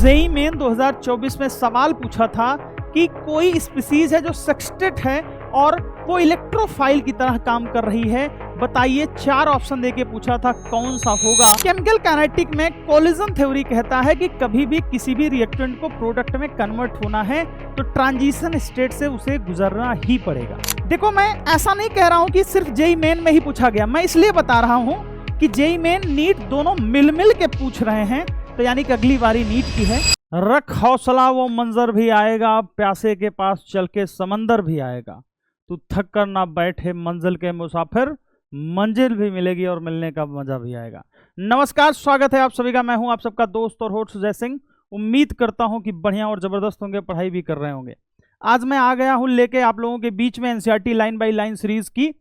JEE main 2024 में सवाल पूछा था कि कोई स्पीसीज है जो सेक्सटेट है और वो इलेक्ट्रोफाइल की तरह काम कर रही है, बताइए। 4 ऑप्शन देके पूछा था, कौन सा होगा। केमिकल काइनेटिक में कोलिजन थ्योरी कहता है कि कभी भी किसी भी रिएक्टेंट को प्रोडक्ट में कन्वर्ट होना है तो ट्रांजिशन स्टेट से उसे गुजरना ही पड़ेगा। देखो, मैं ऐसा नहीं कह रहा हूं कि सिर्फ जेईई मेन में ही पूछा गया, मैं इसलिए बता रहा हूं कि जेईई मेन नीट दोनों मिल के पूछ रहे हैं, तो यानी कि अगली बारी नीट की है। रख हौसला, वो मंजर भी आएगा, प्यासे के पास चल के समंदर भी आएगा, तू थक कर ना बैठे मंजिल के मुसाफिर, मंजिल भी मिलेगी और मिलने का मजा भी आएगा। नमस्कार, स्वागत है आप सभी का। मैं हूं आप सबका दोस्त और होस्ट सुजय सिंह। उम्मीद करता हूं कि बढ़िया और जबरदस्त होंगे, पढ़ाई भी कर रहे होंगे। आज मैं आ गया हूं लेके आप लोगों के बीच में NCERT line by line series की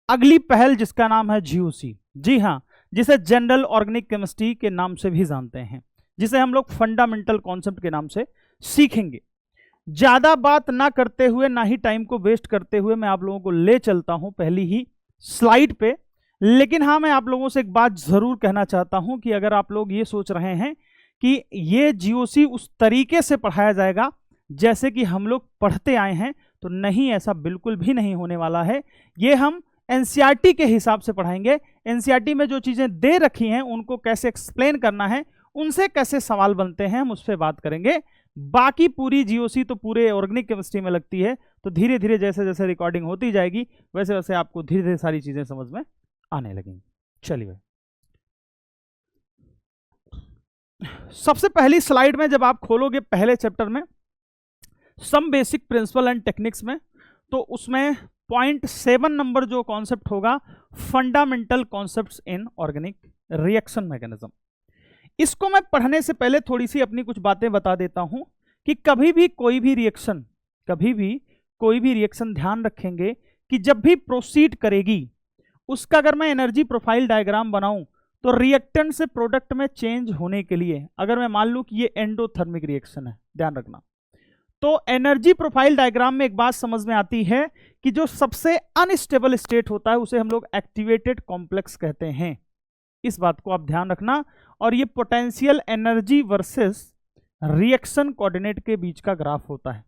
अगली पहल, जिसका नाम है जीओसी। जी हाँ, जिसे जनरल ऑर्गेनिक केमिस्ट्री के नाम से भी जानते हैं, जिसे हम लोग फंडामेंटल कॉन्सेप्ट के नाम से सीखेंगे। ज्यादा बात ना करते हुए, ना ही टाइम को वेस्ट करते हुए, मैं आप लोगों को ले चलता हूं पहली ही स्लाइड पे। लेकिन हाँ, मैं आप लोगों से एक बात जरूर कहना चाहता हूं कि अगर आप लोग ये सोच रहे हैं कि ये जीओसी उस तरीके से पढ़ाया जाएगा जैसे कि हम लोग पढ़ते आए हैं, तो नहीं, ऐसा बिल्कुल भी नहीं होने वाला है। ये हम एनसीईआरटी के हिसाब से पढ़ाएंगे। एनसीईआरटी में जो चीजें दे रखी हैं उनको कैसे एक्सप्लेन करना है, उनसे कैसे सवाल बनते हैं, हम उस पर बात करेंगे। बाकी पूरी जीओसी तो पूरे ऑर्गेनिक केमिस्ट्री में लगती है, तो धीरे धीरे जैसे जैसे रिकॉर्डिंग होती जाएगी वैसे वैसे आपको धीरे धीरे सारी चीजें समझ में आने लगेंगी। चलिए, सबसे पहली स्लाइड में जब आप खोलोगे पहले चैप्टर में some basic principle and techniques में, तो उसमें पॉइंट 7 नंबर जो कॉन्सेप्ट होगा, fundamental concepts in organic reaction mechanism. इसको मैं पढ़ने से पहले थोड़ी सी अपनी कुछ बातें बता देता हूं कि कभी भी कोई भी रिएक्शन ध्यान रखेंगे कि जब भी प्रोसीड करेगी, उसका अगर मैं एनर्जी प्रोफाइल डायग्राम बनाऊं तो रिएक्टेंट से प्रोडक्ट में चेंज होने के लिए, अगर मैं मान लूं कि ये एंडोथर्मिक रिएक्शन है, ध्यान रखना, तो एनर्जी प्रोफाइल डायग्राम में एक बात समझ में आती है कि जो सबसे अनस्टेबल स्टेट होता है उसे हम लोग एक्टिवेटेड कॉम्प्लेक्स कहते हैं। इस बात को आप ध्यान रखना। और ये potential energy versus reaction coordinate के बीच का ग्राफ होता है।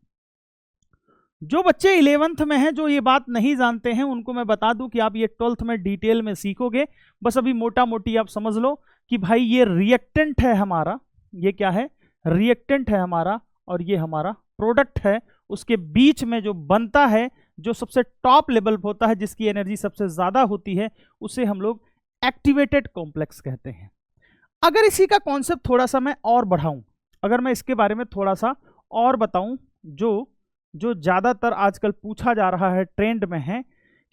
जो बच्चे 11th में हैं, जो ये बात नहीं जानते हैं, उनको मैं बता दूं कि आप ये 12th में डिटेल में सीखोगे। बस अभी मोटा मोटी आप समझ लो कि भाई ये रिएक्टेंट है हमारा, ये क्या है, रिएक्टेंट है हमारा, और ये हमारा प्रोडक्ट है। उसके बीच में जो बनता है, जो सबसे टॉप लेवल पर होता है, जिसकी एनर्जी सबसे ज्यादा होती है, उसे हम लोग एक्टिवेटेड कॉम्प्लेक्स कहते हैं। अगर इसी का कॉन्सेप्ट थोड़ा सा मैं और बढ़ाऊं, अगर मैं इसके बारे में थोड़ा सा और बताऊं, जो ज्यादातर आजकल पूछा जा रहा है, ट्रेंड में है,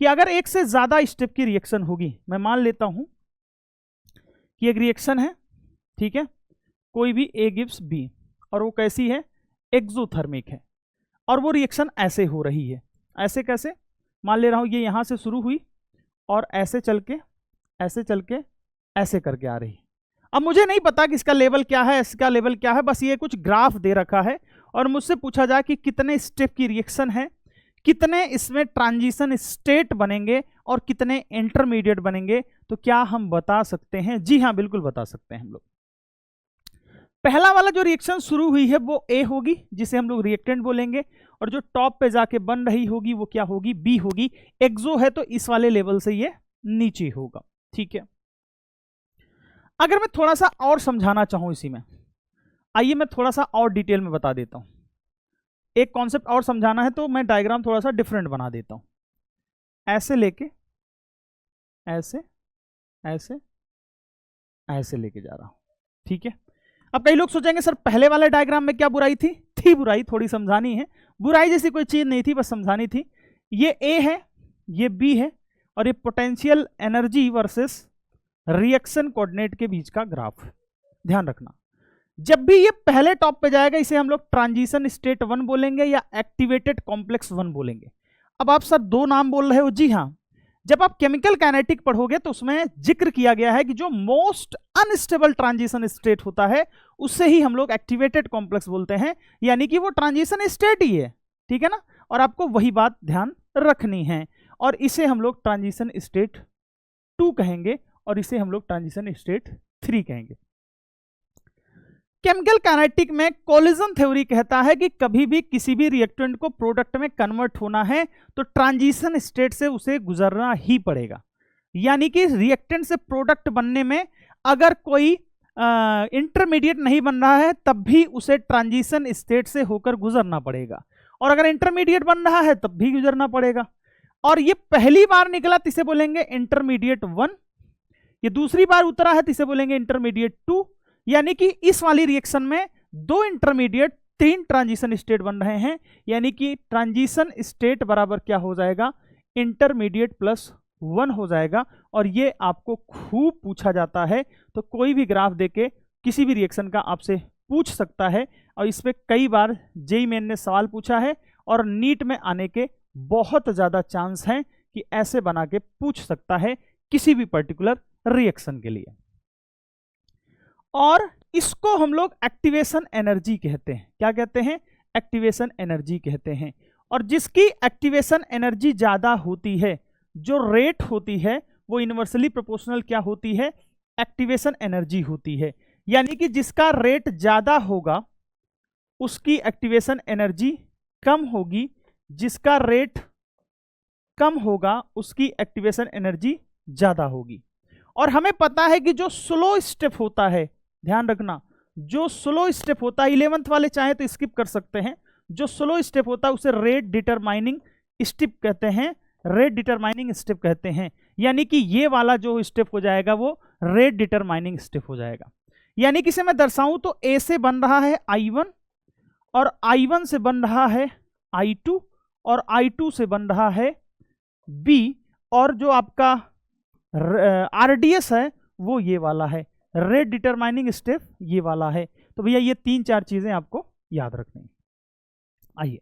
कि अगर एक से ज्यादा स्टेप की रिएक्शन होगी, मैं मान लेता हूं कि एक रिएक्शन है, ठीक है, कोई भी A गिव्स B, और वो कैसी है, एक्सोथर्मिक है, और वो रिएक्शन ऐसे हो रही है। ऐसे कैसे, मान ले रहा हूं ये यहां से शुरू हुई और ऐसे चल के ऐसे करके आ रही। अब मुझे नहीं पता कि इसका लेवल क्या है, इसका लेवल क्या है, बस ये कुछ ग्राफ दे रखा है और मुझसे पूछा जाए कि कितने स्टेप की रिएक्शन है, कितने इसमें ट्रांजिशन स्टेट बनेंगे और कितने इंटरमीडिएट बनेंगे, तो क्या हम बता सकते हैं? जी हाँ, बिल्कुल बता सकते हैं हम लोग। पहला वाला जो रिएक्शन शुरू हुई है वो A होगी, जिसे हम लोग रिएक्टेंट बोलेंगे, और जो टॉप पे जाके बन रही होगी वो क्या होगी, B होगी। एक्सो है तो इस वाले लेवल से ये नीचे होगा, ठीक है। अगर मैं थोड़ा सा और समझाना चाहूं इसी में, आइए मैं थोड़ा सा और डिटेल में बता देता हूं। एक कॉन्सेप्ट और समझाना है तो मैं डायग्राम थोड़ा सा डिफरेंट बना देता हूं। ऐसे लेके ऐसे लेके जा रहा हूं, ठीक है। अब कई लोग सोचेंगे सर पहले वाले डायग्राम में क्या बुराई थी बुराई थोड़ी समझानी है। बुराई जैसी कोई चीज नहीं थी, बस समझानी थी। ये A है, ये B है, और ये potential energy versus reaction coordinate के बीच का ग्राफ। ध्यान रखना, जब भी ये पहले टॉप पे जाएगा इसे हम लोग ट्रांजिशन स्टेट 1 बोलेंगे या एक्टिवेटेड कॉम्प्लेक्स 1 बोलेंगे। अब आप सर 2 नाम बोल रहे हो, जी हाँ, जब आप केमिकल काइनेटिक पढ़ोगे तो उसमें जिक्र किया गया है कि जो मोस्ट अनस्टेबल ट्रांजिशन स्टेट होता है उससे ही हम लोग एक्टिवेटेड कॉम्प्लेक्स बोलते हैं, यानी कि वो ट्रांजिशन स्टेट ही है, ठीक है ना। और आपको वही बात ध्यान रखनी है, और इसे हम लोग ट्रांजिशन स्टेट 2 कहेंगे और इसे हम लोग ट्रांजिशन स्टेट 3 कहेंगे। केमिकल काइनेटिक में कोलिजन थ्योरी कहता है कि कभी भी किसी भी रिएक्टेंट को प्रोडक्ट में कन्वर्ट होना है तो ट्रांजिशन स्टेट से उसे गुजरना ही पड़ेगा। यानी कि रिएक्टेंट से प्रोडक्ट बनने में अगर कोई इंटरमीडिएट नहीं बन रहा है तब भी उसे ट्रांजिशन स्टेट से होकर गुजरना पड़ेगा, और अगर इंटरमीडिएट बन रहा है तब भी गुजरना पड़ेगा। और ये पहली बार निकला तो इसे बोलेंगे इंटरमीडिएट 1, ये दूसरी बार उतरा है तो इसे बोलेंगे इंटरमीडिएट 2। यानी कि इस वाली रिएक्शन में 2 इंटरमीडिएट 3 ट्रांजिशन स्टेट बन रहे हैं, यानी कि ट्रांजिशन स्टेट बराबर क्या हो जाएगा, इंटरमीडिएट प्लस 1 हो जाएगा। और ये आपको खूब पूछा जाता है, तो कोई भी ग्राफ देके किसी भी रिएक्शन का आपसे पूछ सकता है, और इस पे कई बार जेईई मेन ने सवाल पूछा है और नीट में आने के बहुत ज़्यादा चांस हैं कि ऐसे बना के पूछ सकता है किसी भी पर्टिकुलर रिएक्शन के लिए। और इसको हम लोग एक्टिवेशन एनर्जी कहते हैं। क्या कहते हैं, एक्टिवेशन एनर्जी कहते हैं। और जिसकी एक्टिवेशन एनर्जी ज़्यादा होती है, जो रेट होती है वो इनवर्सली प्रोपोर्शनल क्या होती है, एक्टिवेशन एनर्जी होती है। यानी कि जिसका रेट ज़्यादा होगा उसकी एक्टिवेशन एनर्जी कम होगी, जिसका रेट कम होगा उसकी एक्टिवेशन एनर्जी ज़्यादा होगी। और हमें पता है कि जो स्लो स्टेप होता है, ध्यान रखना, जो स्लो स्टेप होता है, 11th वाले चाहे तो स्किप कर सकते हैं, जो स्लो स्टेप होता है उसे रेट डिटरमाइनिंग स्टेप कहते हैं, रेट डिटरमाइनिंग स्टेप कहते हैं। यानी कि ये वाला जो स्टेप हो जाएगा वो रेट डिटरमाइनिंग स्टेप हो जाएगा। यानी कि इसे मैं दर्शाऊं तो ए से बन रहा है I1, और I1 से बन रहा है I2, और I2 से बन रहा है B, और जो आपका RDS है वो ये वाला है, रेट डिटरमाइनिंग स्टेप ये वाला है। तो भैया ये 3-4 चीजें आपको याद रखनी है। आइए,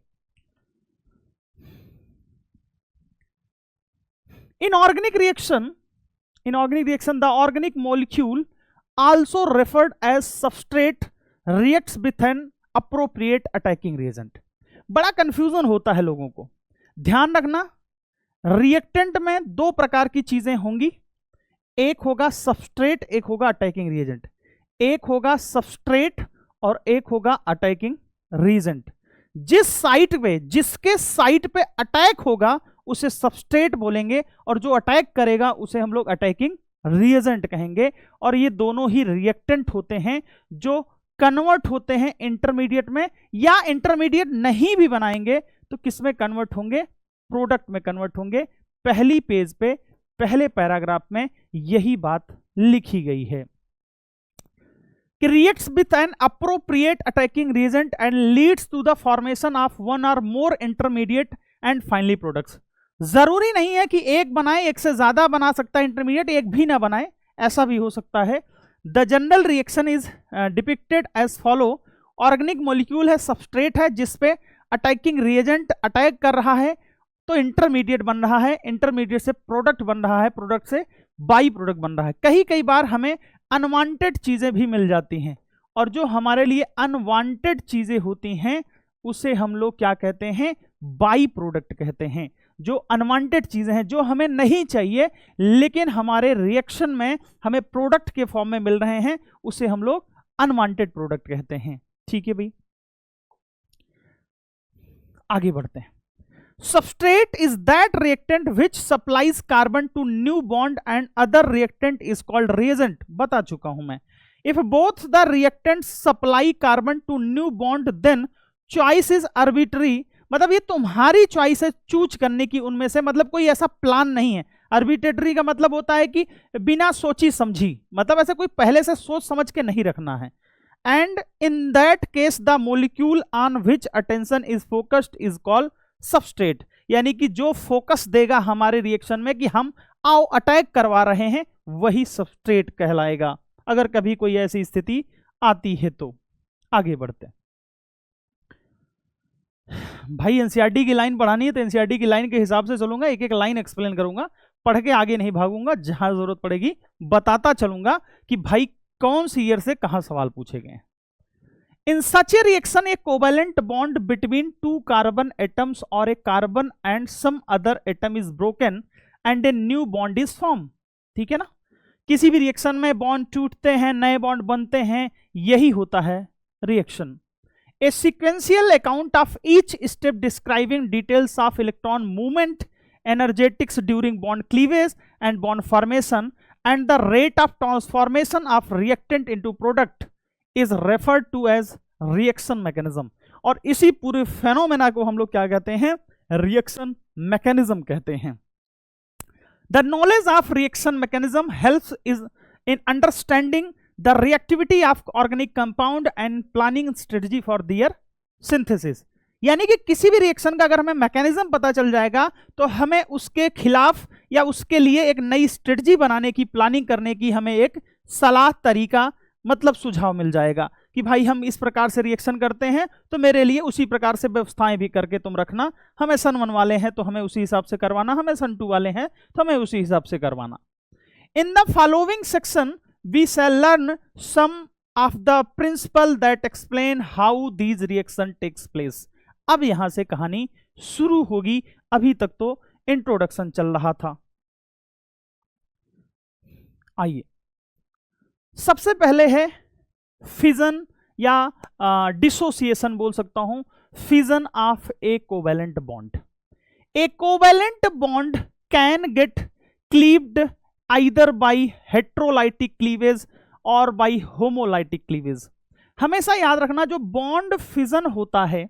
in organic reaction the organic molecule also referred as substrate reacts with an appropriate attacking reagent। बड़ा कंफ्यूजन होता है लोगों को, ध्यान रखना, रिएक्टेंट में 2 प्रकार की चीजें होंगी, एक होगा सबस्ट्रेट, एक होगा अटैकिंग रिएजेंट। एक होगा सबस्ट्रेट और एक होगा अटैकिंग रिएजेंट। जिस साइट पे, जिसके साइट पे अटैक होगा उसे सबस्ट्रेट बोलेंगे, और जो अटैक करेगा उसे हम लोग अटैकिंग रिएजेंट कहेंगे। और ये दोनों ही रिएक्टेंट होते हैं जो कन्वर्ट होते हैं इंटरमीडिएट में, या इंटरमीडिएट नहीं भी बनाएंगे तो किस में कन्वर्ट होंगे, प्रोडक्ट में कन्वर्ट होंगे। पहली पेज पे, पहले पैराग्राफ में यही बात लिखी गई है कि reacts with an appropriate attacking reagent and leads to the formation of 1 or more intermediate and finally products. जरूरी नहीं है कि एक बनाए, एक से ज्यादा बना सकता है इंटरमीडिएट, एक भी ना बनाए, ऐसा भी हो सकता है। The general reaction is depicted as follow. Organic molecule है, सबस्ट्रेट है, जिसपे अटैकिंग रिएजेंट अटैक कर रहा है तो इंटरमीडिएट बन रहा है, इंटरमीडिएट से प्रोडक्ट बन रहा है, प्रोडक्ट से बाई प्रोडक्ट बन रहा है। कई बार हमें अनवांटेड चीजें भी मिल जाती हैं, और जो हमारे लिए अनवांटेड चीजें होती हैं उसे हम लोग क्या कहते हैं, बाई प्रोडक्ट कहते हैं। जो अनवांटेड चीजें हैं, जो हमें नहीं चाहिए लेकिन हमारे रिएक्शन में हमें प्रोडक्ट के फॉर्म में मिल रहे हैं, उसे हम लोग अनवांटेड प्रोडक्ट कहते हैं। ठीक है भाई, आगे बढ़ते हैं। Substrate is that reactant which supplies carbon to new bond and other reactant is called reagent। बता चुका हूं मैं। If both the reactants supply carbon to new bond then choice is arbitrary। मतलब ये तुम्हारी चॉइस है चूज करने की उनमें से, मतलब कोई ऐसा प्लान नहीं है। आर्बिट्रेटरी का मतलब होता है कि बिना सोची समझी, मतलब ऐसे कोई पहले से सोच समझ के नहीं रखना है। And in that case the molecule on which attention is focused is called substrate. यानी कि जो फोकस देगा हमारे रिएक्शन में कि हम आओ अटैक करवा रहे हैं, वही सबस्ट्रेट कहलाएगा, अगर कभी कोई ऐसी स्थिति आती है तो। आगे बढ़ते हैं भाई, एनसीईआरटी की लाइन पढ़ानी है तो एनसीईआरटी की लाइन के हिसाब से चलूंगा, एक एक लाइन एक्सप्लेन करूंगा, पढ़ के आगे नहीं भागूंगा, जहां जरूरत पड़ेगी बताता चलूंगा कि भाई कौन सी ईयर से कहां सवाल पूछे गए। In such a reaction, a covalent bond between 2 carbon atoms or a carbon and some other atom is broken and a new bond is formed। ठीक है ना, किसी भी रिएक्शन में बॉन्ड टूटते हैं, नए बॉन्ड बनते हैं, यही होता है reaction. A sequential account of each step describing details of electron movement, energetics during bond cleavage and bond formation, and the rate of transformation of reactant into product is referred to as reaction mechanism। और इसी पूरे phenomena को हम लोग क्या कहते हैं? Reaction mechanism कहते हैं। The knowledge of reaction mechanism helps is in understanding the reactivity of organic compound and planning strategy for their synthesis। यानी कि किसी भी रिएक्शन का अगर हमें मैकेनिज्म पता चल जाएगा तो हमें उसके खिलाफ या उसके लिए एक नई स्ट्रेटजी बनाने की, प्लानिंग करने की हमें एक सलाह, तरीका, मतलब सुझाव मिल जाएगा कि भाई हम इस प्रकार से रिएक्शन करते हैं तो मेरे लिए उसी प्रकार से व्यवस्थाएं भी करके तुम रखना। हमें सन 1 वाले हैं तो हमें उसी हिसाब से करवाना, हमें सन 2 वाले हैं तो हमें उसी हिसाब से करवाना। इन the following section we shall learn some of the principle that explain how these reaction takes place। अब यहां से कहानी शुरू होगी, अभी तक तो इंट्रोडक्शन चल रहा था। आइए, सबसे पहले है फिजन या डिसोसिएशन बोल सकता हूं, fission of A covalent bond. A covalent bond can get cleaved either by heterolytic cleavage और by homolytic cleavage। हमेशा याद रखना, जो बॉन्ड फिजन होता है,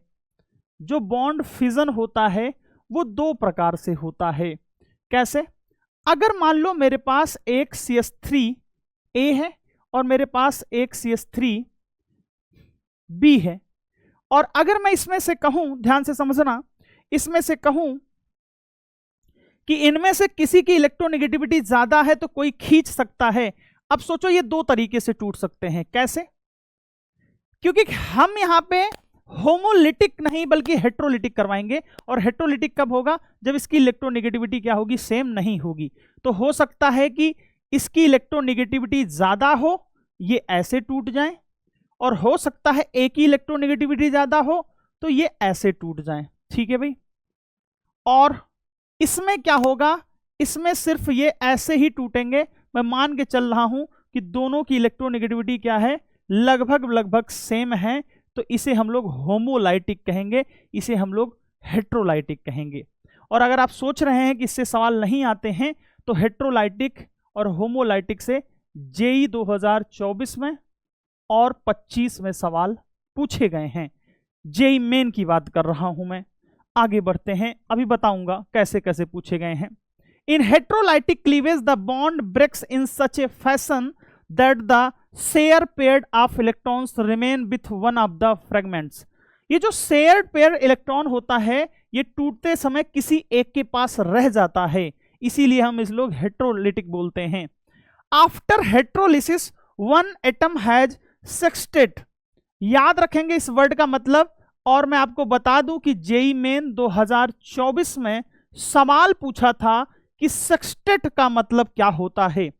जो बॉन्ड फिजन होता है वो दो प्रकार से होता है। कैसे? अगर मान लो मेरे पास एक CH3A है और मेरे पास एक CH3B है, और अगर मैं इसमें से कहूं, ध्यान से समझना, इसमें से कहूं कि इनमें से किसी की इलेक्ट्रोनेगेटिविटी ज्यादा है तो कोई खींच सकता है। अब सोचो ये दो तरीके से टूट सकते हैं। कैसे? क्योंकि हम यहां पे होमोलिटिक नहीं बल्कि हेट्रोलिटिक करवाएंगे, और हेट्रोलिटिक कब होगा? जब इसकी इलेक्ट्रोनेगेटिविटी क्या होगी? सेम नहीं होगी। तो हो सकता है कि इसकी इलेक्ट्रोनेगेटिविटी ज्यादा हो, ये ऐसे टूट जाए, और हो सकता है एक की इलेक्ट्रोनेगेटिविटी ज्यादा हो तो ये ऐसे टूट जाए। ठीक है भाई? और इसमें क्या होगा? इसमें सिर्फ ये ऐसे ही टूटेंगे। मैं मान के चल रहा हूं कि दोनों की इलेक्ट्रोनेगेटिविटी क्या है? लगभग सेम है, तो इसे हम लोग होमोलाइटिक कहेंगे, इसे हम लोग हेट्रोलाइटिक कहेंगे। और अगर आप सोच रहे हैं कि इससे सवाल नहीं आते हैं, तो हेट्रोलाइटिक और होमोलाइटिक से जेई 2024 में और 25 में सवाल पूछे गए हैं। जेई मेन की बात कर रहा हूं मैं। आगे बढ़ते हैं, अभी बताऊंगा कैसे कैसे पूछे गए हैं। In heterolytic cleavage the bond breaks in such a fashion that the shared pair of electrons remain with one of the fragments. ये जो शेयर पेयर इलेक्ट्रॉन होता है ये टूटते समय किसी एक के पास रह जाता है, इसीलिए हम इस लोग हेट्रोलिटिक बोलते हैं। After heterolysis one atom has sextet. याद रखेंगे इस वर्ड का मतलब। और मैं आपको बता दूं कि जेई मेन 2024 में सवाल पूछा था कि सेक्सटेट का मतलब क्या होता है।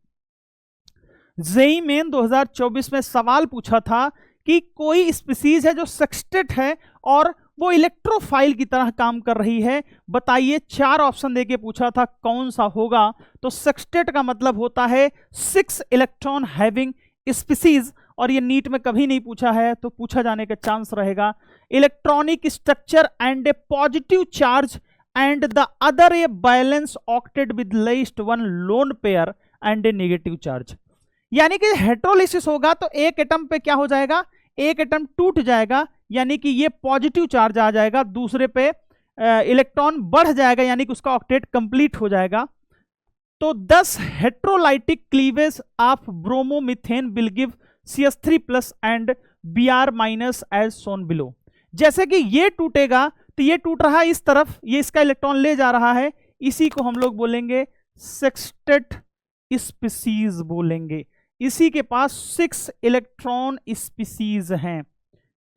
जेई मेन 2024 में सवाल पूछा था कि कोई स्पीसीज है जो सेक्सटेट है और वो इलेक्ट्रोफाइल की तरह काम कर रही है, बताइए। 4 ऑप्शन देके पूछा था, कौन सा होगा? तो सेक्सटेट का मतलब होता है 6 इलेक्ट्रॉन हैविंग स्पीसीज, और ये नीट में कभी नहीं पूछा है तो पूछा जाने का चांस रहेगा। Electronic structure and A positive charge and the other a balance octet with least one lone pair and A negative charge. यानी कि हेट्रोलिसिस होगा तो एक एटम पे क्या हो जाएगा? एक एटम टूट जाएगा, यानी कि ये पॉजिटिव चार्ज आ जाएगा, दूसरे पे इलेक्ट्रॉन बढ़ जाएगा, यानी कि उसका ऑक्टेट कंप्लीट हो जाएगा। तो 10 heterolytic cleavage of bromomethane will give CH3+ and Br- as shown below. जैसे कि ये टूटेगा तो ये टूट रहा है इस तरफ, ये इसका इलेक्ट्रॉन ले जा रहा है, इसी को हम लोग बोलेंगे सेक्सटेट स्पीसीज बोलेंगे। इसी के पास 6 इलेक्ट्रॉन स्पीसीज हैं,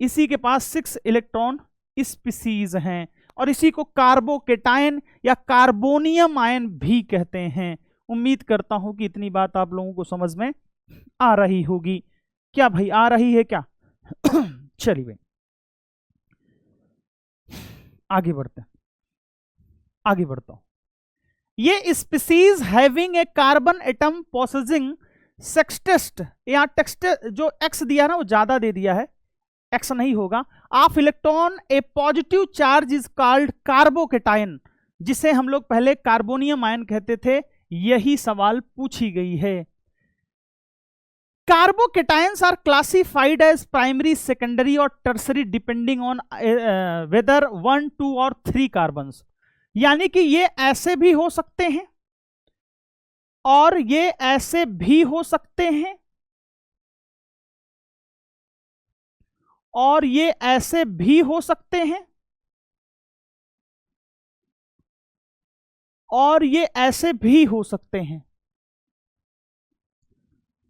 इसी के पास 6 इलेक्ट्रॉन स्पीसीज हैं, और इसी को कार्बोकेटायन या कार्बोनियम आयन भी कहते हैं। उम्मीद करता हूं कि इतनी बात आप लोगों को समझ में आ रही होगी। क्या भाई आ रही है क्या? चलिए भाई आगे बढ़ते हैं, आगे बढ़ता हूं। ये species having a carbon atom possessing sextet, यहाँ टेक्स्ट जो एक्स दिया ना वो ज्यादा दे दिया है, एक्स नहीं होगा। Of electron A positive charge is called carbocation, जिसे हम लोग पहले कार्बोनियम आयन कहते थे। यही सवाल पूछी गई है। Carbocations are classified as primary, secondary और टर्सरी डिपेंडिंग ऑन वेदर 1, 2 और 3 कार्बन्स। यानी कि ये ऐसे भी हो सकते हैं और ये ऐसे भी हो सकते हैं और ये ऐसे भी हो सकते हैं और ये ऐसे भी हो सकते हैं।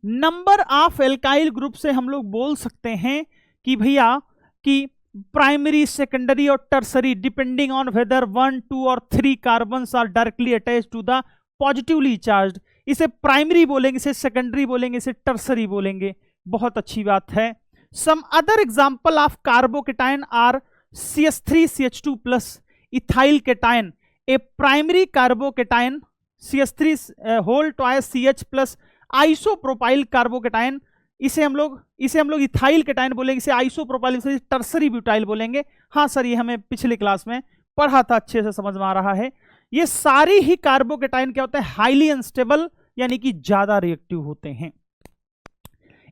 नंबर ऑफ एल्काइल ग्रुप से हम लोग बोल सकते हैं कि भैया कि प्राइमरी, सेकेंडरी और टर्सरी डिपेंडिंग ऑन वेदर 1, 2 और 3 carbons are directly attached to the positively charged. इसे प्राइमरी बोलेंगे, इसे सेकेंडरी बोलेंगे, इसे टर्सरी बोलेंगे। बहुत अच्छी बात है। Some other example of carbocation are CH3CH2+, ethyl cation a primary carbocation, CH3 whole twice CH+ isopropyl carbocation, इसे हम लोग इथाइल केटायन बोलेंगे, इसे आइसोप्रोपाइल, इसे टर्सरी ब्यूटाइल बोलेंगे। हाँ सर, ये हमें पिछली क्लास में पढ़ा था, अच्छे से समझ में आ रहा है। ये सारी ही कार्बोकेटायन क्या होते हैं? हाईली अनस्टेबल, यानी कि ज्यादा रिएक्टिव होते हैं।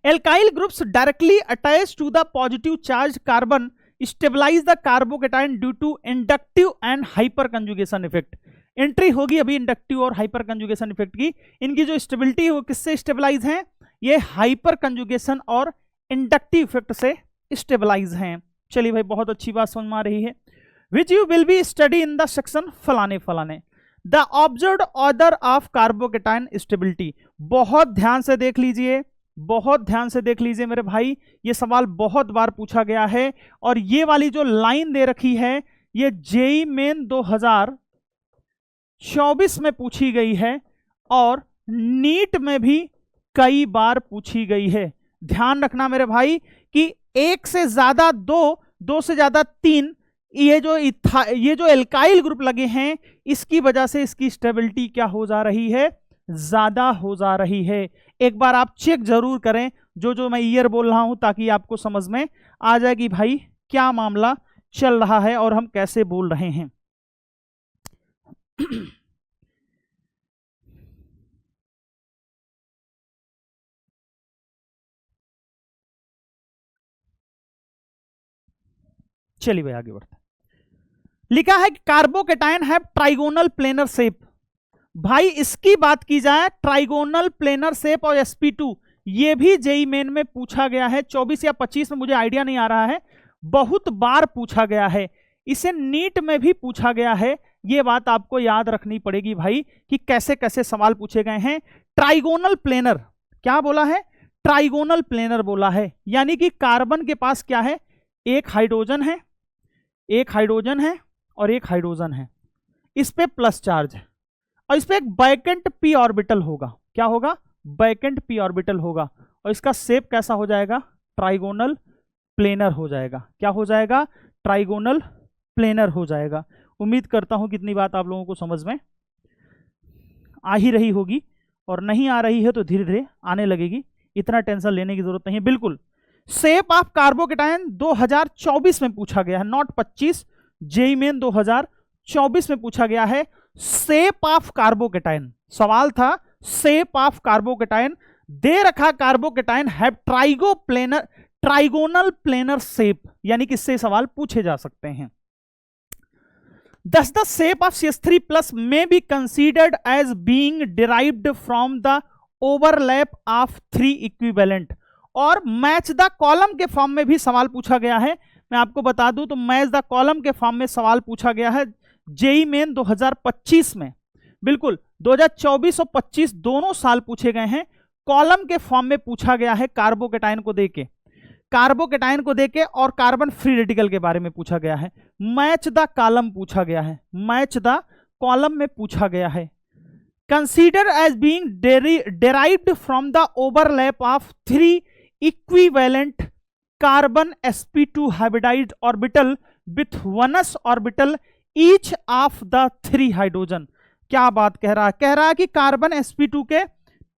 Alkyl groups directly attach to the positive charge carbon stabilize the carbocation due to inductive and hyperconjugation effect. Entry होगी अभी इंडक्टिव और हाइपर कंजुगेशन इफेक्ट की। इनकी जो स्टेबिलिटी है वो किससे स्टेबलाइज है? ये हाइपर कंजुगेशन और इंडक्टिव इफेक्ट से स्टेबलाइज हैं। चलिए भाई, बहुत अच्छी बात समझ में आ रही है। Which you will be study in the section फलाने फलाने। The observed order of carbocation stability. बहुत ध्यान से देख लीजिए, बहुत ध्यान से देख लीजिए मेरे भाई, ये सवाल बहुत बार पूछा गया है। और ये वाली जो लाइन दे रखी है ये जेईई मेन 2024 में पूछी गई है और नीट में भी कई बार पूछी गई है। ध्यान रखना मेरे भाई कि एक से ज्यादा दो से ज्यादा 3, ये जो एल्काइल ग्रुप लगे हैं इसकी वजह से इसकी स्टेबिलिटी क्या हो जा रही है? ज्यादा हो जा रही है। एक बार आप चेक जरूर करें जो मैं ईयर बोल रहा हूं, ताकि आपको समझ में आ जाए कि भाई क्या मामला चल रहा है और हम कैसे बोल रहे हैं। चलिए भाई आगे बढ़ते हैं। लिखा है कि carbocation have trigonal planar shape. भाई इसकी बात की जाए, ट्राइगोनल प्लेनर शेप और sp2 ये भी जेईई मेन में पूछा गया है 24 या 25 में, मुझे आइडिया नहीं आ रहा है, बहुत बार पूछा गया है। इसे नीट में भी पूछा गया है। ये बात आपको याद रखनी पड़ेगी भाई कि कैसे कैसे सवाल पूछे गए हैं। ट्राइगोनल प्लेनर क्या बोला है? ट्राइगोनल प्लेनर बोला है, यानी कि कार्बन के पास क्या है? एक हाइड्रोजन है, एक हाइड्रोजन है और एक हाइड्रोजन है, इस पे प्लस चार्ज है और इस पे एक वैकेंट p ऑर्बिटल होगा। क्या होगा? वैकेंट p ऑर्बिटल होगा। और इसका शेप कैसा हो जाएगा? ट्राइगोनल प्लेनर हो जाएगा। क्या हो जाएगा? ट्राइगोनल प्लेनर हो जाएगा। उम्मीद करता हूं कितनी बात आप लोगों को समझ में आ ही रही होगी, और नहीं आ रही है तो धीरे धीरे आने लगेगी, इतना टेंशन लेने की जरूरत नहीं है। बिल्कुल शेप ऑफ कार्बोकेटायन 2024 में पूछा गया है, नॉट 25। जेईई मेन 2024 में पूछा गया है। शेप ऑफ कार्बोकेटायन सवाल था, शेप ऑफ कार्बोकेटायन दे रखा, carbocation have trigonal planar shape, यानी कि इससे सवाल पूछे जा सकते हैं। Thus the shape of CH3+ may be considered as being derived from the overlap of 3 equivalent। और मैच द कॉलम के फॉर्म में भी सवाल पूछा गया है। मैं आपको बता दूं तो मैच द कॉलम के फॉर्म में सवाल पूछा गया है जेईई मेन 2025 में। बिल्कुल 2024 और 25 दोनों साल पूछे गए हैं। कॉलम के फॉर्म में पूछा गया है कार्बोकेटायन को देके, कार्बोकेटायन को देके, और कार्बन फ्री रेडिकल के बारे में पूछा गया है। मैच द कॉलम पूछा गया है, मैच द कॉलम में पूछा गया है। Consider as being derived from the overlap of 3 equivalent carbon sp2 hybridized orbital with 1s orbital each of the 3 hydrogen. क्या बात कह रहा है? कह रहा है कि कार्बन sp2 के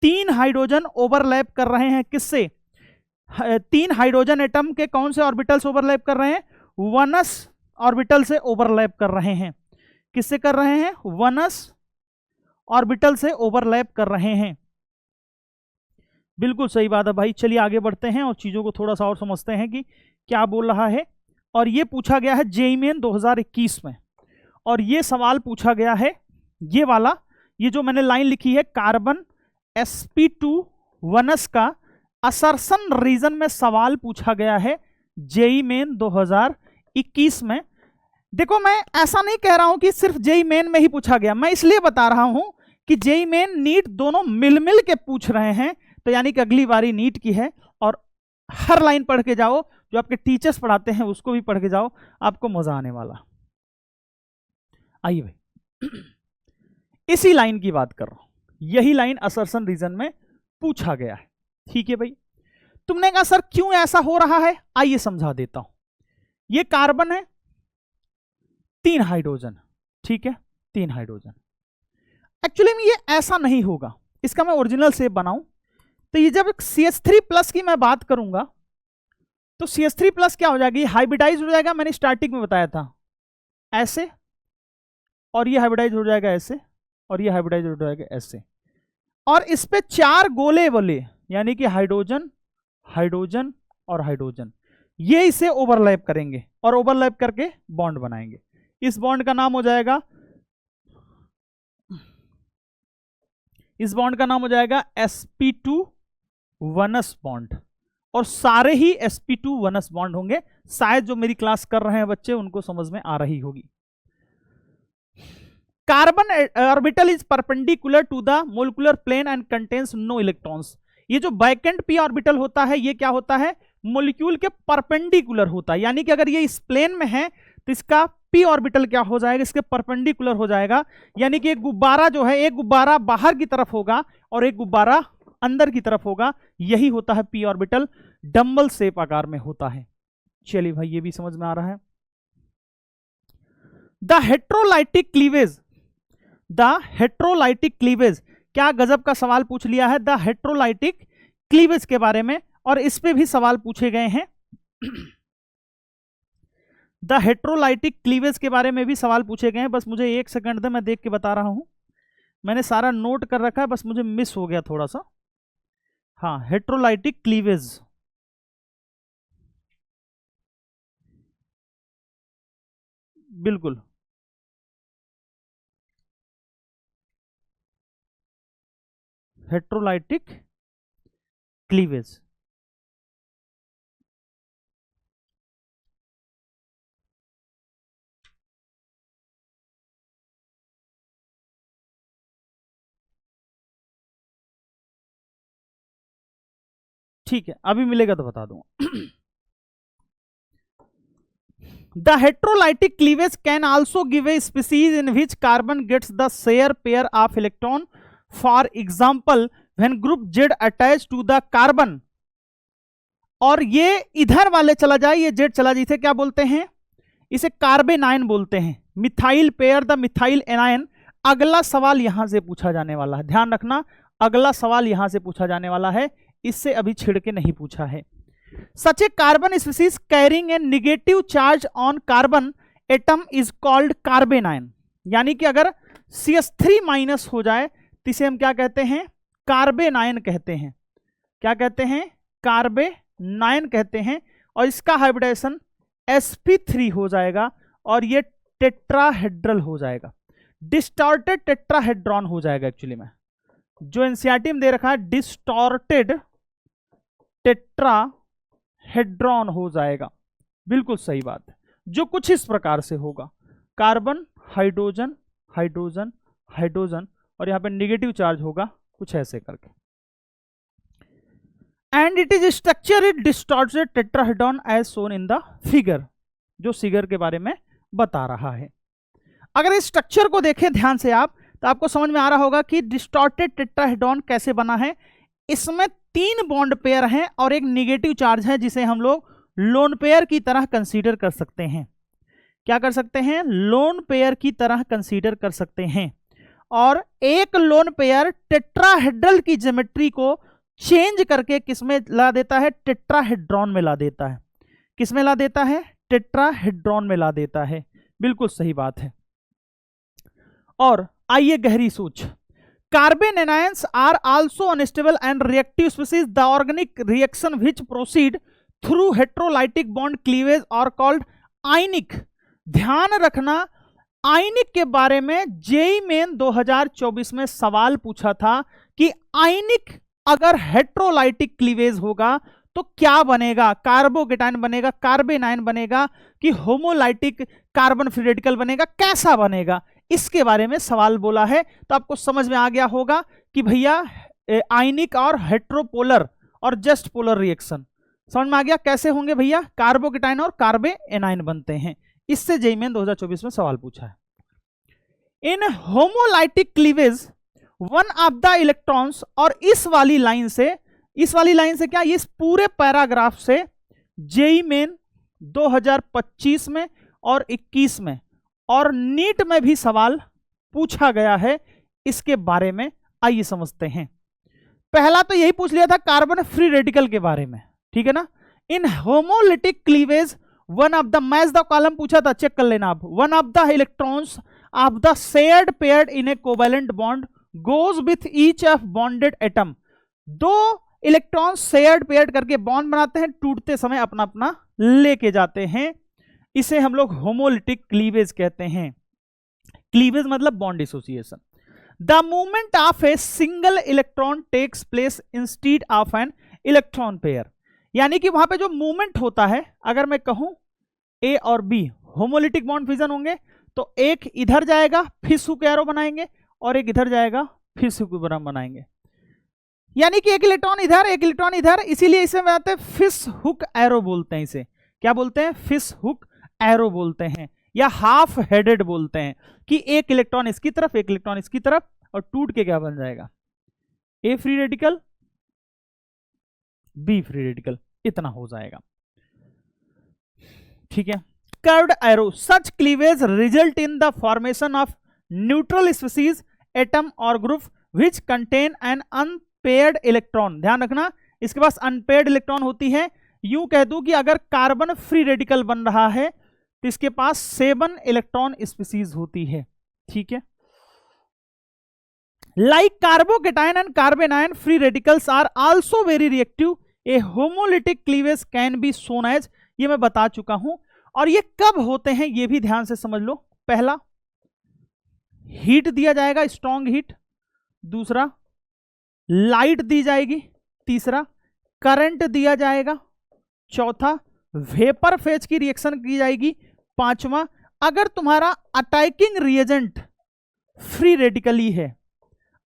3 हाइड्रोजन ओवरलैप कर रहे हैं किससे? 3 हाइड्रोजन एटम के कौन से ऑर्बिटल से ओवरलैप कर रहे हैं? 1s ऑर्बिटल से ओवरलैप कर रहे हैं। किससे कर रहे हैं? 1s ऑर्बिटल से ओवरलैप कर रहे हैं। बिल्कुल सही बात है भाई। चलिए आगे बढ़ते हैं और चीजों को थोड़ा सा और समझते हैं कि क्या बोल रहा है। और ये पूछा गया है जेईई मेन 2021 में, और ये सवाल पूछा गया है, ये वाला, ये जो मैंने लाइन लिखी है, कार्बन sp2 1s का असर्शन रीजन में सवाल पूछा गया है जेईई मेन 2021 में। देखो मैं ऐसा नहीं कह रहा हूं कि सिर्फ जेईई मेन में ही पूछा गया, मैं इसलिए बता रहा हूं कि जेईई मेन नीट दोनों मिल मिल के पूछ रहे हैं, तो यानी कि अगली बारी नीट की है। और हर लाइन पढ़ के जाओ, जो आपके टीचर्स पढ़ाते हैं उसको भी पढ़ के जाओ, आपको मजा आने वाला। आइए भाई, इसी लाइन की बात कर रहा हूं, यही लाइन असर्शन रीजन में पूछा गया है। ठीक है भाई, तुमने कहा सर क्यों ऐसा हो रहा है, आइए समझा देता हूं। ये कार्बन है, 3 हाइड्रोजन, ठीक है, 3 हाइड्रोजन। एक्चुअली में ये ऐसा नहीं होगा, इसका मैं ओरिजिनल शेप बनाऊं तो ये जब CH3+ की मैं बात करूंगा तो CH3+ क्या हो जाएगी? हाइब्रिडाइज हो जाएगा। मैंने स्टार्टिंग में बताया था ऐसे, और ये हाइब्रिडाइज हो जाएगा ऐसे, और ये हाइब्रिडाइज हो जाएगा ऐसे, और इस पे 4 गोले बोले, यानी कि हाइड्रोजन, हाइड्रोजन और हाइड्रोजन, ये इसे ओवरलैप करेंगे और ओवरलैप करके बॉन्ड बनाएंगे। इस बॉन्ड का नाम हो जाएगा, इस बॉन्ड का नाम हो जाएगा sp2 1s बॉन्ड, और सारे ही sp2 1s बॉन्ड होंगे। शायद जो मेरी क्लास कर रहे हैं बच्चे उनको समझ में आ रही होगी। Carbon orbital is perpendicular to the molecular plane and contains no electrons. ये जो बैकेंड p ऑर्बिटल होता है, ये क्या होता है? मोलिक्यूल के परपेंडिकुलर होता है, यानी कि अगर ये इस प्लेन में है तो इसका p ऑर्बिटल क्या हो जाएगा? इसके परपेंडिकुलर हो जाएगा। यानी कि एक गुब्बारा जो है, एक गुब्बारा बाहर की तरफ होगा और एक गुब्बारा अंदर की तरफ होगा, यही होता है p ऑर्बिटल, डंबल शेप आकार में होता है। चलिए भाई, ये भी समझ में आ रहा है। The heterolytic cleavage, the heterolytic cleavage, क्या गजब का सवाल पूछ लिया है द हेट्रोलाइटिक क्लीवेज के बारे में, और इस पे भी सवाल पूछे गए हैं। द हेट्रोलाइटिक क्लीवेज के बारे में भी सवाल पूछे गए हैं। बस मुझे 1 सेकंड दे, मैं देख के बता रहा हूं, मैंने सारा नोट कर रखा है, बस मुझे मिस हो गया थोड़ा सा। हाँ, हेट्रोलाइटिक क्लीवेज, बिल्कुल हेट्रोलाइटिक क्लीवेज, ठीक है, अभी मिलेगा तो बता दूंगा। The heterolytic cleavage can also give a species in which carbon gets the share pair of electron. For example, when group Z attached to the carbon, और ये इधर वाले चला जाए, ये Z चला जाए, इसे क्या बोलते हैं? इसे कार्बेनाइन बोलते हैं। Methyl pair the methyl anion. अगला सवाल यहां से पूछा जाने वाला है, ध्यान रखना, अगला सवाल यहां से पूछा जाने वाला है, इससे अभी छिड़ के नहीं पूछा है। Such a carbon species carrying a negative charge on carbon atom is called carbanion। यानी कि अगर CH3- हो जाए तो इसे हम क्या कहते हैं? कार्बेनाइन कहते हैं। क्या कहते हैं? कार्बेनाइन कहते हैं। और इसका हाइब्रिडाइजेशन sp3 हो जाएगा और ये टेट्राहेड्रल हो जाएगा, डिस्टॉर्टेड टेट्राहेड्रॉन हो जाएगा। एक्चुअली में जो एनसीईआरटी में दे रखा है डिस्टॉर्टेड टेट्राहेड्रॉन हो जाएगा, बिल्कुल सही बात है, जो कुछ इस प्रकार से होगा, कार्बन हाइड्रोजन हाइड्रोजन हाइड्रोजन, और यहां पे नेगेटिव चार्ज होगा कुछ ऐसे करके। And it is structure it distorted tetrahedron as shown in the figure, जो फिगर के बारे में बता रहा है। अगर इस स्ट्रक्चर को देखें ध्यान से आप, तो आपको समझ में आ रहा होगा कि डिस्टॉर्टेड टेट्राहेड्रॉन कैसे बना है। इसमें 3 बॉन्ड पेयर हैं और एक नेगेटिव चार्ज है, जिसे हम लोग लोन पेयर की तरह कंसीडर कर सकते हैं। क्या कर सकते हैं? लोन पेयर की तरह कंसीडर कर सकते हैं। और एक लोन पेयर टेट्राहेड्रल की ज्योमेट्री को चेंज करके किसमें ला देता है? टेट्राहेड्रॉन में ला देता है। किसमें ला देता है? टेट्राहेड्रॉन में ला देता है। बिल्कुल सही बात है। और आइए गहरी सोच। Carbon anions are also unstable and reactive species. The organic reaction which proceed through heterolytic bond cleavage और कॉल्ड आयनिक। ध्यान रखना, आयनिक के बारे में जेईई मेन 2024 में सवाल पूछा था कि आयनिक अगर हेट्रोलाइटिक क्लीवेज होगा तो क्या बनेगा? कार्बोकेटायन बनेगा, कार्बेनायन बनेगा, कि होमोलाइटिक कार्बन फ्री रेडिकल बनेगा, कैसा बनेगा? इसके बारे में सवाल बोला है। तो आपको समझ में आ गया होगा कि भैया आयनिक और हेट्रोपोलर और जस्ट पोलर रिएक्शन समझ में आ गया कैसे होंगे भैया? कार्बोकेटायन और कार्बेनायन बनते हैं। इससे जेईई मेन 2024 में सवाल पूछा है। In homolytic cleavage one of the electrons, और इस वाली लाइन से क्या, इस पूरे पैराग्राफ से जेईई मेन 2025 में और 21 में और नीट में भी सवाल पूछा गया है इसके बारे में। आइए समझते हैं। पहला तो यही पूछ लिया था कार्बन फ्री रेडिकल के बारे में, ठीक है ना। In homolytic cleavage one of the, match the column पूछा था, चेक कर लेना आप। One of the electrons of the shared paired in a covalent bond goes with each of bonded atom. दो इलेक्ट्रॉन शेयर्ड पेयर्ड करके bond बनाते हैं, टूटते समय अपना अपना लेके जाते हैं। इसे हम लोग होमोलिटिक क्लीवेज कहते हैं। क्लीवेज मतलब bond association. The movement of a single electron takes place instead of an electron pair. यानी कि वहां पे जो मूवमेंट होता है, अगर मैं कहूं ए और बी होमोलिटिक बॉन्ड फिजन होंगे तो एक इधर जाएगा फिश हुक एरो बनाएंगे और एक इधर जाएगा फिश हुक बनाएंगे। यानी कि एक इलेक्ट्रॉन इधर एक इलेक्ट्रॉन इधर, इसीलिए इसे बनाते हैं फिश हुक एरो बोलते हैं। इसे क्या बोलते हैं? फिश हुक एरो बोलते हैं या हाफ हेडेड बोलते हैं, कि एक इलेक्ट्रॉन इसकी तरफ एक इलेक्ट्रॉन इसकी तरफ, और टूट के क्या बन जाएगा? A free radical b free radical, इतना हो जाएगा, ठीक है। Curved arrow, such cleavage result in the formation of neutral species atom और group which contain an unpaired electron. ध्यान रखना, इसके पास अनपेयर्ड इलेक्ट्रॉन होती है। यूं कह दूं कि अगर कार्बन फ्री रेडिकल बन रहा है तो इसके पास 7 इलेक्ट्रॉन स्पीसीज होती है, ठीक है। Like carbocation and carbanion free radicals are also very reactive. A homolytic cleavage can be shown as, ये मैं बता चुका हूं। और ये कब होते हैं ये भी ध्यान से समझ लो। पहला, हीट दिया जाएगा, स्ट्रॉन्ग हीट। दूसरा, लाइट दी जाएगी। तीसरा, करंट दिया जाएगा। चौथा, वेपर फेज की रिएक्शन की जाएगी। पांचवा, अगर तुम्हारा अटैकिंग रिएजेंट फ्री रेडिकली है,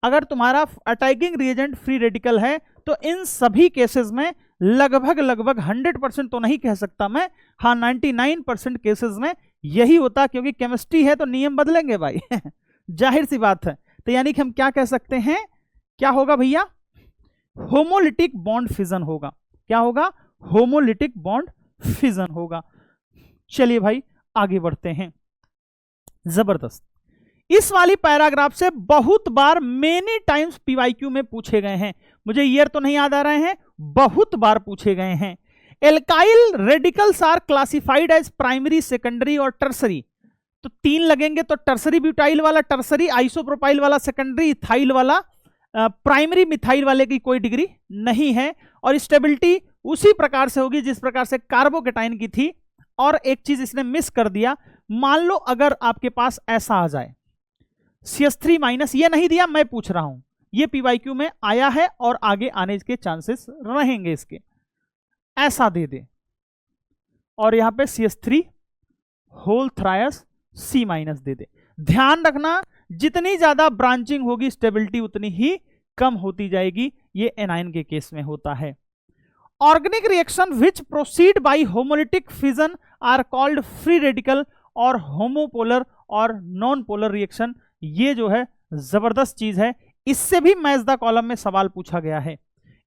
अगर तुम्हारा अटैकिंग रिएजेंट फ्री रेडिकल है तो इन सभी केसेस में लगभग 100% तो नहीं कह सकता मैं, हाँ 99% केसेस में यही होता, क्योंकि केमिस्ट्री है तो नियम बदलेंगे भाई जाहिर सी बात है। तो यानी कि हम क्या कह सकते हैं, क्या होगा भैया? होमोलिटिक बॉन्ड फिजन होगा। क्या होगा? होमोलिटिक बॉन्ड फिजन होगा। चलिए भाई आगे बढ़ते हैं। जबरदस्त, इस वाली पैराग्राफ से बहुत बार मेनी टाइम्स पीवाईक्यू में पूछे गए हैं। मुझे ईयर तो नहीं याद आ रहे हैं, बहुत बार पूछे गए हैं। Alkyl radicals are classified as primary, secondary और टर्सरी। तो 3 लगेंगे तो टर्सरी ब्यूटाइल वाला टर्सरी, आइसोप्रोपाइल वाला सेकेंडरी, इथाइल वाला प्राइमरी, मिथाइल वाले की कोई डिग्री नहीं है। और स्टेबिलिटी उसी प्रकार से होगी जिस प्रकार से कार्बोकेटाइन की थी। और एक चीज इसने मिस कर दिया, मान लो अगर आपके पास ऐसा आ जाए CH3 माइनस, ये नहीं दिया, मैं पूछ रहा हूं, ये पीवाईक्यू में आया है और आगे आने के चांसेस रहेंगे इसके। ऐसा दे दे और यहां पे CH3 होल थ्रायस C माइनस दे दे। ध्यान रखना, जितनी ज्यादा ब्रांचिंग होगी स्टेबिलिटी उतनी ही कम होती जाएगी। ये एनायन के केस में होता है। Organic reaction which proceed by homolytic fission are called free radical और होमोपोलर और नॉन पोलर रिएक्शन। ये जो है जबरदस्त चीज है। इससे भी मैच द कॉलम में सवाल पूछा गया है।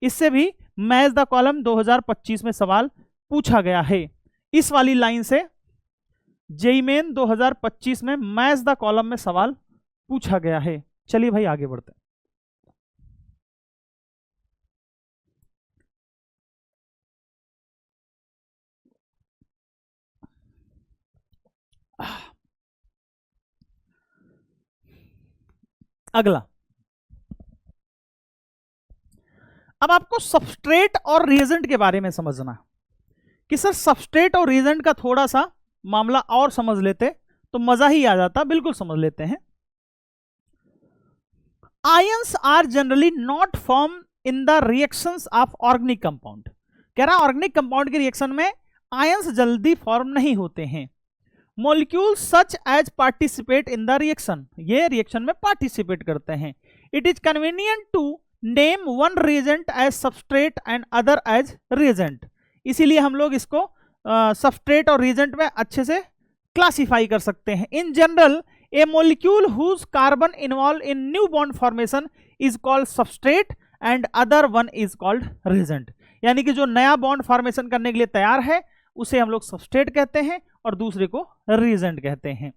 इससे भी मैच द कॉलम 2025 में सवाल पूछा गया है। इस वाली लाइन से जेईई मेन 2025 में मैच द कॉलम में सवाल पूछा गया है। चलिए भाई आगे बढ़ते हैं। अगला, अब आपको सबस्ट्रेट और रिएजेंट के बारे में समझना है कि सर सबस्ट्रेट और रिएजेंट का थोड़ा सा मामला और समझ लेते तो मजा ही आ जाता। बिल्कुल समझ लेते हैं। Ions are generally not form in the reactions of organic compound. कह रहा ऑर्गेनिक कंपाउंड के रिएक्शन में आयंस जल्दी फॉर्म नहीं होते हैं। Molecules such as participate in the reaction, ये रिएक्शन में पार्टिसिपेट करते हैं। It is convenient to name one reagent as substrate and other as reagent. इसीलिए हम लोग इसको सबस्ट्रेट और रिएजेंट में अच्छे से क्लासिफाई कर सकते हैं। In general a molecule whose carbon involve in new bond formation is called substrate and other one is called reagent. यानी कि जो नया बॉन्ड फॉर्मेशन करने के लिए तैयार है उसे हम लोग सबस्ट्रेट कहते हैं और दूसरे को रिएजेंट कहते हैं।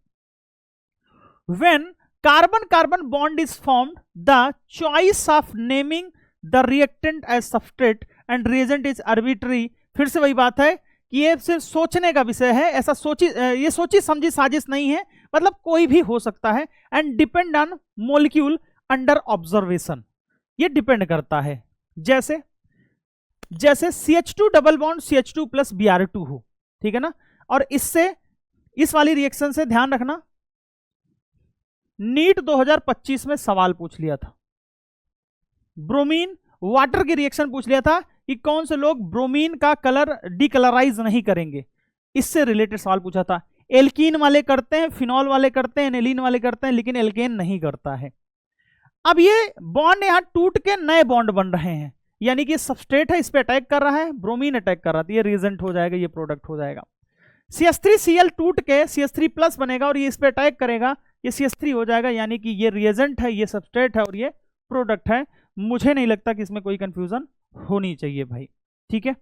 When carbon carbon bond is formed the choice of naming the reactant as substrate and reagent is arbitrary. फिर से वही बात है कि ये सिर्फ सोचने का विषय है, ऐसा ये सोची समझी साजिश नहीं है, मतलब कोई भी हो सकता है। And depend on molecule under observation, ये डिपेंड करता है। जैसे CH2 double bond CH2 plus Br2 हो, ठीक है ना। और इससे इस वाली रिएक्शन से ध्यान रखना, नीट 2025 में सवाल पूछ लिया था, ब्रोमीन वाटर की रिएक्शन पूछ लिया था कि कौन से लोग ब्रोमीन का कलर डीकलराइज नहीं करेंगे, इससे रिलेटेड सवाल पूछा था। एल्कीन वाले करते हैं, फिनॉल वाले करते हैं, एनिलीन वाले करते हैं, लेकिन एल्केन नहीं करता है। अब ये बॉन्ड यहां टूट के नए बॉन्ड बन रहे हैं, यानी कि सबस्ट्रेट है, इस पे अटैक कर रहा है, ब्रोमीन अटैक कर रहा था, ये रिएजेंट हो जाएगा, ये प्रोडक्ट हो जाएगा। CH3Cl टूट के CH3 प्लस बनेगा और ये इस पे अटैक करेगा, ये CH3 हो जाएगा, यानी कि ये रिएजेंट है, ये सबस्ट्रेट है और ये प्रोडक्ट है। मुझे नहीं लगता कि इसमें कोई कंफ्यूजन होनी चाहिए भाई, ठीक है।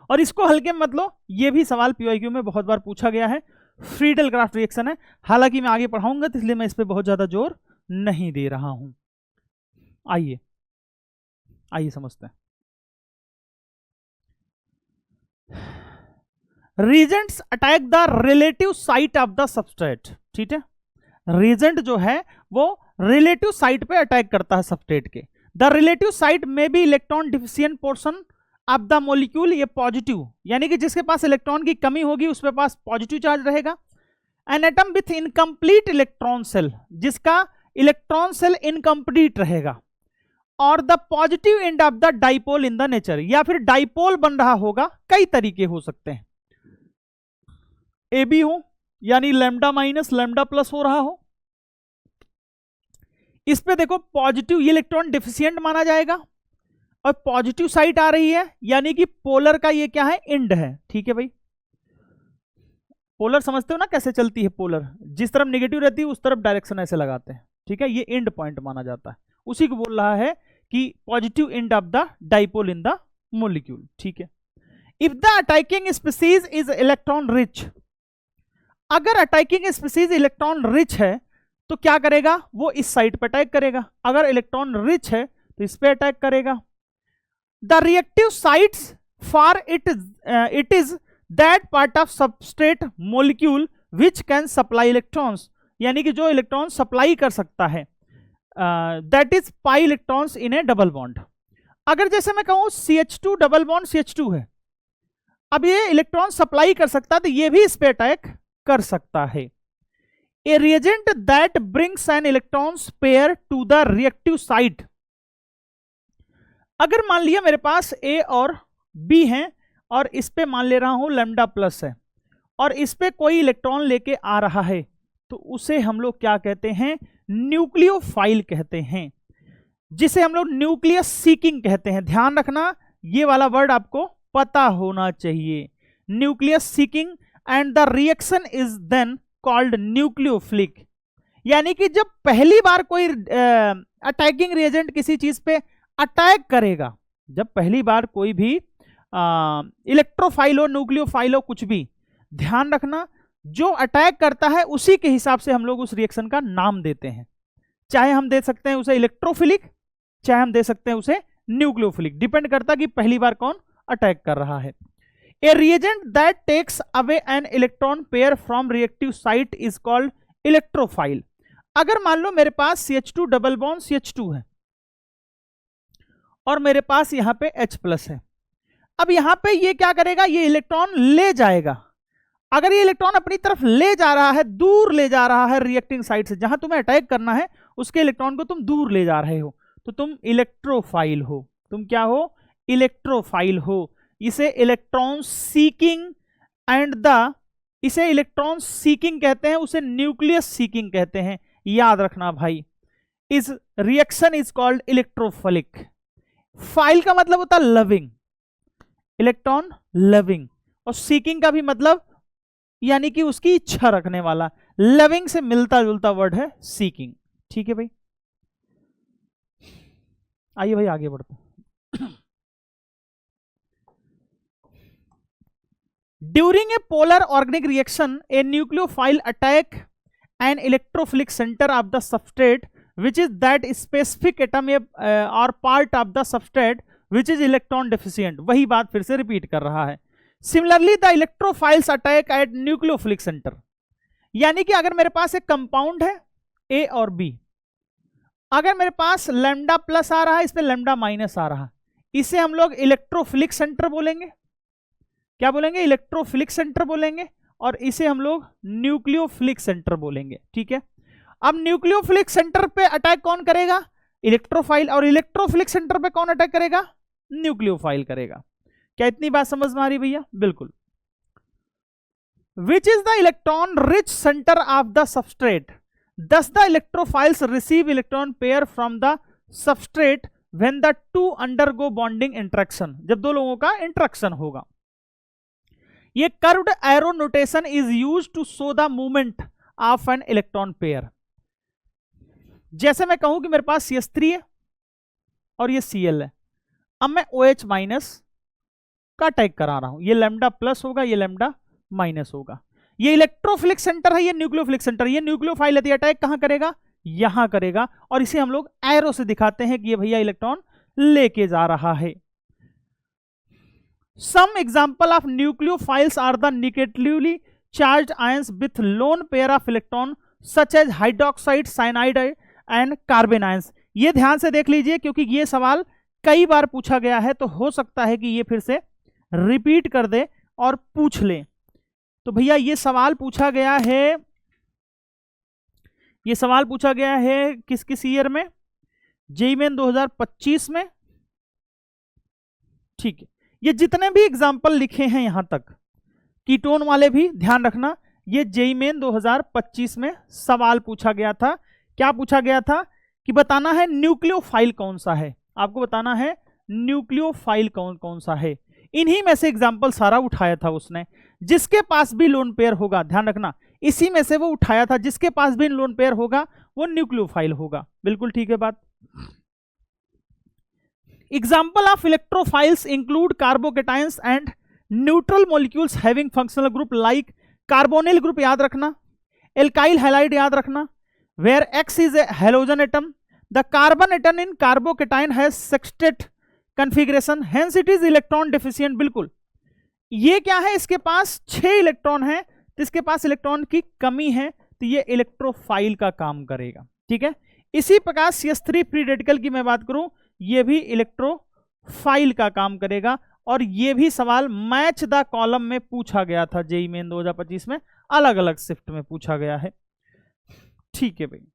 और इसको हल्के में मत लो, ये भी सवाल PYQ में बहुत बार पूछा गया है। फ्रीडल क्राफ्ट रिएक्शन है, हालांकि मैं आगे पढ़ाऊंगा तो इसलिए मैं इस पे बहुत ज्यादा जोर नहीं दे रहा हूं। आइए समझते हैं। Reagents attack the relative site of the substrate, ठीक है। रिएजेंट जो है वो रिलेटिव साइट पे अटैक करता है सबस्ट्रेट के। द रिलेटिव साइट में भी electron deficient portion of the molecule, ये पॉजिटिव, यानी कि जिसके पास इलेक्ट्रॉन की कमी होगी उसके पास पॉजिटिव चार्ज रहेगा। An atom with incomplete electron shell, जिसका इलेक्ट्रॉन सेल इनकम्प्लीट रहेगा। और the positive end of the dipole in the nature, या फिर डाइपोल बन रहा होगा, कई तरीके हो सकते हैं। AB हो, यानी लैम्डा माइनस लैम्डा प्लस हो रहा हो। इस पे देखो पॉजिटिव, ये इलेक्ट्रॉन डिफिशिएंट माना जाएगा और पॉजिटिव साइट आ रही है, यानी कि पोलर का ये क्या है, एंड है, ठीक है भाई। पोलर समझते हो ना कैसे चलती है, पोलर जिस तरफ नेगेटिव रहती है उस तरफ डायरेक्शन ऐसे लगाते हैं, ठीक है, ये एंड पॉइंट माना जाता है। उसी को बोल रहा है कि positive end of the dipole in the molecule, ठीक है। If the attacking species is electron rich, अगर अटैकिंग स्पीसीज इलेक्ट्रॉन रिच है तो क्या करेगा, वो इस साइट पे अटैक करेगा। अगर इलेक्ट्रॉन रिच है तो इस पे अटैक करेगा। The reactive sites for it is that part of substrate molecule which can supply electrons, यानी कि जो इलेक्ट्रॉन सप्लाई कर सकता है, that is pi electrons in A double bond. अगर जैसे मैं कहूं CH2 डबल बॉन्ड CH2 है, अब ये इलेक्ट्रॉन सप्लाई कर सकता है तो ये भी इस पे अटैक कर सकता है। A reagent that brings an electrons pair to the reactive site, अगर मान लिया मेरे पास A और B हैं और इस पे मान ले रहा हूं लैम्डा प्लस है और इस पे कोई इलेक्ट्रॉन लेके आ रहा है, तो उसे हम लोग क्या कहते हैं, न्यूक्लियोफाइल कहते हैं, जिसे हम लोग न्यूक्लियस सीकिंग कहते हैं। ध्यान रखना, ये वाला वर्ड आपको पता होना चाहिए, nucleus seeking. And the reaction is then called nucleophilic, यानी कि जब पहली बार कोई अटैकिंग रिएजेंट किसी चीज पे अटैक करेगा, जब पहली बार कोई भी इलेक्ट्रोफाइल हो, न्यूक्लियोफाइल हो, कुछ भी, ध्यान रखना जो अटैक करता है उसी के हिसाब से हम लोग उस रिएक्शन का नाम देते हैं। चाहे हम दे सकते हैं उसे इलेक्ट्रोफिलिक, चाहे हम दे सकते हैं उसे न्यूक्लियोफिलिक, डिपेंड करता कि पहली बार कौन अटैक कर रहा है। A reagent that takes away an electron pair from reactive site is called electrophile. अगर मान लो मेरे पास CH2 डबल बॉन्ड CH2 है और मेरे पास यहां पे H+ है, अब यहां पे ये क्या करेगा, ये इलेक्ट्रॉन ले जाएगा। अगर ये इलेक्ट्रॉन अपनी तरफ ले जा रहा है, दूर ले जा रहा है रिएक्टिंग साइट से, जहां तुम्हें अटैक करना है उसके इलेक्ट्रॉन को तुम दूर ले जा रहे हो, तो तुम इलेक्ट्रोफाइल हो। तुम क्या हो, इलेक्ट्रोफाइल हो। इसे इलेक्ट्रॉन सीकिंग इसे इलेक्ट्रॉन सीकिंग कहते हैं, उसे न्यूक्लियस सीकिंग कहते हैं, याद रखना भाई। इस reaction is called electrophilic. File का मतलब होता है लविंग, इलेक्ट्रॉन लविंग, और सीकिंग का भी मतलब यानी कि उसकी इच्छा रखने वाला। लविंग से मिलता जुलता वर्ड है सीकिंग। ठीक है भाई, आइए भाई आगे बढ़ते हैं। During a polar organic reaction a nucleophile attack an electrophilic centre of the substrate which is that specific atom or part of the substrate which is electron deficient। वही बात फिर से रिपीट कर रहा है। Similarly the electrophiles attack at nucleophilic center। यानी कि अगर मेरे पास एक कंपाउंड है A और B, अगर मेरे पास लैम्डा प्लस आ रहा है, इस पे लैम्डा माइनस आ रहा है, इसे हम लोग इलेक्ट्रोफिलिक सेंटर बोलेंगे। क्या बोलेंगे, इलेक्ट्रोफिलिक सेंटर बोलेंगे, और इसे हम लोग न्यूक्लियोफिलिक सेंटर बोलेंगे। ठीक है, अब न्यूक्लियोफिलिक सेंटर पे अटैक कौन करेगा, इलेक्ट्रोफाइल, और इलेक्ट्रोफिलिक सेंटर पे कौन अटैक करेगा, न्यूक्लियोफाइल करेगा। क्या इतनी बात समझ में आ रही भैया, बिल्कुल। Which is the electron rich centre of the substrate, thus the electrophiles receive electron pair from the substrate when the two undergo bonding interaction, जब दो लोगों का इंटरेक्शन होगा। ये curved arrow notation is used to show the movement of an electron pair. जैसे मैं कहूं कि मेरे पास CH3 है और ये Cl है, अब मैं OH- का अटैक करा रहा हूं, ये लैम्डा प्लस होगा, ये लैम्डा माइनस होगा। ये इलेक्ट्रोफिलिक सेंटर है, ये न्यूक्लियोफिलिक सेंटर, ये न्यूक्लियोफाइल है, अटैक कहां करेगा, यहां करेगा, और इसे हम लोग एरो से दिखाते हैं कि ये भैया इलेक्ट्रॉन लेके जा रहा है। Some example of nucleophiles are the negatively charged ions with lone pair of electron such as hydroxide, cyanide and carbon ions. ये ध्यान से देख लीजिए क्योंकि ये सवाल कई बार पूछा गया है, तो हो सकता है कि ये फिर से रिपीट कर दे और पूछ ले। तो भैया ये सवाल पूछा गया है, ये सवाल पूछा गया है किस किस ईयर में, जेईई मेन 2025 में। ठीक है, ये जितने भी एग्जाम्पल लिखे हैं यहां तक कीटोन वाले भी ध्यान रखना, ये जेईई मेन 2025 में सवाल पूछा गया था। क्या पूछा गया था कि बताना है न्यूक्लियोफाइल कौन सा है, आपको बताना है न्यूक्लियोफाइल कौन कौन सा है। इन्हीं में से एग्जाम्पल सारा उठाया था उसने, जिसके पास भी लोन पेयर होगा, ध्यान रखना इसी में से वो उठाया था, जिसके पास भी लोन पेयर होगा वो न्यूक्लियोफाइल होगा। बिल्कुल ठीक है बात। Example of electrophiles include carbocations and neutral molecules having functional group like carbonyl group, याद रखना, एल्काइल हैलाइड याद रखना, where X is a halogen atom, the carbon atom in carbocation has sextet configuration, hence it is electron deficient. बिल्कुल, ये क्या है, इसके पास 6 electron है, तो इसके पास इलेक्ट्रॉन की कमी है, तो ये इलेक्ट्रोफाइल का काम करेगा। ठीक है, इसी प्रकार CH3 फ्री रेडिकल की मैं बात करूं, ये भी इलेक्ट्रोफाइल का काम करेगा, और ये भी सवाल मैच द कॉलम में पूछा गया था जेईई मेन 2025 में, अलग अलग शिफ्ट में पूछा गया है। ठीक है भाई,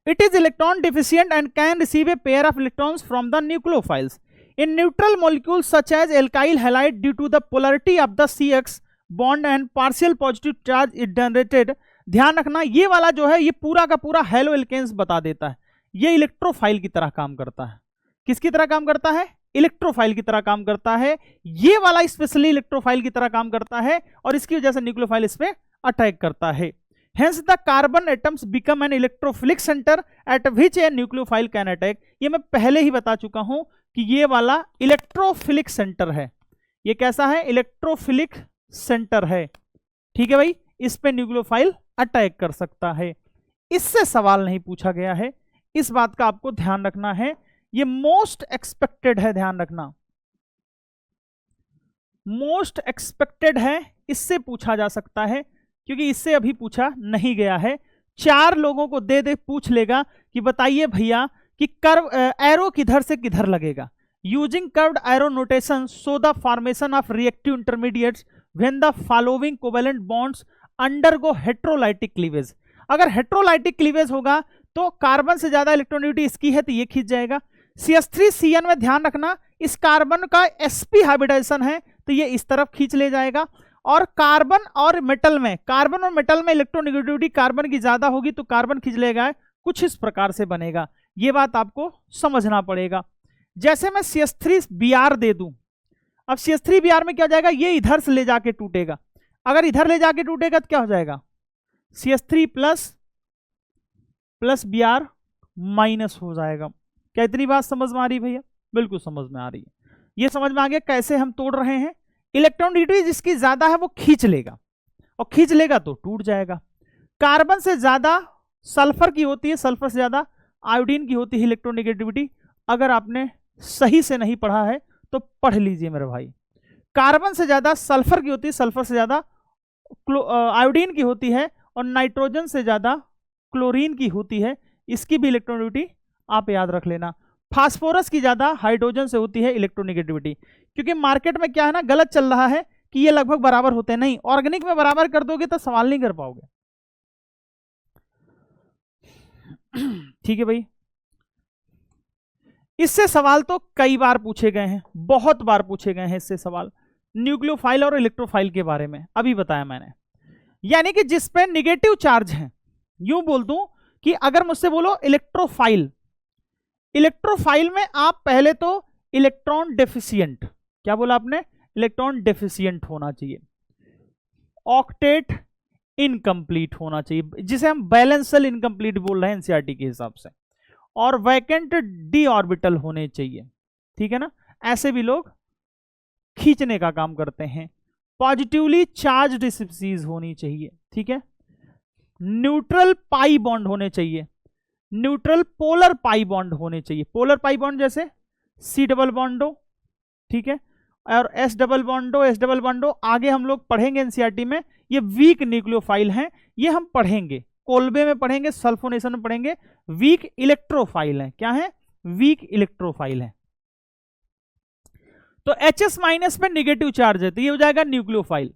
it is electron deficient and can receive a pair of electrons from the nucleophiles in neutral molecules such as alkyl halide due to the polarity of the CX bond and partial positive charge it generated। ध्यान रखना ये वाला जो है ये पूरा का पूरा हेलो एल्केन्स बता देता है, ये इलेक्ट्रोफाइल की तरह काम करता है। किसकी तरह काम करता है, इलेक्ट्रोफाइल की तरह काम करता है। ये वाला स्पेशली इलेक्ट्रोफाइल की तरह काम करता है, और इसकी वजह से न्यूक्लियोफाइल इस पे अटैक करता है। Hence the carbon atoms become an electrophilic center at which a nucleophile can attack। ये मैं पहले ही बता चुका हूं कि ये वाला इलेक्ट्रोफिलिक सेंटर है, ये कैसा है, इलेक्ट्रोफिलिक सेंटर है। ठीक है भाई, इस पे न्यूक्लियोफाइल अटैक कर सकता है। इससे सवाल नहीं पूछा गया है, इस बात का आपको ध्यान रखना है। ये मोस्ट एक्सपेक्टेड है, ध्यान रखना, मोस्ट एक्सपेक्टेड है, इससे पूछा जा सकता है क्योंकि इससे अभी पूछा नहीं गया है। 4 लोगों को दे दे पूछ लेगा कि बताइए भैया कि कर्व एरो किधर से किधर लगेगा। Using curved arrow notation show the formation of reactive intermediates when the following covalent bonds undergo heterolytic cleavage. अगर हेट्रोलाइटिक क्लीवेज होगा तो कार्बन से ज्यादा इलेक्ट्रॉनिटी इसकी है तो ये खींच जाएगा। CH3CN में ध्यान रखना, इस कार्बन का sp हाइब्रिडाइजेशन है तो ये इस तरफ खींच ले जाएगा। और कार्बन और मेटल में, कार्बन और मेटल में इलेक्ट्रोनेगेटिविटी कार्बन की ज्यादा होगी तो कार्बन खींच लेगा, कुछ इस प्रकार से बनेगा। ये बात आपको समझना पड़ेगा। जैसे मैं CH3Br दे दूं, अब CH3Br में क्या हो जाएगा, ये इधर से ले जाके टूटेगा। अगर इधर ले जाके टूटेगा तो क्या हो जाएगा, CH3 प्लस Br माइनस हो जाएगा। क्या इतनी बात समझ में आ रही है भैया? बिल्कुल समझ में आ रही है। ये समझ में आ गया कैसे हम तोड़ रहे हैं। इलेक्ट्रॉनिटी जिसकी ज्यादा है वो खींच लेगा, और खींच लेगा तो टूट जाएगा। कार्बन से ज्यादा सल्फर की होती है, सल्फर से ज्यादा आयोडीन की होती है इलेक्ट्रोनेगेटिविटी। अगर आपने सही से नहीं पढ़ा है तो पढ़ लीजिए मेरे भाई। कार्बन से ज्यादा सल्फर की होती है, सल्फर से ज्यादा आयोडीन की होती है, और नाइट्रोजन से ज्यादा क्लोरीन की होती है। इसकी भी इलेक्ट्रोनेगेटिविटी आप याद रख लेना। फास्फोरस की ज्यादा हाइड्रोजन से होती है इलेक्ट्रोनेगेटिविटी। क्योंकि मार्केट में क्या है ना, गलत चल रहा है कि ये लगभग बराबर होते हैं, नहीं, ऑर्गेनिक में बराबर कर दोगे तो सवाल नहीं कर पाओगे। ठीक है भाई, इससे सवाल तो कई बार पूछे गए हैं, बहुत बार पूछे गए हैं इससे सवाल, न्यूक्लियोफाइल और इलेक्ट्रोफाइल के बारे में अभी बताया मैंने। यानी कि जिस पे निगेटिव चार्ज है, यूं बोल दूं कि अगर मुझसे बोलो इलेक्ट्रोफाइल, इलेक्ट्रोफाइल में आप पहले तो इलेक्ट्रॉन डेफिशिएंट, क्या बोला आपने, इलेक्ट्रॉन डेफिशिएंट होना चाहिए, ऑक्टेट इनकम्प्लीट होना चाहिए, जिसे हम बैलेंसल इनकम्प्लीट बोल रहे हैं एनसीईआरटी के हिसाब से, और वैकेंट डी ऑर्बिटल होने चाहिए। ठीक है ना, ऐसे भी लोग खींचने का काम करते हैं। पॉजिटिवली चार्ज्ड स्पीसीज होनी चाहिए। ठीक है, न्यूट्रल पाई बॉन्ड होने चाहिए, न्यूट्रल पोलर पाई बॉन्ड होने चाहिए। पोलर पाई बॉन्ड जैसे C डबल बॉन्डो, ठीक है, और S डबल बॉन्डो, S डबल बॉन्डो आगे हम लोग पढ़ेंगे एनसीईआरटी में। ये वीक न्यूक्लियोफाइल हैं, ये हम पढ़ेंगे, कोल्बे में पढ़ेंगे, सल्फोनेशन में पढ़ेंगे। वीक इलेक्ट्रोफाइल है, क्या है, वीक इलेक्ट्रोफाइल है। तो HS माइनस पे निगेटिव चार्ज है तो ये हो जाएगा न्यूक्लियोफाइल।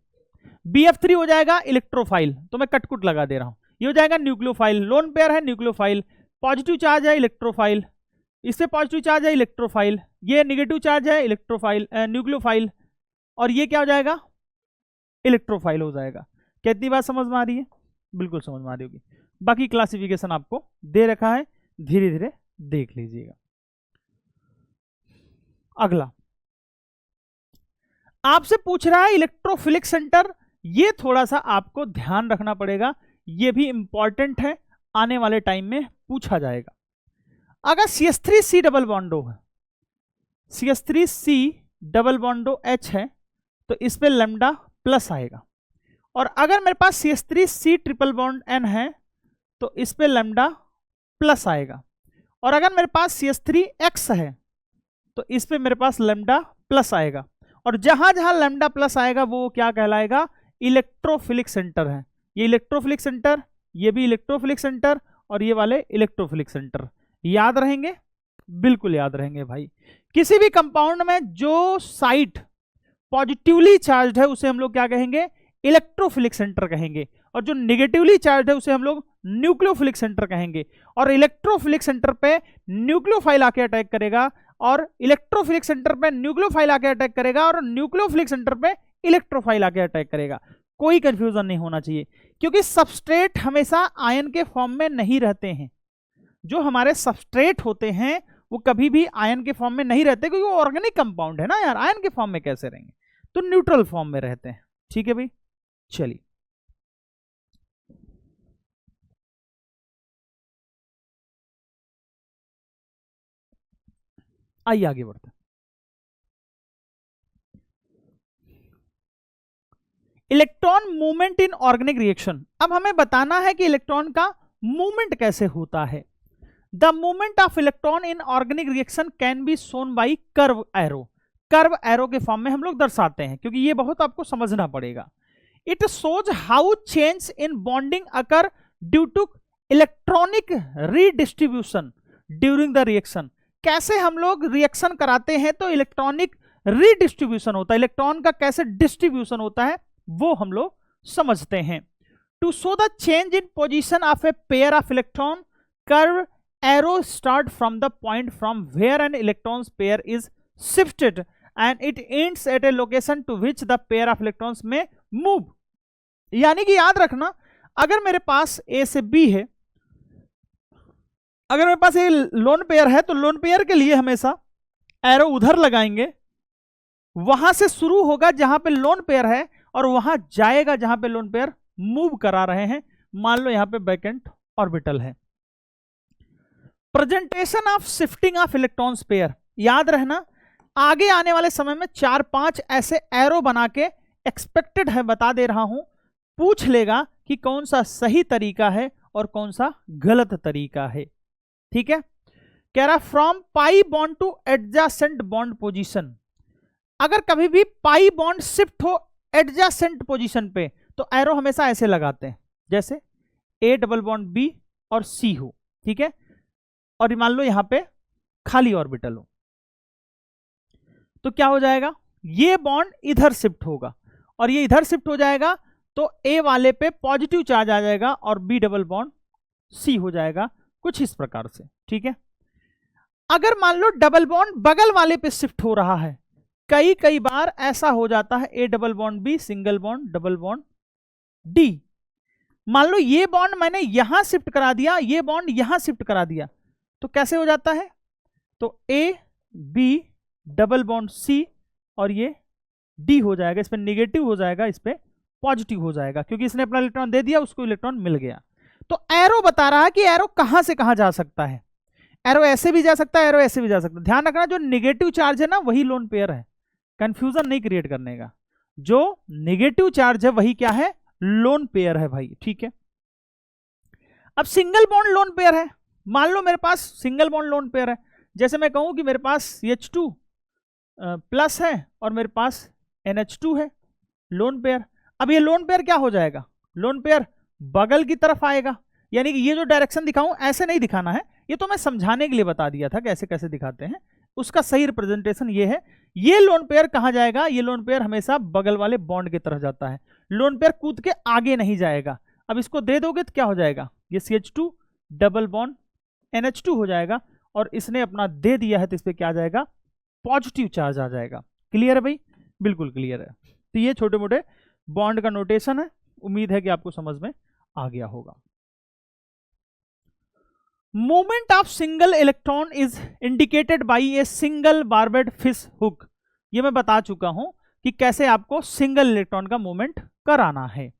BF3 हो जाएगा इलेक्ट्रोफाइल, तो मैं कटकुट लगा दे रहा हूं, ये हो जाएगा न्यूक्लियोफाइल। लोन पेयर है न्यूक्लियोफाइल, पॉजिटिव चार्ज है इलेक्ट्रोफाइल, इससे पॉजिटिव चार्ज है इलेक्ट्रोफाइल, ये निगेटिव चार्ज है इलेक्ट्रोफाइल न्यूक्लियोफाइल, और ये क्या हो जाएगा, इलेक्ट्रोफाइल हो जाएगा। क्या इतनी बात समझ में आ रही है? बिल्कुल समझ में आ रही होगी। बाकी क्लासिफिकेशन आपको दे रखा है, धीरे धीरे देख लीजिएगा। अगला आपसे पूछ रहा है इलेक्ट्रोफिलिक सेंटर, ये थोड़ा सा आपको ध्यान रखना पड़ेगा, ये भी इंपॉर्टेंट है, आने वाले टाइम में पूछा जाएगा। अगर CH3C डबल बॉन्डो है, CH3C डबल बॉन्डो H है तो इस पे लैम्डा प्लस आएगा, और अगर मेरे पास CH3C ट्रिपल बॉन्ड N है तो इस पे लैम्डा प्लस आएगा, और अगर मेरे पास CH3X है तो इस पे मेरे पास लैम्डा प्लस आएगा। और जहां जहां लैम्डा प्लस आएगा वो क्या कहलाएगा, इलेक्ट्रोफिलिक सेंटर है। ये इलेक्ट्रोफिलिक सेंटर, ये भी इलेक्ट्रोफिलिक सेंटर, और ये वाले इलेक्ट्रोफिलिक सेंटर। याद रहेंगे, बिल्कुल याद रहेंगे भाई। किसी भी कंपाउंड में जो साइट पॉजिटिवली चार्ज है उसे हम लोग क्या कहेंगे, इलेक्ट्रोफिलिक सेंटर कहेंगे, और जो निगेटिवली चार्ज है उसे हम लोग न्यूक्लियोफिलिक सेंटर कहेंगे। और इलेक्ट्रोफिलिक सेंटर पे न्यूक्लियोफाइल आके अटैक करेगा, और इलेक्ट्रोफिलिक सेंटर पे न्यूक्लियोफाइल आके अटैक करेगा, और न्यूक्लियोफिलिक सेंटर पे इलेक्ट्रोफाइल आके अटैक करेगा। कोई कंफ्यूजन नहीं होना चाहिए, क्योंकि सबस्ट्रेट हमेशा आयन के फॉर्म में नहीं रहते हैं। जो हमारे सबस्ट्रेट होते हैं वो कभी भी आयन के फॉर्म में नहीं रहते, क्योंकि वो ऑर्गेनिक कंपाउंड है ना यार, आयन के फॉर्म में कैसे रहेंगे, तो न्यूट्रल फॉर्म में रहते हैं। ठीक है भाई, चलिए आइए आगे बढ़ते हैं। Electron movement in organic reaction. अब हमें बताना है कि इलेक्ट्रॉन का मूवमेंट कैसे होता है। The movement of electron in organic reaction can be shown by curve arrow. Curve arrow के फॉर्म में हम लोग दर्शाते हैं, क्योंकि ये बहुत आपको समझना पड़ेगा। It shows how change in bonding occur due to electronic redistribution during the reaction. कैसे हम लोग रिएक्शन कराते हैं तो इलेक्ट्रॉनिक रीडिस्ट्रीब्यूशन होता है, इलेक्ट्रॉन का कैसे डिस्ट्रीब्यूशन होता है वो हम लोग समझते हैं। To show the change in position of a pair of electron, curve arrow start from the point from where an electrons pair is shifted and it ends at a location to which the pair of electrons may move. यानी कि याद रखना, अगर मेरे पास ए से B है, अगर मेरे पास ये लोन पेयर है तो लोन पेयर के लिए हमेशा एरो उधर लगाएंगे, वहां से शुरू होगा जहां पे लोन पेयर है और वहां जाएगा जहां पे लोन पेयर मूव करा रहे हैं। मान लो यहां पे वैकेंट ऑर्बिटल है। Presentation of shifting of electrons pair, याद रहना आगे आने वाले समय में 4-5 ऐसे एरो बना के एक्सपेक्टेड है, बता दे रहा हूं, पूछ लेगा कि कौन सा सही तरीका है और कौन सा गलत तरीका है। ठीक है, कह रहा from pi bond two adjacent bond position. अगर कभी भी पाई बॉन्ड शिफ्ट हो एडजेसेंट पोजीशन पे तो एरो हमेशा ऐसे लगाते हैं, जैसे ए डबल बॉन्ड बी और सी हो। ठीक है, और मान लो यहां पे खाली ऑर्बिटल हो तो क्या हो जाएगा, ये बॉन्ड इधर शिफ्ट होगा और ये इधर शिफ्ट हो जाएगा तो ए वाले पे पॉजिटिव चार्ज आ जाएगा और बी डबल बॉन्ड सी हो जाएगा, कुछ इस प्रकार से। ठीक है, अगर मान लो डबल बॉन्ड बगल वाले पे शिफ्ट हो रहा है, कई बार ऐसा हो जाता है, A double bond B single bond double bond D. मान लो ये बॉन्ड मैंने यहां शिफ्ट करा दिया, ये बॉन्ड यहां शिफ्ट करा दिया, तो कैसे हो जाता है, तो A B double bond C और ये डी हो जाएगा, इस पे निगेटिव हो जाएगा, इस पे पॉजिटिव हो जाएगा, क्योंकि इसने अपना इलेक्ट्रॉन दे दिया, उसको इलेक्ट्रॉन मिल गया। तो एरो बता रहा है कि एरो कहां से कहां जा सकता है। एरो ऐसे भी जा सकता है, एरो ऐसे भी जा सकता है। ध्यान रखना, जो निगेटिव चार्ज है ना वही लोन पेयर है, कंफ्यूजन नहीं क्रिएट करने का। जो निगेटिव चार्ज है वही क्या है, लोन पेयर है भाई। ठीक है, अब सिंगल बॉन्ड लोन पेयर है। मान लो मेरे पास सिंगल बॉन्ड लोन पेयर है, जैसे मैं कहूं कि मेरे पास H2 प्लस है और मेरे पास NH2 है, लोन पेयर। अब ये लोन पेयर क्या हो जाएगा, लोन पेयर बगल की तरफ आएगा। यानी कि ये जो डायरेक्शन दिखाऊं ऐसे नहीं दिखाना है, ये तो मैं समझाने के लिए बता दिया था कैसे कैसे दिखाते हैं, उसका सही रिप्रेजेंटेशन ये है। ये लोन पेयर कहां जाएगा, ये लोन पेयर हमेशा बगल वाले बॉन्ड की तरफ जाता है, लोन पेयर कूद के आगे नहीं जाएगा। अब इसको दे दोगे तो क्या हो जाएगा, ये CH2 डबल बॉन्ड NH2 हो जाएगा, और इसने अपना दे दिया है तो इस पर क्या आ जाएगा, पॉजिटिव चार्ज आ जाएगा। क्लियर है भाई, बिल्कुल क्लियर है। तो ये छोटे मोटे बॉन्ड का नोटेशन है, उम्मीद है कि आपको समझ में आ गया होगा। Movement of single electron is indicated by a single barbed fish hook. ये मैं बता चुका हूं कि कैसे आपको सिंगल इलेक्ट्रॉन का मूवमेंट कराना है।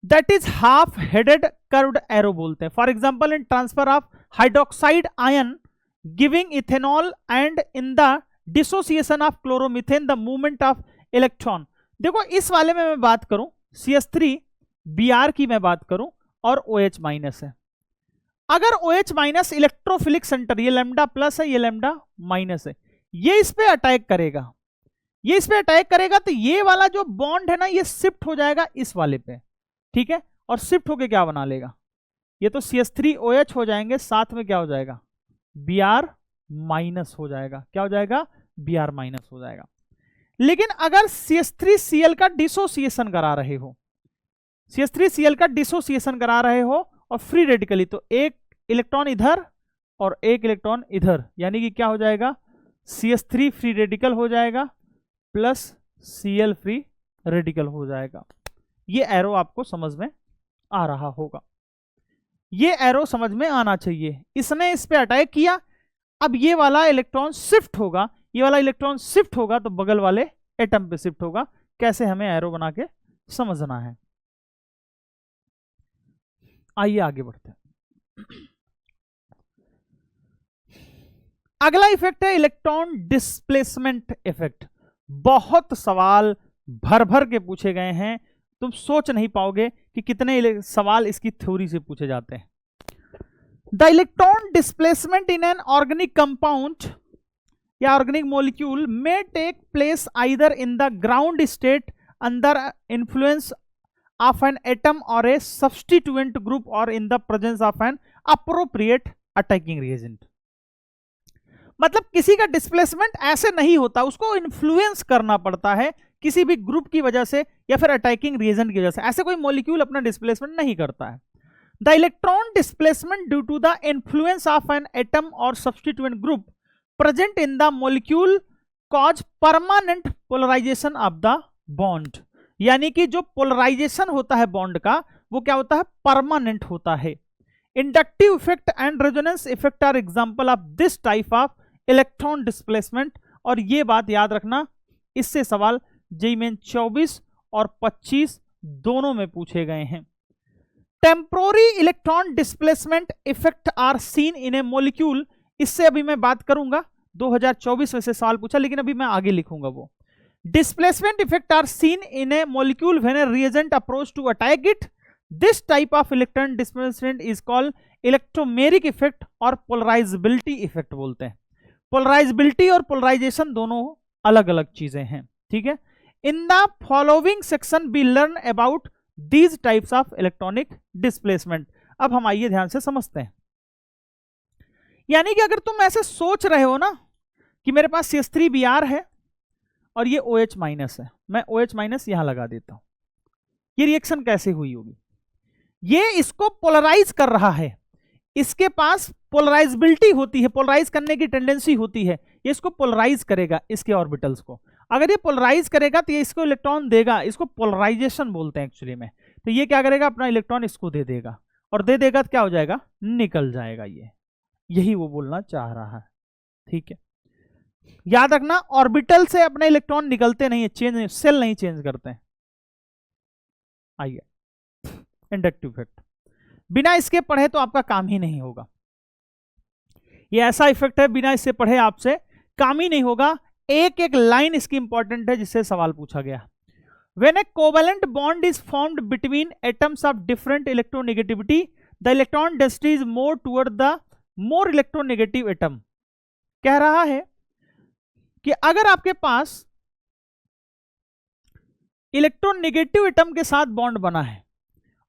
That is half headed curved arrow बोलते हैं। For example in transfer of hydroxide ion giving ethanol and in the dissociation of chloromethane the movement of electron. देखो इस वाले में मैं बात करूं CH3 Br की मैं बात करूं और OH माइनस है। अगर OH माइनस इलेक्ट्रोफिलिक सेंटर, ये लैम्डा प्लस है, ये लैम्डा माइनस है, ये इस पे अटैक करेगा, ये इस पे अटैक करेगा तो ये वाला जो बॉन्ड है ना ये शिफ्ट हो जाएगा इस वाले पे। ठीक है, और शिफ्ट होके क्या बना लेगा, ये तो CH3OH हो जाएंगे, साथ में क्या हो जाएगा, Br माइनस हो जाएगा। क्या हो जाएगा, Br माइनस हो जाएगा। लेकिन अगर CH3Cl का डिसोसिएशन करा रहे हो, CH3Cl का डिसोसिएशन करा रहे हो और फ्री रेडिकली, तो एक इलेक्ट्रॉन इधर और एक इलेक्ट्रॉन इधर, यानी कि क्या हो जाएगा, CH3 फ्री रेडिकल हो जाएगा प्लस Cl फ्री रेडिकल हो जाएगा। ये एरो आपको समझ में आ रहा होगा, ये एरो समझ में आना चाहिए। इसने इस पे अटैक किया, अब ये वाला इलेक्ट्रॉन शिफ्ट होगा, ये वाला इलेक्ट्रॉन शिफ्ट होगा तो बगल वाले एटम पे शिफ्ट होगा। कैसे हमें एरो बना के समझना है, आइए आगे बढ़ते हैं। अगला इफेक्ट है इलेक्ट्रॉन डिस्प्लेसमेंट इफेक्ट। बहुत सवाल भर भर के पूछे गए हैं, तुम सोच नहीं पाओगे कि कितने सवाल इसकी थ्योरी से पूछे जाते हैं। The electron displacement in an organic compound या organic molecule may take place either in the ground state under influence of an atom और ए सब्स्टिट्यूएंट ग्रुप और in the presence of an appropriate attacking reagent. मतलब किसी का displacement ऐसे नहीं होता, उसको इन्फ्लुएंस करना पड़ता है किसी भी ग्रुप की वजह से या फिर अटैकिंग रिएजेंट की वजह से। ऐसे कोई मॉलिक्यूल अपना डिस्प्लेसमेंट नहीं करता है। The electron displacement due to the influence of an atom और substituent group present in the molecule cause permanent polarisation of the bond. यानी कि जो पोलराइजेशन होता है बॉन्ड का वो क्या होता है, परमानेंट होता है। Inductive effect and resonance effect are example of this type of electron displacement. और ये बात याद रखना, इससे सवाल जेईई मेन 24 और 25 दोनों में पूछे गए हैं। Temporary electron displacement effect are seen in a molecule, इससे अभी मैं बात करूंगा, 2024 में से सवाल पूछा लेकिन अभी मैं आगे लिखूंगा वो। Displacement effect are seen in a molecule when a reagent approach to attack it. This type of electron displacement is called electromeric effect और पोलराइजेबिलिटी इफेक्ट बोलते हैं। पोलराइजेबिलिटी और पोलराइजेशन दोनों अलग अलग चीजें हैं, ठीक है। In the following section we learn about these types of electronic displacement. अब हम आइए ध्यान से समझते हैं। यानी कि अगर तुम ऐसे सोच रहे हो ना कि मेरे पास CH3Br है और ये OH माइनस है, मैं OH माइनस यहां लगा देता हूं, ये रिएक्शन कैसे हुई होगी? ये इसको पोलराइज कर रहा है, इसके पास पोलराइजेबिलिटी होती है, पोलराइज करने की टेंडेंसी होती है, ये इसको पोलराइज करेगा इसके ऑर्बिटल्स को। अगर ये पोलराइज करेगा तो ये इसको इलेक्ट्रॉन देगा, इसको पोलराइजेशन बोलते हैं एक्चुअली में। तो ये क्या करेगा, अपना इलेक्ट्रॉन इसको दे देगा और दे देगा तो क्या हो जाएगा, निकल जाएगा। ये यही वो बोलना चाह रहा है, ठीक है। याद रखना, ऑर्बिटल से अपने इलेक्ट्रॉन निकलते नहीं है, चेंज सेल नहीं चेंज करते हैं। आइए इंडक्टिव इफेक्ट, बिना इसके पढ़े तो आपका काम ही नहीं होगा। ये ऐसा इफेक्ट है, बिना इससे पढ़े आपसे काम ही नहीं होगा। एक एक लाइन इसकी इंपॉर्टेंट है जिससे सवाल पूछा गया। When a covalent bond is formed between atoms of different electronegativity, the electron density is more toward the more electronegative atom। कह रहा है कि अगर आपके पास इलेक्ट्रोनेगेटिव एटम के साथ बॉन्ड बना है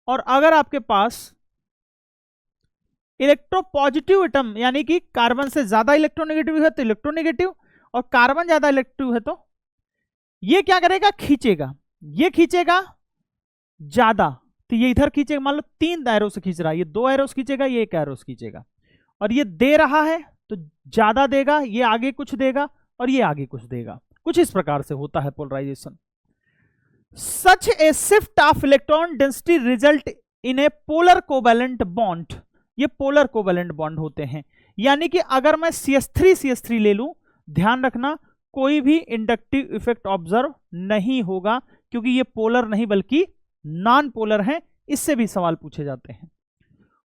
और अगर आपके पास इलेक्ट्रोपॉजिटिव एटम यानी कि कार्बन से ज्यादा इलेक्ट्रोनेगेटिव है तो इलेक्ट्रोनेगेटिव, और कार्बन ज्यादा इलेक्ट्रिक है तो ये क्या करेगा, खींचेगा। ये खींचेगा ज्यादा तो ये इधर खींचेगा, मान लो 3 एरोस से खींच रहा है, ये 2 एरोस खींचेगा, ये 1 एरोस खींचेगा। और ये दे रहा है तो ज्यादा देगा, ये आगे कुछ देगा और ये आगे कुछ देगा। कुछ इस प्रकार से होता है polarization. Such a shift of electron density result in a polar covalent bond. ये पोलर कोवैलेंट बॉन्ड होते हैं। यानी कि अगर मैं CH3 ले लूं, ध्यान रखना कोई भी इंडक्टिव इफेक्ट ऑब्जर्व नहीं होगा क्योंकि ये पोलर नहीं बल्कि नॉन पोलर है। इससे भी सवाल पूछे जाते हैं।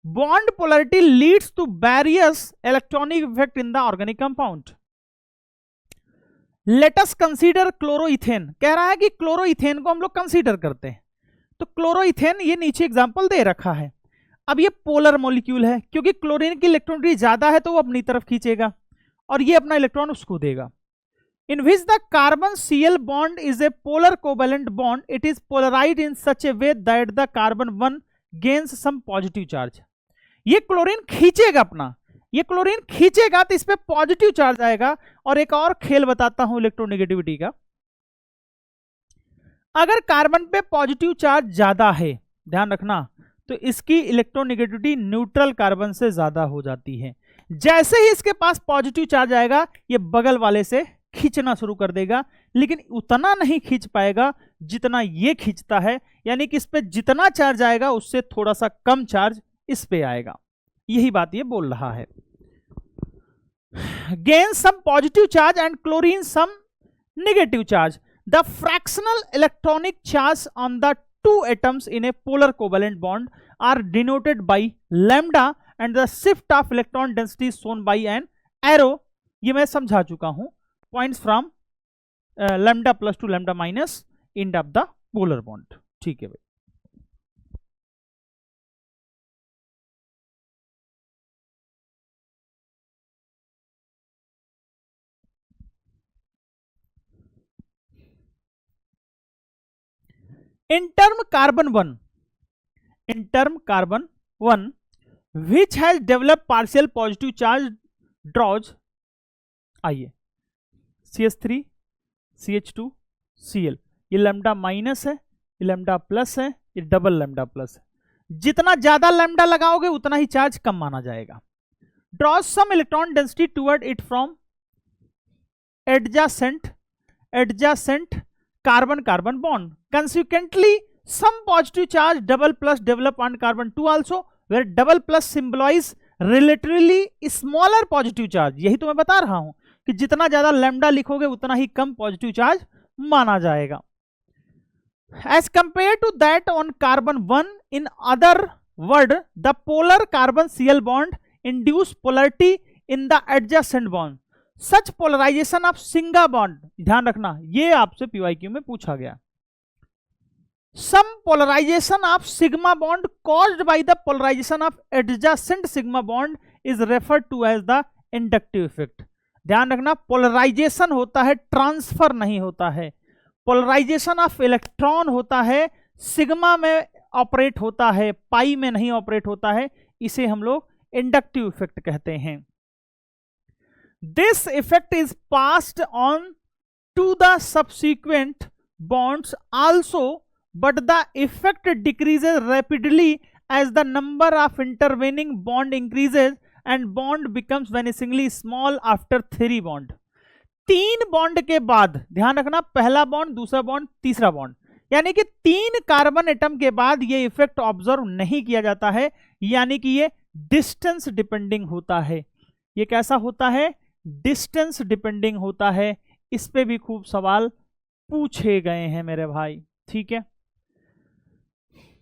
Bond polarity leads to various electronic effect in the organic compound. Let us consider chloroethane. कह रहा है कि क्लोरोइथेन को हम लोग कंसीडर करते हैं, तो क्लोरोइथेन ये नीचे एग्जांपल दे रखा है। अब ये पोलर मॉलिक्यूल है क्योंकि क्लोरीन की इलेक्ट्रॉनिटी ज्यादा है तो वो अपनी तरफ खींचेगा और ये अपना इलेक्ट्रॉन उसको देगा। In which the carbon Cl bond is a polar covalent bond, it is polarized in such a way that the carbon 1 gains some positive charge। ये क्लोरीन खींचेगा अपना, ये क्लोरीन खींचेगा तो इस पे पॉजिटिव चार्ज आएगा। और एक और खेल बताता हूं इलेक्ट्रोनेगेटिविटी का। अगर कार्बन पे पॉजिटिव चार्ज ज्यादा है, ध्यान रखना, तो इसकी इलेक्ट्रोनेगेटिविटी न्यूट्रल कार्बन से ज्यादा हो जाती है। जैसे ही इसके पास पॉजिटिव चार्ज आएगा ये बगल वाले से खींचना शुरू कर देगा, लेकिन उतना नहीं खींच पाएगा जितना ये खींचता है। यानी कि इस पे जितना चार्ज आएगा उससे थोड़ा सा कम चार्ज इस पे आएगा। यही बात ये बोल रहा है। Gain some positive charge and chlorine some negative charge. The fractional electronic charge on the two atoms in a polar covalent bond are denoted by lambda and the shift of electron density shown by an arrow. ये मैं समझा चुका हूं। Points from lambda plus to lambda minus, end of the polar bond. ठीक है भाई। In term carbon 1, which has developed partial positive charge draws, आइए CH3 CH2 Cl, ये लैम्डा माइनस है, ये लैम्डा प्लस है, ये डबल लैम्डा प्लस है। जितना ज्यादा लैम्डा लगाओगे उतना ही चार्ज कम माना जाएगा। Draws some electron density toward it from adjacent carbon bond. Consequently, some positive charge double plus develop on carbon 2 also, where double plus symbolize relatively smaller positive charge। यही तो मैं बता रहा हूं कि जितना ज्यादा लैम्डा लिखोगे उतना ही कम पॉजिटिव चार्ज माना जाएगा। As compared to that on carbon 1, in other word, the polar carbon Cl bond induce polarity in the adjacent bond. Such polarization of sigma bond, ध्यान रखना ये आपसे PYQ में पूछा गया। Some polarization of sigma bond caused by the polarization of adjacent sigma bond is referred to as the inductive effect। ध्यान रखना polarisation होता है, ट्रांसफर नहीं होता है। पोलराइजेशन ऑफ इलेक्ट्रॉन होता है, सिग्मा में ऑपरेट होता है, पाई में नहीं ऑपरेट होता है। इसे हम लोग इंडक्टिव इफेक्ट कहते हैं। This effect is passed on to the subsequent bonds also, but the effect decreases rapidly as the number of intervening bond increases and bond becomes vanishingly small after 3 bond. 3 bond के बाद, ध्यान रखना, पहला bond, दूसरा bond, तीसरा bond, यानी कि 3 carbon atom के बाद ये इफेक्ट ऑब्जर्व नहीं किया जाता है, यानी कि ये डिस्टेंस डिपेंडिंग होता है। ये कैसा होता है? डिस्टेंस डिपेंडिंग होता है। इस पे भी खूब सवाल पूछे गए हैं मेरे भाई। ठीक है।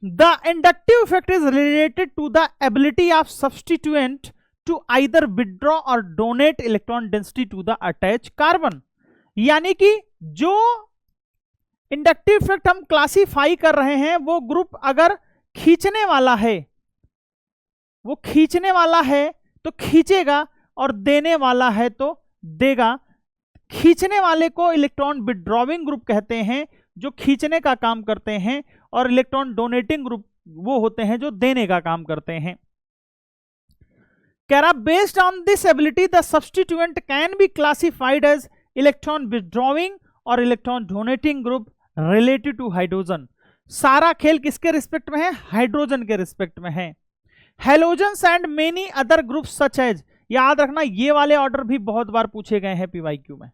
The inductive effect is related to the ability of substituent to either withdraw or donate electron density to the attached carbon। यानी कि जो इंडक्टिव इफेक्ट हम क्लासीफाई कर रहे हैं वो ग्रुप अगर खींचने वाला है, वो खींचने वाला है तो खींचेगा और देने वाला है तो देगा। खींचने वाले को इलेक्ट्रॉन विड्रॉविंग ग्रुप कहते हैं जो खींचने का काम करते हैं, और इलेक्ट्रॉन डोनेटिंग ग्रुप वो होते हैं जो देने का काम करते हैं। कह रहा based on this ability the substituent can be classified as electron withdrawing और electron donating group related to hydrogen. सारा खेल किसके रिस्पेक्ट में है? हाइड्रोजन के रिस्पेक्ट में है। Halogens and many other groups such as, याद रखना ये वाले ऑर्डर भी बहुत बार पूछे गए हैं PYQ में,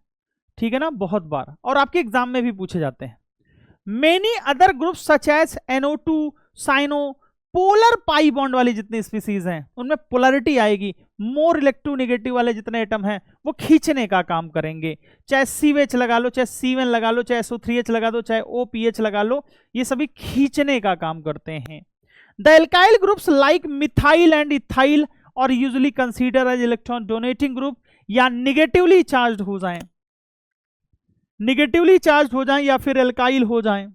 ठीक है ना, बहुत बार, और आपके एग्जाम में भी पूछे जाते हैं। Many other groups such as NO2, cyano, polar pi bond वाली जितनी स्पीसीज हैं उनमें पोलरिटी आएगी। मोर इलेक्ट्रोनेगेटिव वाले जितने एटम हैं वो खींचने का काम करेंगे। चाहे CH लगा लो, चाहे C1 लगा लो, चाहे SO3H लगा दो, चाहे OPH लगा लो, ये सभी खींचने का काम करते हैं। The alkyl groups like methyl and ethyl और usually consider as electron donating group, या निगेटिवली चार्ज हो जाएं, निगेटिवली चार्ज हो जाएं, या फिर एल्काइल हो जाएं,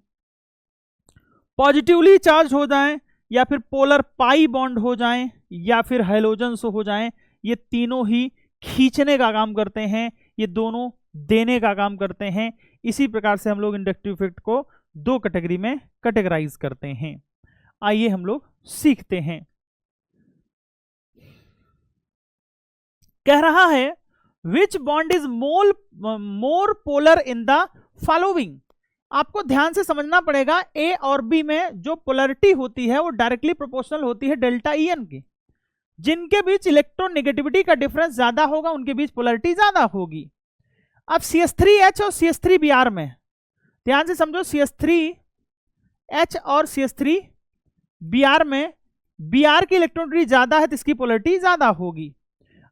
पॉजिटिवली चार्ज हो जाएं, या फिर पोलर पाई बॉन्ड हो जाएं, या फिर हाइड्रोजन्स हो जाएं, ये तीनों ही खींचने का काम करते हैं, ये दोनों देने का काम करते हैं। इसी प्रकार से हम लोग इंडक्टिव इफेक्ट को 2 कैटेगरी में कैटेगराइज करते हैं। आइए हम लोग सीखते हैं। कह रहा है विच bond is more polar in the following. आपको ध्यान से समझना पड़ेगा, ए और बी में जो पोलरिटी होती है वो डायरेक्टली प्रोपोर्शनल होती है डेल्टा EN की। जिनके बीच इलेक्ट्रोनेगेटिविटी का डिफरेंस ज्यादा होगा उनके बीच पोलरिटी ज्यादा होगी। अब CH3H और CH3Br में ध्यान से समझो, CH3H और CH3Br में Br की इलेक्ट्रोनेगेटिविटी ज्यादा है तो इसकी पोलरिटी ज्यादा होगी।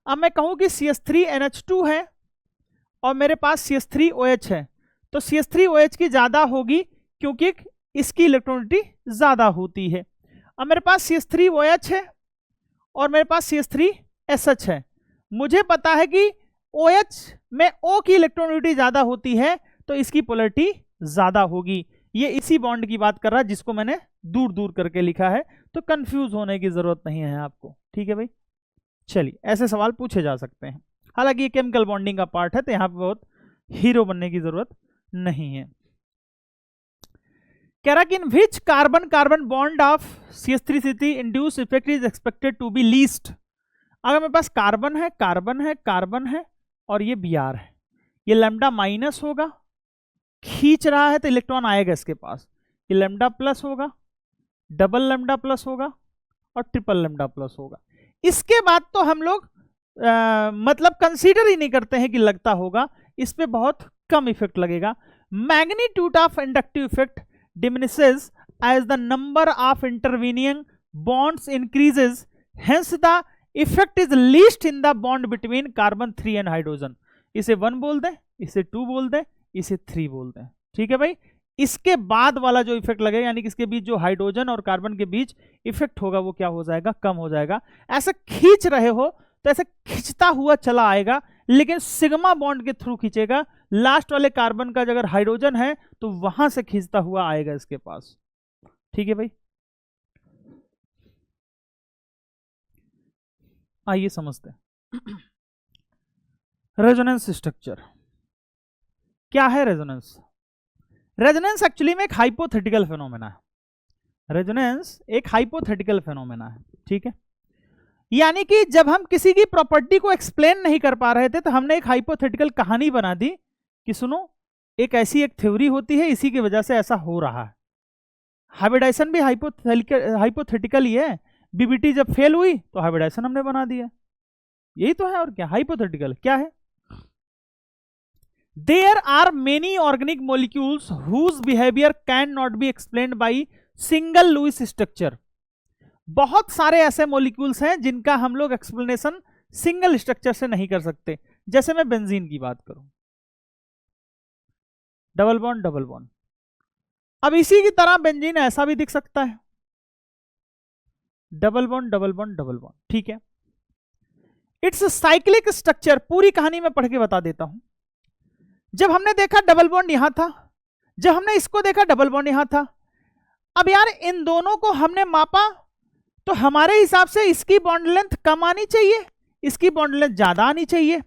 अब मैं कहूं कि CH3NH2 है और मेरे पास CH3OH है, तो CH3OH की ज्यादा होगी क्योंकि इसकी इलेक्ट्रोनेगेटिविटी ज्यादा होती है। अब मेरे पास CH3OH है और मेरे पास CH3SH है। मुझे पता है कि OH में O की इलेक्ट्रोनेगेटिविटी ज्यादा होती है तो इसकी पोलरिटी ज्यादा होगी। ये इसी बॉन्ड की बात कर रहा है जिसको मैंने दूर दूर करके लिखा है, तो कंफ्यूज होने की जरूरत नहीं है आपको। ठीक है भाई, चलिए ऐसे सवाल पूछे जा सकते हैं। हालांकि ये केमिकल बॉन्डिंग का पार्ट है, तो यहाँ पे बहुत हीरो बनने की जरूरत नहीं है। कह रहा कि in which carbon carbon bond of CH3CH3 induce effect is expected to be least. अगर मेरे पास कार्बन है, कार्बन है, कार्बन है और ये Br है, ये लैम्डा माइनस होगा, खींच रहा है तो इलेक्ट्रॉन आएगा इसके पास, ये लैम्डा प्लस होगा, डबल लैम्डा प्लस होगा और ट्रिपल लैम्डा प्लस होगा। इसके बाद तो हम लोग मतलब कंसीडर ही नहीं करते हैं कि लगता होगा, इस पे बहुत कम इफेक्ट लगेगा। Magnitude of inductive effect diminishes as the number of intervening bonds increases, hence the effect is least in the bond between carbon 3 and hydrogen। इसे 1 बोल दें, इसे 2 बोल दें, इसे 3 बोल दें। ठीक है भाई, इसके बाद वाला जो इफेक्ट लगेगा, यानी कि इसके बीच जो हाइड्रोजन और कार्बन के बीच इफेक्ट होगा वो क्या हो जाएगा, कम हो जाएगा। ऐसा खींच रहे हो तो ऐसे खींचता हुआ चला आएगा, लेकिन सिग्मा बॉन्ड के थ्रू खींचेगा। लास्ट वाले कार्बन का अगर हाइड्रोजन है तो वहां से खींचता हुआ आएगा इसके पास। ठीक है भाई, आइए समझते हैं रेजोनेंस स्ट्रक्चर क्या है। रेजोनेंस, रेजोनेंस एक्चुअली में एक हाइपोथेटिकल फेनोमेना है। रेजोनेंस एक हाइपोथेटिकल फेनोमेना है। ठीक है, यानी कि जब हम किसी की प्रॉपर्टी को एक्सप्लेन नहीं कर पा रहे थे तो हमने एक हाइपोथेटिकल कहानी बना दी कि सुनो, एक ऐसी एक थ्योरी होती है, इसी की वजह से ऐसा हो रहा है। हाइब्रिडाइजेशन भी हाइपोथेटिकल ही है। बीबीटी जब फेल हुई तो हाइब्रिडाइजेशन हमने बना दिया, यही तो है। और क्या हाइपोथेटिकल क्या है? There are many organic molecules whose behaviour can not be explained by single Lewis structure. बहुत सारे ऐसे मॉलिक्यूल्स हैं जिनका हम लोग एक्सप्लेनेशन सिंगल स्ट्रक्चर से नहीं कर सकते। जैसे मैं बेंजीन की बात करूं, डबल बॉन्ड डबल बॉन्ड। अब इसी की तरह बेंजीन ऐसा भी दिख सकता है, double bond double bond double bond. ठीक है, इट्स साइक्लिक स्ट्रक्चर। पूरी कहानी में पढ़ के बता देता हूं। जब हमने देखा डबल बॉन्ड यहां था, जब हमने इसको देखा डबल बॉन्ड यहां था। अब यार इन दोनों को हमने मापा तो हमारे हिसाब से इसकी बॉन्ड लेंथ कम आनी चाहिए, इसकी बॉन्ड लेंथ ज्यादा आनी चाहिए।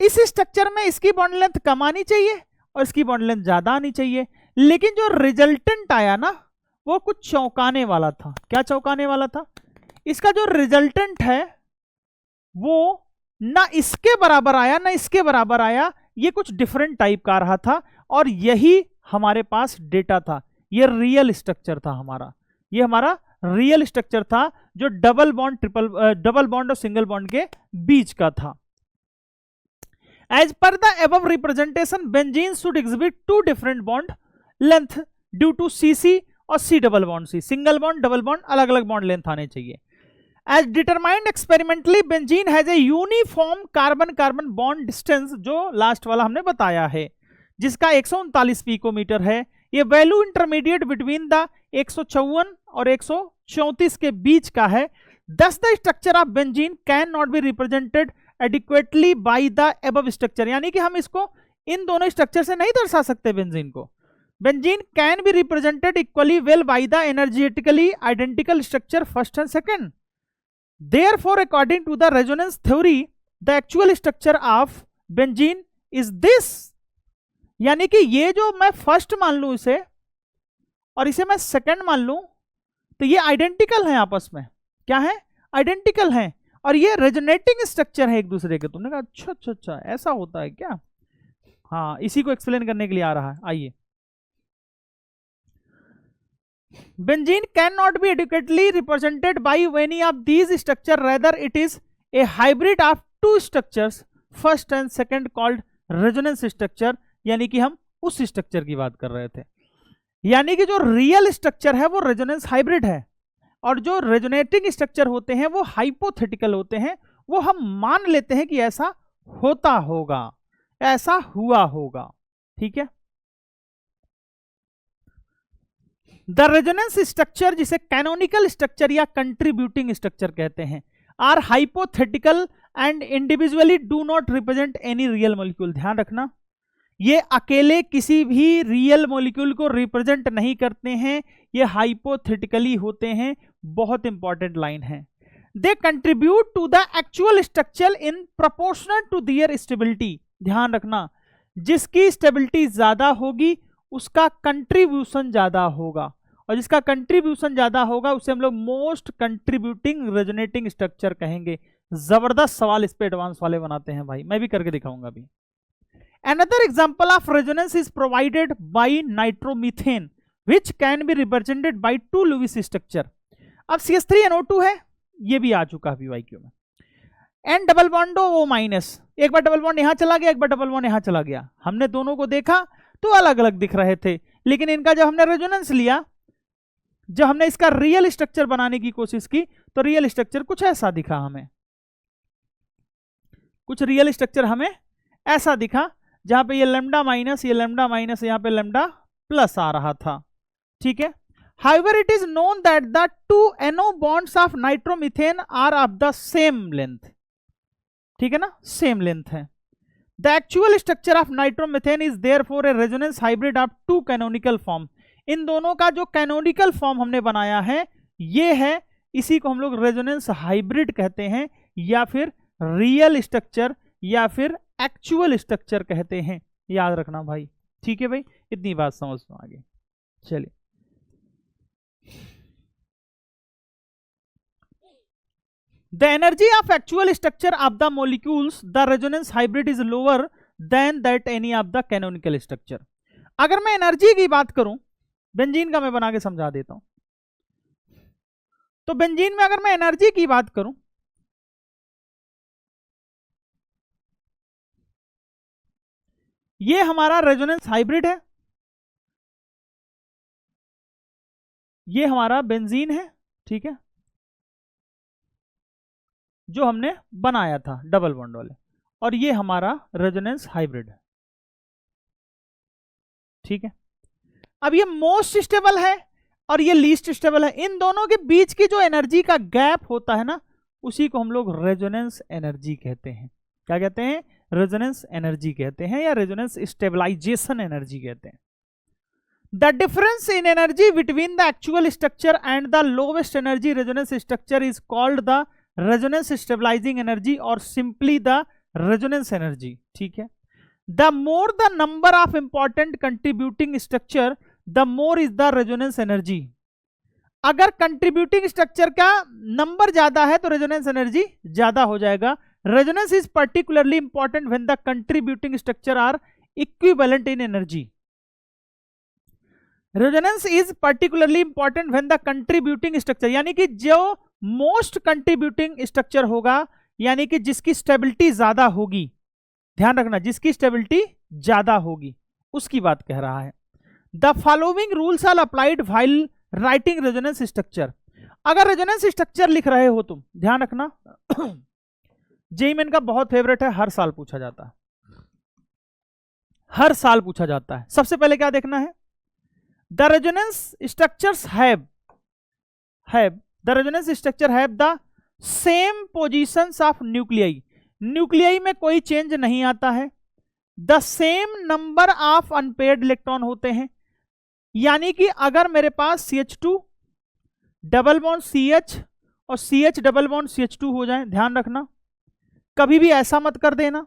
इस स्ट्रक्चर में इसकी बॉन्ड लेंथ कम आनी चाहिए और इसकी बॉन्ड लेंथ ज्यादा आनी चाहिए। लेकिन जो रिजल्टेंट आया ना वो कुछ चौंकाने वाला था। क्या चौंकाने वाला था? इसका जो रिजल्टेंट है वो ना इसके बराबर आया ना इसके बराबर आया, ये कुछ डिफरेंट टाइप का आ रहा था। और यही हमारे पास डेटा था, ये रियल स्ट्रक्चर था हमारा, ये हमारा रियल स्ट्रक्चर था जो डबल बॉन्ड और सिंगल बॉन्ड के बीच का था। As per the above representation benzene should exhibit 2 different bond length due to CC और C double bond C। Single bond double bond अलग अलग बॉन्ड लेंथ आने चाहिए। As determined experimentally benzene has a uniform carbon carbon bond distance, जो last वाला हमने बताया है, जिसका 139 पिकोमीटर है। ये वैल्यू इंटरमीडिएट बिटवीन द 154 और 134 के बीच का है। Thus the structure of benzene cannot be represented adequately by the above structure। यानी कि हम इसको इन दोनों स्ट्रक्चर से नहीं दर्शा सकते बेंजीन को। Benzene can be represented equally well by the energetically identical structure first and second. Therefore, according to the resonance theory, the actual structure of benzene is this। यानी कि ये जो मैं फर्स्ट मान लूं इसे और इसे मैं सेकंड मान लूं तो ये आइडेंटिकल हैं आपस में। क्या है? आइडेंटिकल हैं। और ये रेजोनेटिंग स्ट्रक्चर है एक दूसरे के। तुमने कहा अच्छा अच्छा अच्छा ऐसा होता है क्या? हाँ, इसी को एक्सप्लेन करने के लिए आ रहा है। आइए, benzene can not B adequately represented by any of these structure, rather it is a hybrid of 2 structures first and second called resonance structure. यानी कि हम उस स्ट्रक्चर की बात कर रहे थे। यानी कि जो रियल स्ट्रक्चर है वो रेजोनेंस हाइब्रिड है और जो रेजोनेटिंग स्ट्रक्चर होते हैं वो हाइपोथेटिकल होते हैं। वो हम मान लेते हैं कि ऐसा होता होगा, ऐसा हुआ होगा। ठीक है, द रेजोनेंस स्ट्रक्चर, जिसे कैनोनिकल स्ट्रक्चर या कंट्रीब्यूटिंग स्ट्रक्चर कहते हैं, are hypothetical and individually do not represent any real molecule. ध्यान रखना, ये अकेले किसी भी रियल मॉलिक्यूल को रिप्रेजेंट नहीं करते हैं, ये हाइपोथेटिकली होते हैं। बहुत इंपॉर्टेंट लाइन है। They contribute to the actual structure in proportional to their stability. ध्यान रखना, जिसकी स्टेबिलिटी ज्यादा होगी उसका कंट्रीब्यूशन ज्यादा होगा, और जिसका कंट्रीब्यूशन ज्यादा होगा उसे हम लोग मोस्ट कंट्रीब्यूटिंग रेजोनेटिंग स्ट्रक्चर कहेंगे। जबरदस्त सवाल इस पे एडवांस वाले बनाते हैं भाई, मैं भी करके दिखाऊंगा अभी। Another example of resonance is provided by nitromethane, which can be represented by two Lewis structure. अब CH3NO2 है, ये भी आ चुका है PYQ में। N double bond O minus, एक बार डबल बॉन्ड यहां चला गया, एक बार डबल बॉन्ड यहां चला गया। हमने दोनों को देखा तो अलग अलग दिख रहे थे, लेकिन इनका जब हमने रेजोनेंस लिया, जब हमने इसका रियल स्ट्रक्चर बनाने की कोशिश की, तो रियल स्ट्रक्चर कुछ ऐसा दिखा हमें, कुछ रियल स्ट्रक्चर हमें ऐसा दिखा, जहां पे ये लैम्डा माइनस, ये लैम्डा माइनस, यहां पे लैम्डा प्लस आ रहा था। ठीक है। However, it is known that the two NO bonds of nitromethane are of the same length. ठीक है ना, सेम लेंथ है। The actual structure of nitromethane is therefore a resonance hybrid of two canonical form. इन दोनों का जो canonical form हमने बनाया है ये है, इसी को हम लोग रेजोनेंस हाइब्रिड कहते हैं, या फिर रियल स्ट्रक्चर, या फिर एक्चुअल स्ट्रक्चर कहते हैं। याद रखना भाई। ठीक है भाई, इतनी बात समझ में आ गई। चलिए, the energy of actual structure of the molecules, the resonance hybrid is lower than that any of the canonical structure. अगर मैं एनर्जी की बात करूं, बेंजीन का मैं बना के समझा देता हूं। तो बेंजीन में अगर मैं एनर्जी की बात करूं, ये हमारा रेजोनेंस हाइब्रिड है, ये हमारा बेंजीन है। ठीक है, जो हमने बनाया था डबल बॉन्ड वाले, और ये हमारा रेजोनेंस हाइब्रिड है। ठीक है, अब ये मोस्ट स्टेबल है और ये लीस्ट स्टेबल है। इन दोनों के बीच की जो एनर्जी का गैप होता है ना, उसी को हम लोग रेजोनेंस एनर्जी कहते हैं। क्या कहते हैं? रेजोनेंस एनर्जी कहते हैं, या रेजोनेंस स्टेबलाइजेशन एनर्जी कहते हैं। The difference in energy between the actual structure and the lowest energy resonance structure is called the resonance stabilizing energy और सिंपली द रेजोनेंस एनर्जी। ठीक है, the more the number of important contributing structure the more is the resonance energy. अगर contributing structure का number ज्यादा है तो resonance energy ज्यादा हो जाएगा। Resonance is particularly important when the contributing structure are equivalent in energy. Resonance is particularly important when the contributing structure, यानी कि जो मोस्ट कंट्रीब्यूटिंग स्ट्रक्चर होगा, यानी कि जिसकी स्टेबिलिटी ज्यादा होगी, ध्यान रखना, जिसकी स्टेबिलिटी ज्यादा होगी, उसकी बात कह रहा है। The following rules are applied while writing resonance structure. अगर रेजोनेंस स्ट्रक्चर लिख रहे हो तुम, ध्यान रखना, जेईई मेन का बहुत फेवरेट है, हर साल पूछा जाता है, हर साल पूछा जाता है। सबसे पहले क्या देखना है? The resonance structures have the resonance structure have the same positions of nuclei. Nuclei में कोई चेंज नहीं आता है। The same number of unpaired electron होते हैं, यानी कि अगर मेरे पास CH2 डबल बॉन्ड CH और CH डबल बॉन्ड CH2 हो जाए, ध्यान रखना, कभी भी ऐसा मत कर देना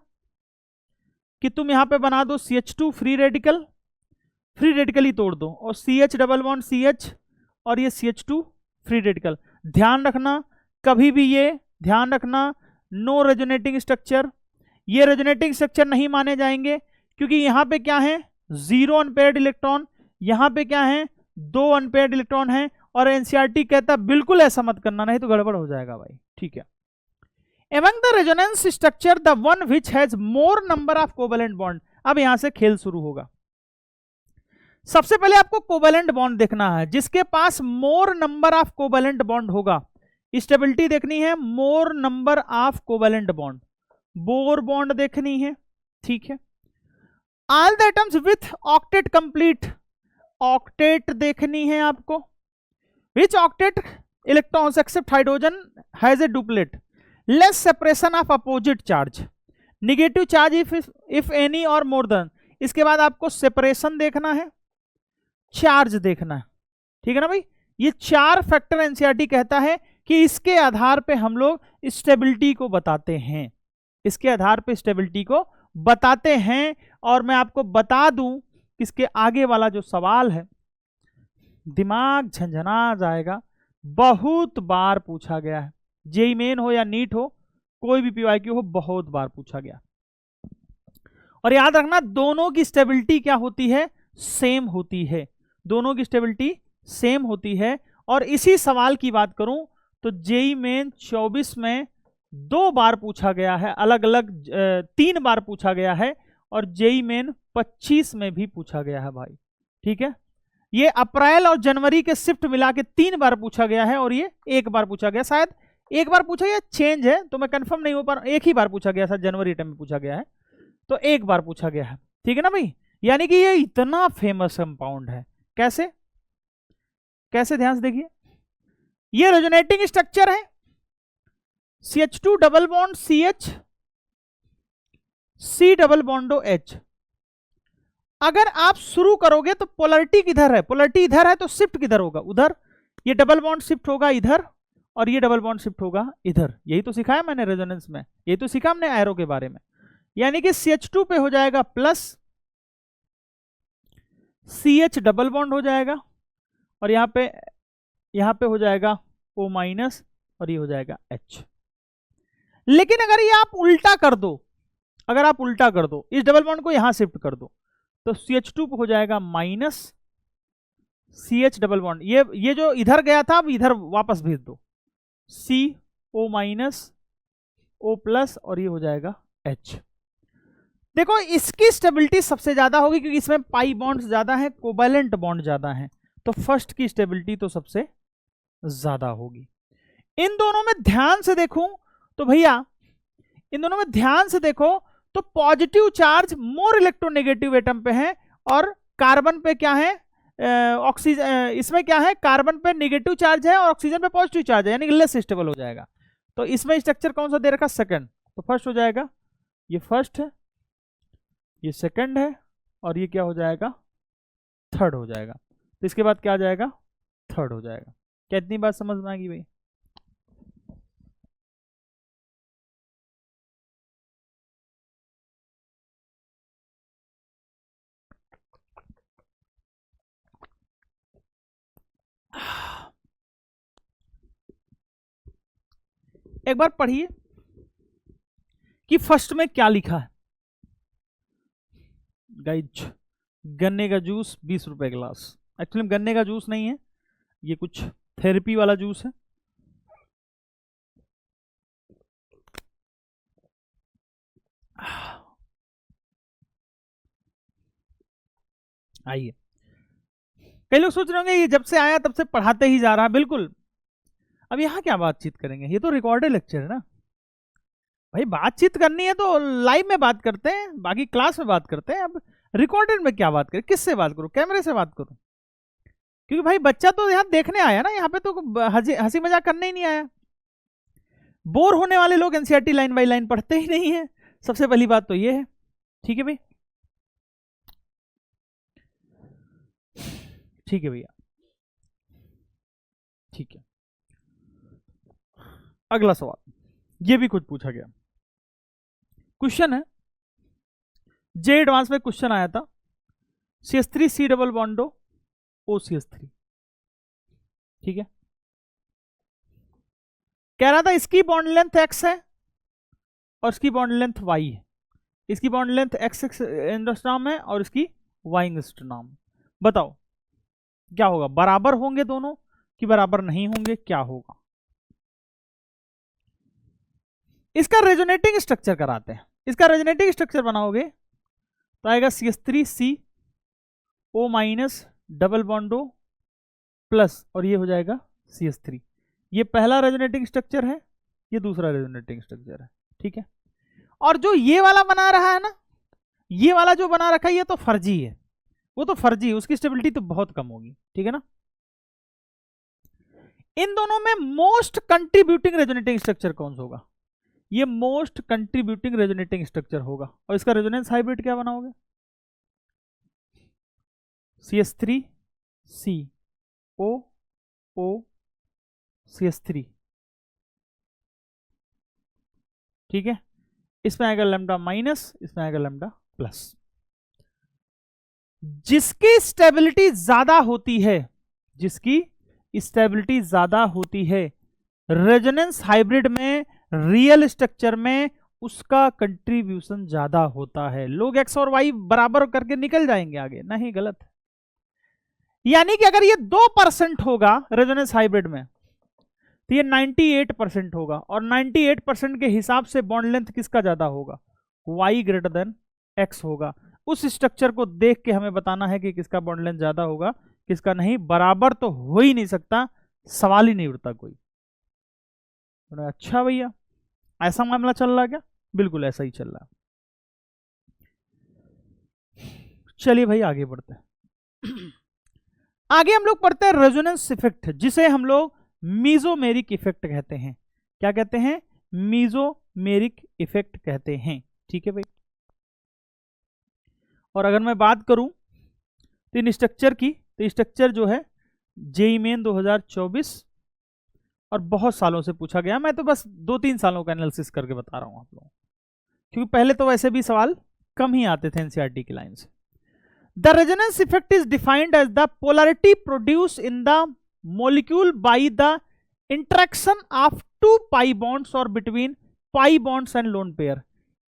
कि तुम यहां पे बना दो CH2 फ्री रेडिकल ही तोड़ दो, और CH डबल बॉन्ड CH और ये CH2 फ्री रेडिकल। ध्यान रखना, कभी भी ये ध्यान रखना, नो रेजोनेटिंग स्ट्रक्चर, ये रेजोनेटिंग स्ट्रक्चर नहीं माने जाएंगे, क्योंकि यहां पे क्या है? 0 अनपेयर्ड इलेक्ट्रॉन, यहां पे क्या है? 2 अनपेयर्ड इलेक्ट्रॉन है, और एनसीईआरटी कहता है बिल्कुल ऐसा मत करना, नहीं तो गड़बड़ हो जाएगा भाई। ठीक है, among the resonance structure the one which has more number of covalent bond. अब यहां से खेल शुरू होगा। सबसे पहले आपको कोवेलेंट बॉन्ड देखना है, जिसके पास more number of covalent bond होगा। स्टेबिलिटी देखनी है, more number of covalent bond, more bond देखनी है। ठीक है, all the atoms with octet complete, octet देखनी है आपको। Which octet electrons except hydrogen has a duplet, less separation of opposite charge, negative charge if any और more then. इसके बाद आपको सेपरेशन देखना है, चार्ज देखना है, ठीक है ना भाई। ये 4 फैक्टर एनसीईआरटी कहता है कि इसके आधार पे हम लोग स्टेबिलिटी को बताते हैं, इसके आधार पे स्टेबिलिटी को बताते हैं। और मैं आपको बता दूं कि इसके आगे वाला जो सवाल है, दिमाग झंझना जाएगा, बहुत बार पूछा गया है, जेईई मेन हो या नीट हो, कोई भी पीवाईक्यू हो, बहुत बार पूछा गया। और याद रखना दोनों की स्टेबिलिटी क्या होती है, सेम होती है, दोनों की स्टेबिलिटी सेम होती है। और इसी सवाल की बात करूं तो जेईई मेन 24 में 2 बार पूछा गया है, अलग अलग 3 बार पूछा गया है, और जेईई मेन 25 में भी पूछा गया है भाई, ठीक है। ये अप्रैल और जनवरी के शिफ्ट मिला के 3 बार पूछा गया है, और ये 1 बार पूछा गया, शायद 1 बार पूछा गया, चेंज है तो मैं कंफर्म नहीं हो पा रहा, 1 ही बार पूछा गया था, जनवरी टाइम में पूछा गया है, तो 1 बार पूछा गया है, ठीक है ना भाई। यानी कि ये इतना फेमस कंपाउंड है। कैसे कैसे ध्यान से देखिए, ये रेजोनेटिंग स्ट्रक्चर है, CH2 double bond CH, C double bond O H। अगर आप शुरू करोगे तो पोलरिटी किधर है, पोलरिटी इधर है, तो शिफ्ट किधर होगा, उधर। ये डबल बॉन्ड शिफ्ट होगा इधर, और ये डबल बॉन्ड शिफ्ट होगा इधर। यही तो सिखाया मैंने रेजोनेंस में, यही तो सीखा हमने एरो के बारे में। यानी कि CH2 पे हो जाएगा प्लस, CH डबल बॉन्ड हो जाएगा, और यहां पे हो जाएगा O माइनस, और ये हो जाएगा H। लेकिन अगर ये आप उल्टा कर दो, अगर आप उल्टा कर दो, इस डबल बॉन्ड को यहां शिफ्ट कर दो, तो CH2 हो जाएगा माइनस CH डबल बॉन्ड, ये जो इधर गया था अब इधर वापस भेज दो, CO माइनस O प्लस, और ये हो जाएगा H। देखो इसकी स्टेबिलिटी सबसे ज्यादा होगी क्योंकि इसमें पाई बॉन्ड्स ज्यादा है, कोवैलेंट बॉन्ड ज्यादा है, तो फर्स्ट की स्टेबिलिटी तो सबसे ज्यादा होगी। इन दोनों में ध्यान से देखूं तो भैया, इन दोनों में ध्यान से देखो तो positive charge more electronegative atom पे है, और कार्बन पे क्या है, ऑक्सीजन, इसमें क्या है, कार्बन पे नेगेटिव चार्ज है और ऑक्सीजन पे पॉजिटिव चार्ज है, यानी लेस स्टेबल हो जाएगा। तो इसमें स्ट्रक्चर कौन सा दे रखा, सेकंड, तो फर्स्ट हो जाएगा, ये फर्स्ट है, ये सेकंड है, और ये क्या हो जाएगा, थर्ड हो जाएगा। तो इसके बाद क्या आ जाएगा, थर्ड हो जाएगा। क्या इतनी बात समझ में आएगी भाई? एक बार पढ़िए कि फर्स्ट में क्या लिखा है। गाइज, गन्ने का जूस 20 रुपए गिलास, एक्चुअली गन्ने का जूस नहीं है, ये कुछ थेरेपी वाला जूस है। आइए, कई लोग सोच रहे होंगे ये जब से आया तब से पढ़ाते ही जा रहा है। बिल्कुल, अब यहां क्या बातचीत करेंगे, ये तो रिकॉर्डेड लेक्चर है ना भाई, बातचीत करनी है तो लाइव में बात करते हैं, बाकी क्लास में बात करते हैं। अब रिकॉर्डेड में क्या बात करें, किससे बात करूं, कैमरे से बात करूं? क्योंकि भाई बच्चा तो यहाँ देखने आया ना, यहाँ पे तो हंसी मजाक करने ही नहीं आया। बोर होने वाले लोग एनसीईआरटी लाइन बाई लाइन पढ़ते ही नहीं है, सबसे पहली बात तो ये है, ठीक है भाई, ठीक है भैया, ठीक है। अगला सवाल, ये भी कुछ पूछा गया क्वेश्चन है, जे एडवांस में क्वेश्चन आया था, CH3 C डबल बॉन्डो OCH3, ठीक है। कह रहा था इसकी बॉन्ड लेंथ x है और इसकी बॉन्ड लेंथ y है, इसकी बॉन्ड लेंथ x एंगस्ट्रॉम है और इसकी y एंगस्ट्रॉम। बताओ क्या होगा, बराबर होंगे दोनों कि बराबर नहीं होंगे, क्या होगा? इसका रेजोनेटिंग स्ट्रक्चर कराते हैं, इसका रेजोनेटिंग स्ट्रक्चर बनाओगे तो आएगा CH3 C O minus double bond O plus, और ये हो जाएगा CH3। ये पहला रेजोनेटिंग स्ट्रक्चर है, ये दूसरा रेजोनेटिंग स्ट्रक्चर है, ठीक है। और जो ये वाला बना रहा है ना, ये वाला जो बना रखा है ये तो फर्जी है, वो तो फर्जी है, उसकी स्टेबिलिटी तो बहुत कम होगी, ठीक है ना। इन दोनों में मोस्ट कंट्रीब्यूटिंग रेजोनेटिंग स्ट्रक्चर कौन सा होगा? ये मोस्ट कंट्रीब्यूटिंग रेजोनेटिंग स्ट्रक्चर होगा। और इसका रेजोनेंस हाइब्रिड क्या बनाओगे? CH3 COO CH3, ठीक है। इसमें आएगा लैम्डा माइनस, इसमें आएगा लैम्डा प्लस। जिसकी स्टेबिलिटी ज्यादा होती है, जिसकी स्टेबिलिटी ज्यादा होती है रेजोनेंस हाइब्रिड में, रियल स्ट्रक्चर में, उसका कंट्रीब्यूशन ज्यादा होता है। लोग एक्स और वाई बराबर करके निकल जाएंगे आगे, नहीं, गलत है। यानी कि अगर ये 2% होगा रेजोनेंस हाइब्रिड में, तो ये 98% होगा, और 98% के हिसाब से बॉन्ड लेंथ किसका ज्यादा होगा? y ग्रेटर देन x होगा। उस स्ट्रक्चर को देख के हमें बताना है कि किसका बॉन्ड लेंथ ज्यादा होगा, किसका नहीं। बराबर तो हो ही नहीं सकता, सवाल ही नहीं उठता कोई। अच्छा भैया, ऐसा मामला चल रहा क्या? बिल्कुल ऐसा ही चल रहा। चलिए भाई आगे बढ़ते हैं। आगे हम लोग पढ़ते हैं रेजोनेंस इफेक्ट, जिसे हम लोग मीजोमेरिक इफेक्ट कहते हैं। क्या कहते हैं? मीजोमेरिक इफेक्ट कहते हैं, ठीक है भाई। और अगर मैं बात करूं तो इन स्ट्रक्चर की, तो स्ट्रक्चर जो है जेईई मेन 2024 और बहुत सालों से पूछा गया। मैं तो बस 2-3 सालों का एनालिसिस करके बता रहा हूं आप लोगों, क्योंकि पहले तो वैसे भी सवाल कम ही आते थे एनसीईआरटी की लाइन से। The resonance effect is defined as the polarity produce in the molecule by the interaction of 2 pi bonds or between pi bonds and lone pair।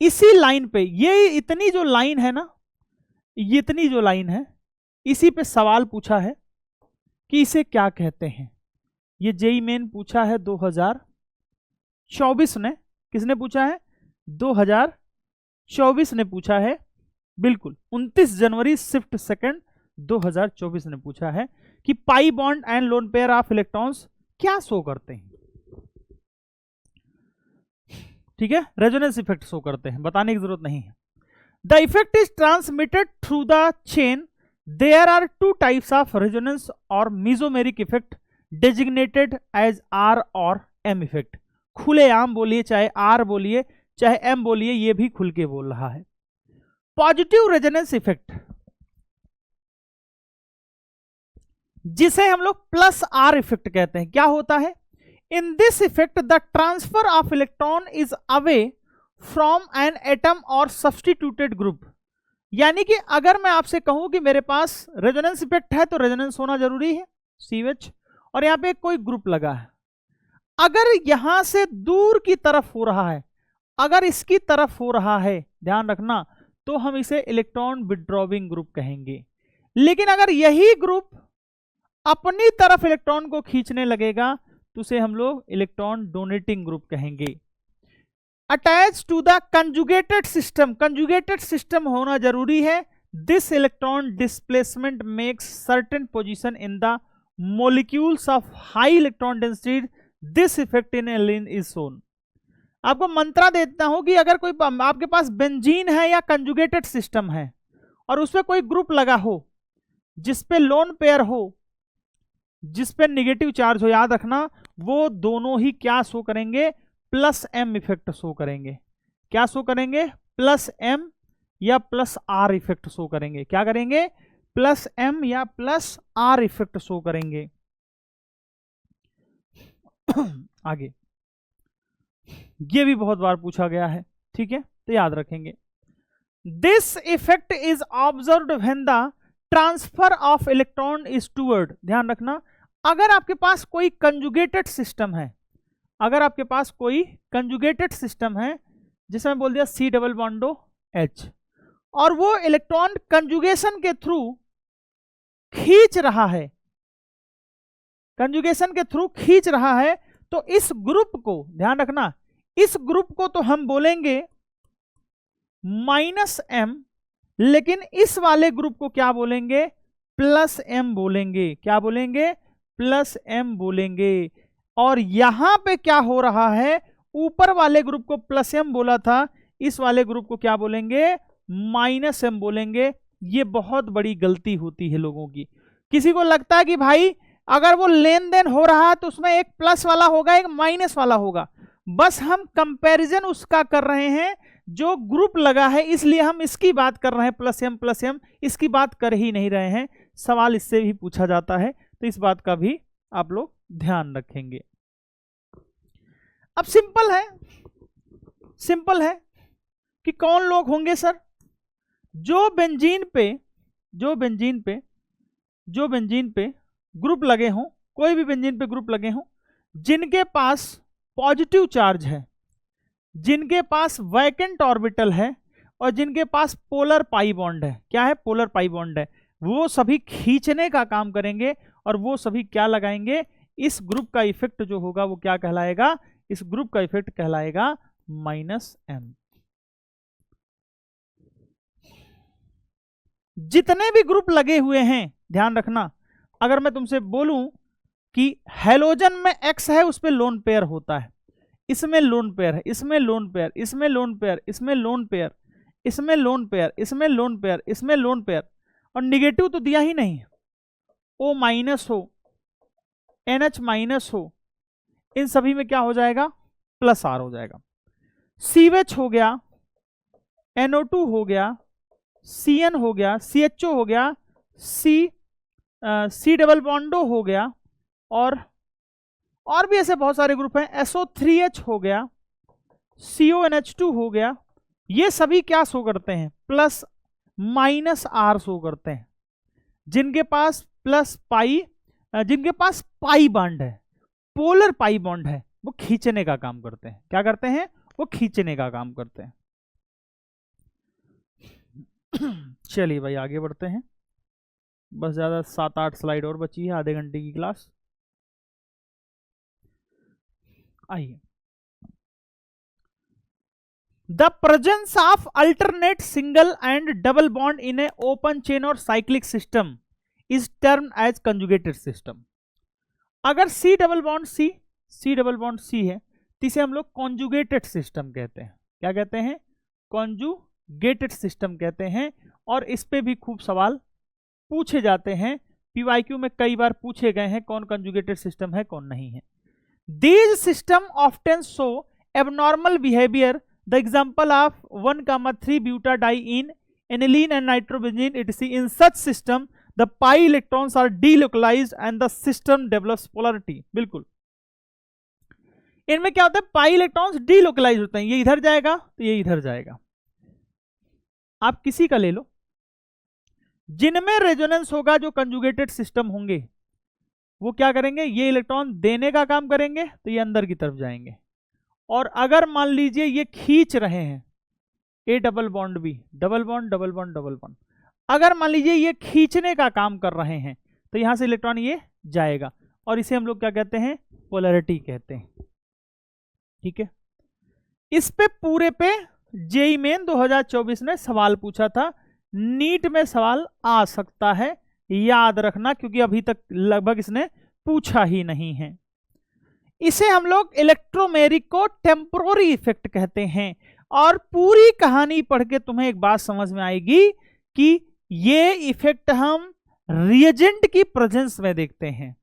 इसी लाइन पे, ये इतनी जो लाइन है ना, ये इतनी जो लाइन है, इसी पे सवाल पूछा है कि इसे क्या कहते हैं। ये जेईई मेन पूछा है 2024 ने। किसने पूछा है? 2024 ने पूछा है, बिल्कुल 29 जनवरी शिफ्ट सेकंड 2024 ने पूछा है कि pi bond and loan pair of electrons क्या शो करते हैं, ठीक है। रेजोनेंस इफेक्ट शो करते हैं, बताने की जरूरत नहीं है। The effect is transmitted through the chain. There are 2 types of resonance और mesomeric effect designated as R और एम इफेक्ट। खुलेआम बोलिए, चाहे आर बोलिए चाहे एम बोलिए, ये भी खुल के बोल रहा है। पॉजिटिव रेजोनेंस इफेक्ट, जिसे हम लोग प्लस आर इफेक्ट कहते हैं, क्या होता है? इन this effect the transfer of electron is away from N atom और सब्सटीट्यूटेड ग्रुप। यानी कि अगर मैं आपसे कहूं कि मेरे पास रेजोनेंस इफेक्ट है, तो रेजोनेंस होना जरूरी है CH, और यहां पे कोई ग्रुप लगा है। अगर यहां से दूर की तरफ हो रहा है, अगर इसकी तरफ हो रहा है, ध्यान रखना, तो हम इसे इलेक्ट्रॉन विड्रॉविंग ग्रुप कहेंगे। लेकिन अगर यही ग्रुप अपनी तरफ इलेक्ट्रॉन को खींचने लगेगा, तो उसे हम लोग इलेक्ट्रॉन डोनेटिंग ग्रुप कहेंगे। Attach to the conjugated system, conjugated system होना जरूरी है। This electron displacement makes certain position in the molecules of high electron density. This effect in aniline is shown. आपको मंत्रा देता हूं कि अगर कोई आपके पास बेंजीन है या कंजुगेटेड सिस्टम है, और उसमें कोई ग्रुप लगा हो जिसपे लोन पेयर हो, जिसपे निगेटिव चार्ज हो, याद रखना वो दोनों ही क्या शो करेंगे? प्लस एम इफेक्ट शो करेंगे। क्या शो करेंगे? प्लस एम या प्लस आर इफेक्ट शो करेंगे। क्या करेंगे? प्लस एम या प्लस आर इफेक्ट शो करेंगे। आगे ये भी बहुत बार पूछा गया है, ठीक है, तो याद रखेंगे। This effect is observed when the transfer of electron is toward. ध्यान रखना, अगर आपके पास कोई कंजुगेटेड सिस्टम है, अगर आपके पास कोई कंजुगेटेड सिस्टम है, जिसे मैं बोल दिया C डबल बॉन्डो H, और वो इलेक्ट्रॉन कंजुगेशन के थ्रू खींच रहा है, कंजुगेशन के थ्रू खींच रहा है, तो इस ग्रुप को, ध्यान रखना, इस ग्रुप को तो हम बोलेंगे -m, लेकिन इस वाले ग्रुप को क्या बोलेंगे? +m बोलेंगे। क्या बोलेंगे? +m बोलेंगे। और यहां पे क्या हो रहा है? ऊपर वाले ग्रुप को +m बोला था, इस वाले ग्रुप को क्या बोलेंगे? -m बोलेंगे। ये बहुत बड़ी गलती होती है लोगों की। किसी को लगता है कि भाई अगर वो लेन देन हो रहा है तो उसमें एक प्लस वाला होगा, एक माइनस वाला होगा। बस हम कंपैरिजन उसका कर रहे हैं जो ग्रुप लगा है, इसलिए हम इसकी बात कर रहे हैं, +m, इसकी बात कर ही नहीं रहे हैं। सवाल इससे भी पूछा जाता है, तो इस बात का भी आप लोग ध्यान रखेंगे। अब सिंपल है कि कौन लोग होंगे सर, जो बेंजीन पे ग्रुप लगे हों, कोई भी बेंजीन पे ग्रुप लगे हों जिनके पास पॉजिटिव चार्ज है, जिनके पास वैकेंट ऑर्बिटल है और जिनके पास पोलर पाई बॉन्ड है। क्या है? पोलर पाई बॉन्ड है। वो सभी खींचने का काम करेंगे और वो सभी क्या लगाएंगे? इस ग्रुप का इफेक्ट जो होगा वो क्या कहलाएगा? इस ग्रुप का इफेक्ट कहलाएगा -m। जितने भी ग्रुप लगे हुए हैं, ध्यान रखना, अगर मैं तुमसे बोलूं कि हैलोजन में X है, उस पर लोन पेयर होता है, इसमें लोन पेयर है, इसमें लोन पेयर, इसमें लोन पेयर, इसमें लोन पेयर, इसमें लोन पेयर, इसमें लोन पेयर, इसमें लोन पेयर, और निगेटिव तो दिया ही नहीं, O माइनस हो, NH माइनस हो, इन सभी में क्या हो जाएगा? +R हो जाएगा। CH हो गया, NO2 हो गया, CN हो गया, CHO हो गया, C डबल बॉन्डो हो गया, और भी ऐसे बहुत सारे ग्रुप हैं, SO3H हो गया, CONH2 हो गया। ये सभी क्या शो करते हैं? +-R शो करते हैं। जिनके पास जिनके पास पाई बॉन्ड है, पोलर पाई बॉन्ड है, वो खींचने का काम करते हैं। क्या करते हैं? वो खींचने का काम करते हैं। चलिए भाई आगे बढ़ते हैं, बस ज्यादा 7-8 स्लाइड और बची है, आधे घंटे की क्लास। आइए, the presence of alternate single and double bond in a open chain और cyclic system is termed as conjugated system. अगर C डबल बॉन्ड C है तो इसे हम लोग कॉन्जुगेटेड सिस्टम कहते हैं। क्या कहते हैं? कॉन्जुगेटेड सिस्टम कहते हैं। और इस पे भी खूब सवाल पूछे जाते हैं, PYQ में कई बार पूछे गए हैं कौन कंजुगेटेड सिस्टम है कौन नहीं है। These system often show abnormal behavior. The example of 1,3 butadiene, aniline and nitrobenzene etc. In such system, the pi electrons are delocalized and the system develops polarity. बिल्कुल, इनमें क्या होता है? पाई इलेक्ट्रॉन्स डीलोकलाइज होते हैं। ये इधर जाएगा तो ये इधर जाएगा। आप किसी का ले लो, जिनमें रेजोनेंस होगा, जो कंजुगेटेड सिस्टम होंगे, वो क्या करेंगे? ये इलेक्ट्रॉन देने का काम करेंगे तो ये अंदर की तरफ जाएंगे। और अगर मान लीजिए ये खींच रहे हैं, A double bond B, double bond double bond double bond, अगर मान लीजिए ये खींचने का काम कर रहे हैं तो यहां से इलेक्ट्रॉन ये जाएगा, और इसे हम लोग क्या कहते हैं? पोलैरिटी कहते हैं। ठीक है, इस पे पूरे पे जेईई मेन 2024 ने सवाल पूछा था, नीट में सवाल आ सकता है, याद रखना, क्योंकि अभी तक लगभग इसने पूछा ही नहीं है। इसे हम लोग इलेक्ट्रोमेरिक को टेम्पोररी इफेक्ट कहते हैं। और पूरी कहानी पढ़ के तुम्हें एक बात समझ में आएगी कि ये इफेक्ट हम रिएजेंट की प्रेजेंस में देखते हैं।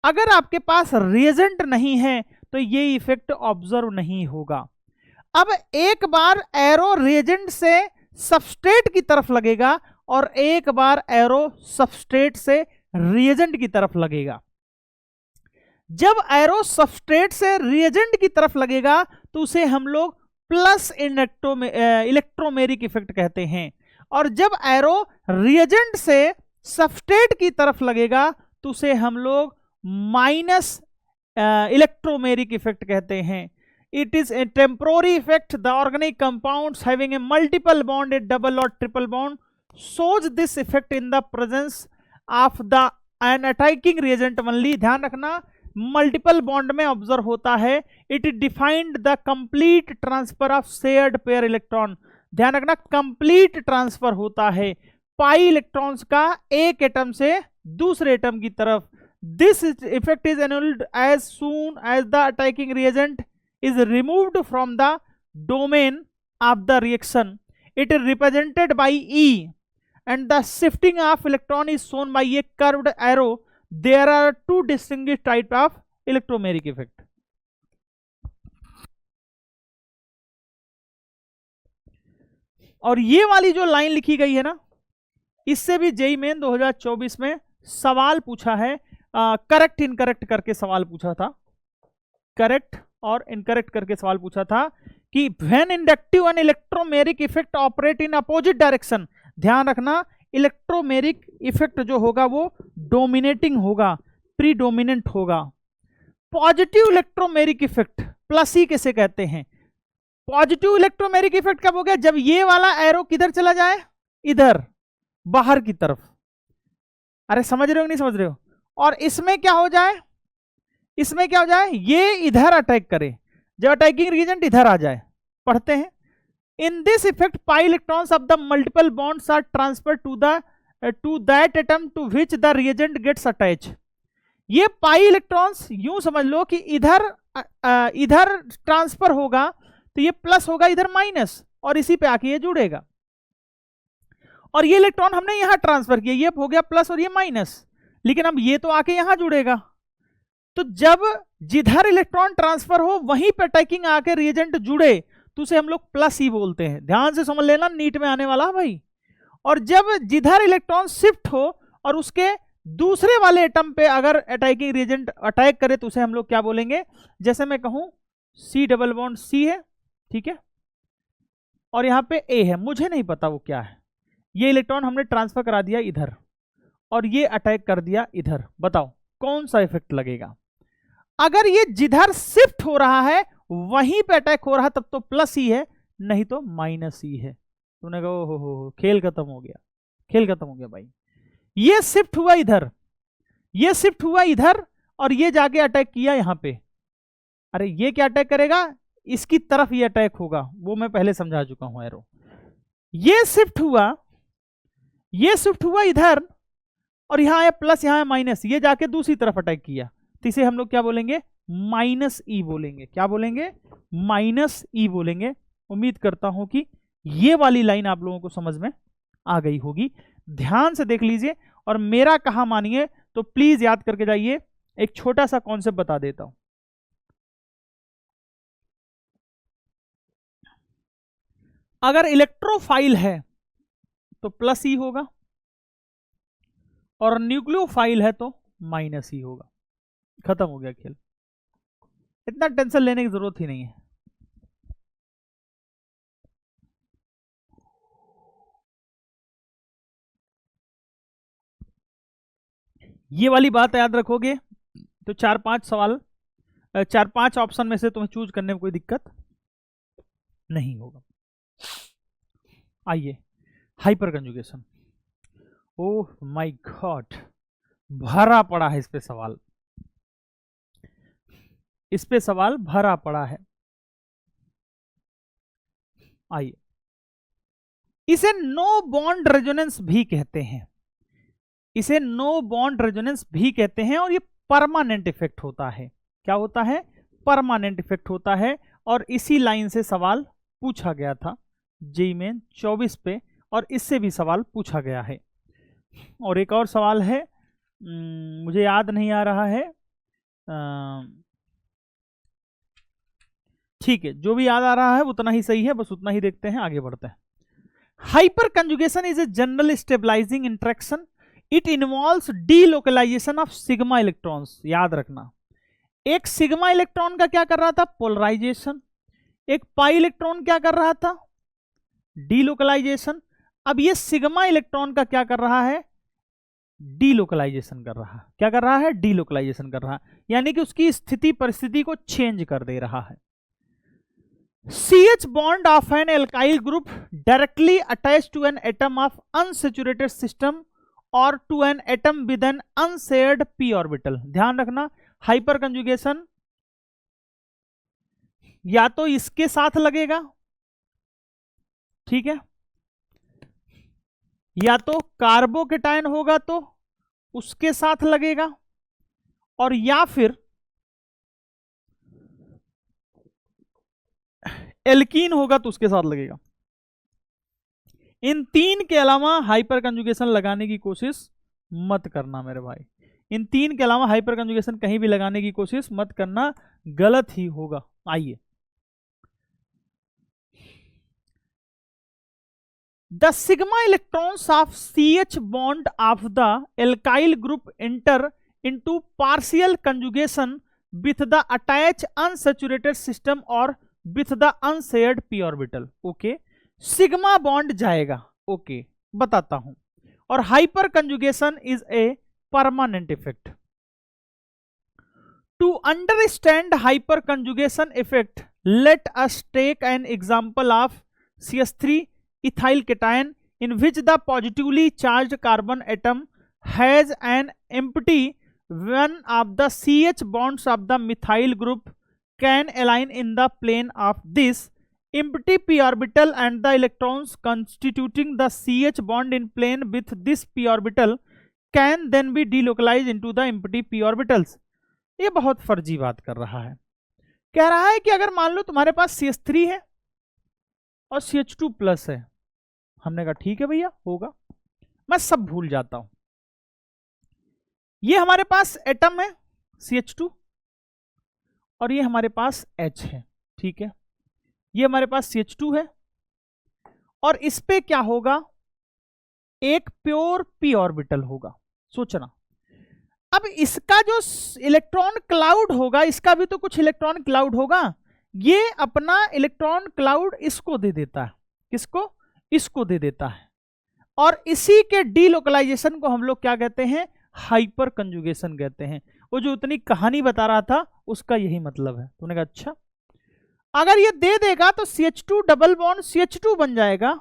अगर आपके पास रिएजेंट नहीं है तो ये इफेक्ट ऑब्जर्व नहीं होगा। अब एक बार एरो रिएजेंट से सबस्ट्रेट की तरफ लगेगा और एक बार एरो सबस्ट्रेट से रिएजेंट की तरफ लगेगा। जब एरो सबस्ट्रेट से रिएजेंट की तरफ लगेगा तो उसे हम लोग प्लस इलेक्ट्रोमेरिक इफेक्ट कहते हैं, और जब एरो रिएजेंट से सबस्ट्रेट की तरफ लगेगा तो उसे हम लोग माइनस इलेक्ट्रोमेरिक इफेक्ट कहते हैं। It is a temporary effect. The organic compounds having a multiple bond, a double or triple bond, shows this effect in the presence of the an attacking reagent only. ध्यान रखना, multiple bond में observe होता है। It defined the complete transfer of shared pair electron. ध्यान रखना, complete transfer होता है pi electrons का एक एटम से दूसरे एटम की तरफ। This effect is annulled as soon as the attacking reagent is removed from the domain of the reaction. It is represented by E, and the shifting of electron is shown by a curved arrow. There are two distinguished types of electromeric effect. और ये वाली जो line लिखी गई है ना, इससे भी जेईई मेन 2024 में सवाल पूछा है, करेक्ट इनकरेक्ट करके सवाल पूछा था, करेक्ट और इनकरेक्ट करके सवाल पूछा था कि when inductive and electromeric effect operate in opposite direction, ध्यान रखना इलेक्ट्रोमेरिक इफेक्ट जो होगा वो डोमिनेटिंग होगा, प्रीडोमिनेंट होगा। पॉजिटिव इलेक्ट्रोमेरिक इफेक्ट प्लस ई किसे कहते हैं? पॉजिटिव इलेक्ट्रोमेरिक इफेक्ट कब हो गया? जब ये वाला एरो किधर चला जाए, इधर बाहर की तरफ। अरे समझ रहे हो नहीं समझ रहे हो? और इसमें क्या हो जाए, इसमें क्या हो जाए, ये इधर अटैक करे, जब अटैकिंग रीजेंट इधर आ जाए। पढ़ते हैं, in this effect pi electrons of the multiple bonds are transfer to that atom to which the reagent gets attach. ये पाई इलेक्ट्रॉन्स यूं समझ लो कि इधर इधर ट्रांसफर होगा तो ये प्लस होगा, इधर माइनस, और इसी पे आके ये जुड़ेगा। और ये इलेक्ट्रॉन हमने यहां ट्रांसफर किया, ये हो गया प्लस और ये माइनस, लेकिन अब ये तो आके यहां जुड़ेगा। तो जब जिधर इलेक्ट्रॉन ट्रांसफर हो वहीं पे अटैकिंग आके रिएजेंट जुड़े तो उसे हम लोग प्लस ही बोलते हैं। ध्यान से समझ लेना, नीट में आने वाला भाई। और जब जिधर इलेक्ट्रॉन शिफ्ट हो और उसके दूसरे वाले एटम पे अगर अटैकिंग रिएजेंट अटैक करे तो उसे हम लोग क्या बोलेंगे? जैसे मैं कहूं सी डबल बॉन्ड सी है, ठीक है, और यहां पे ए है, मुझे नहीं पता वो क्या है। ये इलेक्ट्रॉन हमने ट्रांसफर करा दिया इधर और ये अटैक कर दिया इधर, बताओ कौन सा इफेक्ट लगेगा? अगर ये जिधर शिफ्ट हो रहा है वहीं पे अटैक हो रहा है तब तो प्लस ही है, नहीं तो माइनस ही है। तूने कहा हो खेल खत्म हो गया, खेल खत्म हो गया भाई। ये शिफ्ट हुआ इधर, ये शिफ्ट हुआ इधर, और ये जाके अटैक किया यहां पे। अरे ये क्या अटैक करेगा? इसकी तरफ ये अटैक होगा, वो मैं पहले समझा चुका हूं एरो। ये शिफ्ट हुआ, ये शिफ्ट हुआ इधर, और यहां है प्लस, यहां है माइनस, ये जाके दूसरी तरफ अटैक किया, तो इसे हम लोग क्या बोलेंगे? माइनस ई बोलेंगे। क्या बोलेंगे? माइनस ई बोलेंगे। उम्मीद करता हूं कि ये वाली लाइन आप लोगों को समझ में आ गई होगी। ध्यान से देख लीजिए और मेरा कहा मानिए तो प्लीज याद करके जाइए। एक छोटा सा कॉन्सेप्ट बता देता हूं। अगर इलेक्ट्रोफाइल है तो प्लस ई होगा और न्यूक्लियोफाइल है तो माइनस ई होगा। खत्म हो गया खेल, इतना टेंशन लेने की जरूरत ही नहीं है। ये वाली बात याद रखोगे तो 4-5 सवाल, 4-5 ऑप्शन में से तुम्हें चूज करने में कोई दिक्कत नहीं होगा। आइए, hyper conjugation. Oh my God, भरा पड़ा है इस पे सवाल, इस पे सवाल भरा पड़ा है। आइए, इसे नो बॉन्ड रेजोनेंस भी कहते हैं, इसे नो बॉन्ड रेजोनेंस भी कहते हैं, और ये परमानेंट इफेक्ट होता है। क्या होता है? परमानेंट इफेक्ट होता है। और इसी लाइन से सवाल पूछा गया था जेईई मेन 24 पे, और इससे भी सवाल पूछा गया है। और एक और सवाल है, मुझे याद नहीं आ रहा है, ठीक है, जो भी याद आ रहा है उतना ही सही है, बस उतना ही देखते हैं, आगे बढ़ते हैं। Hyperconjugation is a general stabilizing interaction, it involves delocalization of sigma electrons. याद रखना, एक सिग्मा इलेक्ट्रॉन का क्या कर रहा था? पोलराइजेशन। एक पाई इलेक्ट्रॉन क्या कर रहा था? डीलोकलाइजेशन। अब ये सिग्मा इलेक्ट्रॉन का क्या कर रहा है? डीलोकलाइजेशन कर रहा है। क्या कर रहा है? डीलोकलाइजेशन कर रहा है, यानी कि उसकी स्थिति परिस्थिति को चेंज कर दे रहा है। CH bond of an alkyl group directly attached to an atom of unsaturated system or to an atom with an unshared p orbital। ध्यान रखना, हाइपर कंजुगेशन या तो इसके साथ लगेगा, ठीक है, या तो कार्बोकेटायन होगा तो उसके साथ लगेगा, और या फिर एल्कीन होगा तो उसके साथ लगेगा। इन तीन के अलावा हाइपर कंजुगेशन लगाने की कोशिश मत करना मेरे भाई, इन तीन के अलावा हाइपर कंजुगेशन कहीं भी लगाने की कोशिश मत करना, गलत ही होगा। आइए, the sigma electrons of CH bond of the alkyl group enter into partial conjugation with the attach unsaturated system और with the unshared p orbital. Okay, sigma bond जाएगा, ओके बताता हूं, और hyperconjugation is a permanent effect. To understand hyperconjugation effect, let us take an example of CH3 ethyl cation in which the positively charged carbon atom has an empty one of the CH bonds of the methyl group can align in the plane of this empty p orbital, and the electrons constituting the CH bond in plane with this p orbital can then be delocalized into the empty p orbitals। ये बहुत फर्जी बात कर रहा है। कह रहा है कि अगर मान लो तुम्हारे पास CH3 है और CH2 प्लस है। हमने कहा ठीक है भैया होगा, मैं सब भूल जाता हूं। ये हमारे पास एटम है CH2 और ये हमारे पास H है, ठीक है। ये हमारे पास CH2 है और इस पे क्या होगा, एक प्योर p ऑर्बिटल होगा। सोचना, अब इसका जो इलेक्ट्रॉन क्लाउड होगा, इसका भी तो कुछ इलेक्ट्रॉन क्लाउड होगा। ये अपना इलेक्ट्रॉन क्लाउड इसको दे देता है, किसको, इसको दे देता है, और इसी के डीलोकलाइजेशन को हम लोग क्या कहते हैं, हाइपर कंजुगेशन कहते हैं। वो जो उतनी कहानी बता रहा था उसका यही मतलब है। तुमने कहा अच्छा, अगर ये दे देगा तो CH2 डबल बॉन्ड CH2 बन जाएगा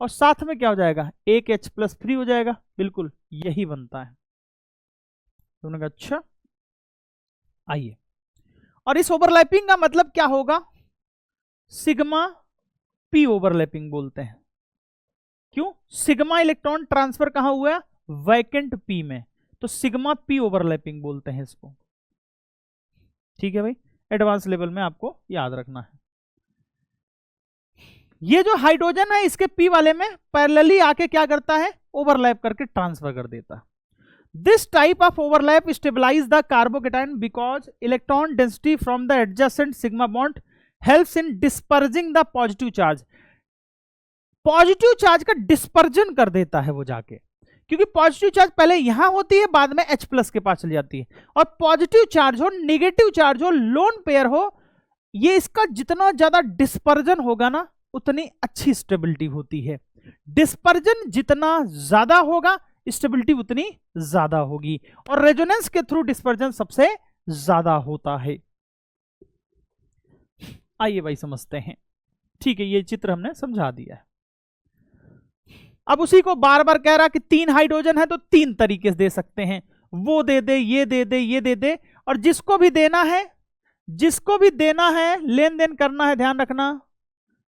और साथ में क्या हो जाएगा, एक H प्लस फ्री हो जाएगा। बिल्कुल यही बनता है। तुमने कहा अच्छा, आइए, और इस ओवरलैपिंग का मतलब क्या होगा, सिग्मा p ओवरलैपिंग बोलते हैं। क्यों, सिग्मा इलेक्ट्रॉन ट्रांसफर कहां हुआ है, वैकेंट p में, तो सिग्मा p ओवरलैपिंग बोलते हैं इसको। ठीक है भाई, एडवांस लेवल में आपको याद रखना है। ये जो हाइड्रोजन है इसके p वाले में पैरेलली आके क्या करता है, ओवरलैप करके ट्रांसफर कर देता है। This type of overlap stabilize the carbocation because electron density from the adjacent sigma bond helps in dispersing the positive charge। Positive charge का डिस्पर्जन कर देता है वो जाके, क्योंकि पॉजिटिव चार्ज पहले यहां होती है, बाद में H प्लस के पास चली जाती है। और पॉजिटिव चार्ज हो, नेगेटिव चार्ज हो, लोन पेयर हो, ये इसका जितना ज्यादा डिस्पर्जन होगा ना उतनी अच्छी स्टेबिलिटी होती है। डिस्पर्जन जितना ज्यादा होगा स्टेबिलिटी उतनी ज्यादा होगी, और रेजोनेंस के थ्रू डिस्पर्जन सबसे ज्यादा होता है। आइए भाई समझते हैं। ठीक है, ये चित्र हमने समझा दिया है। अब उसी को बार बार कह रहा कि 3 हाइड्रोजन है तो 3 तरीके से दे सकते हैं, वो दे दे, ये दे दे, ये दे दे, और जिसको भी देना है लेन देन करना है, ध्यान रखना,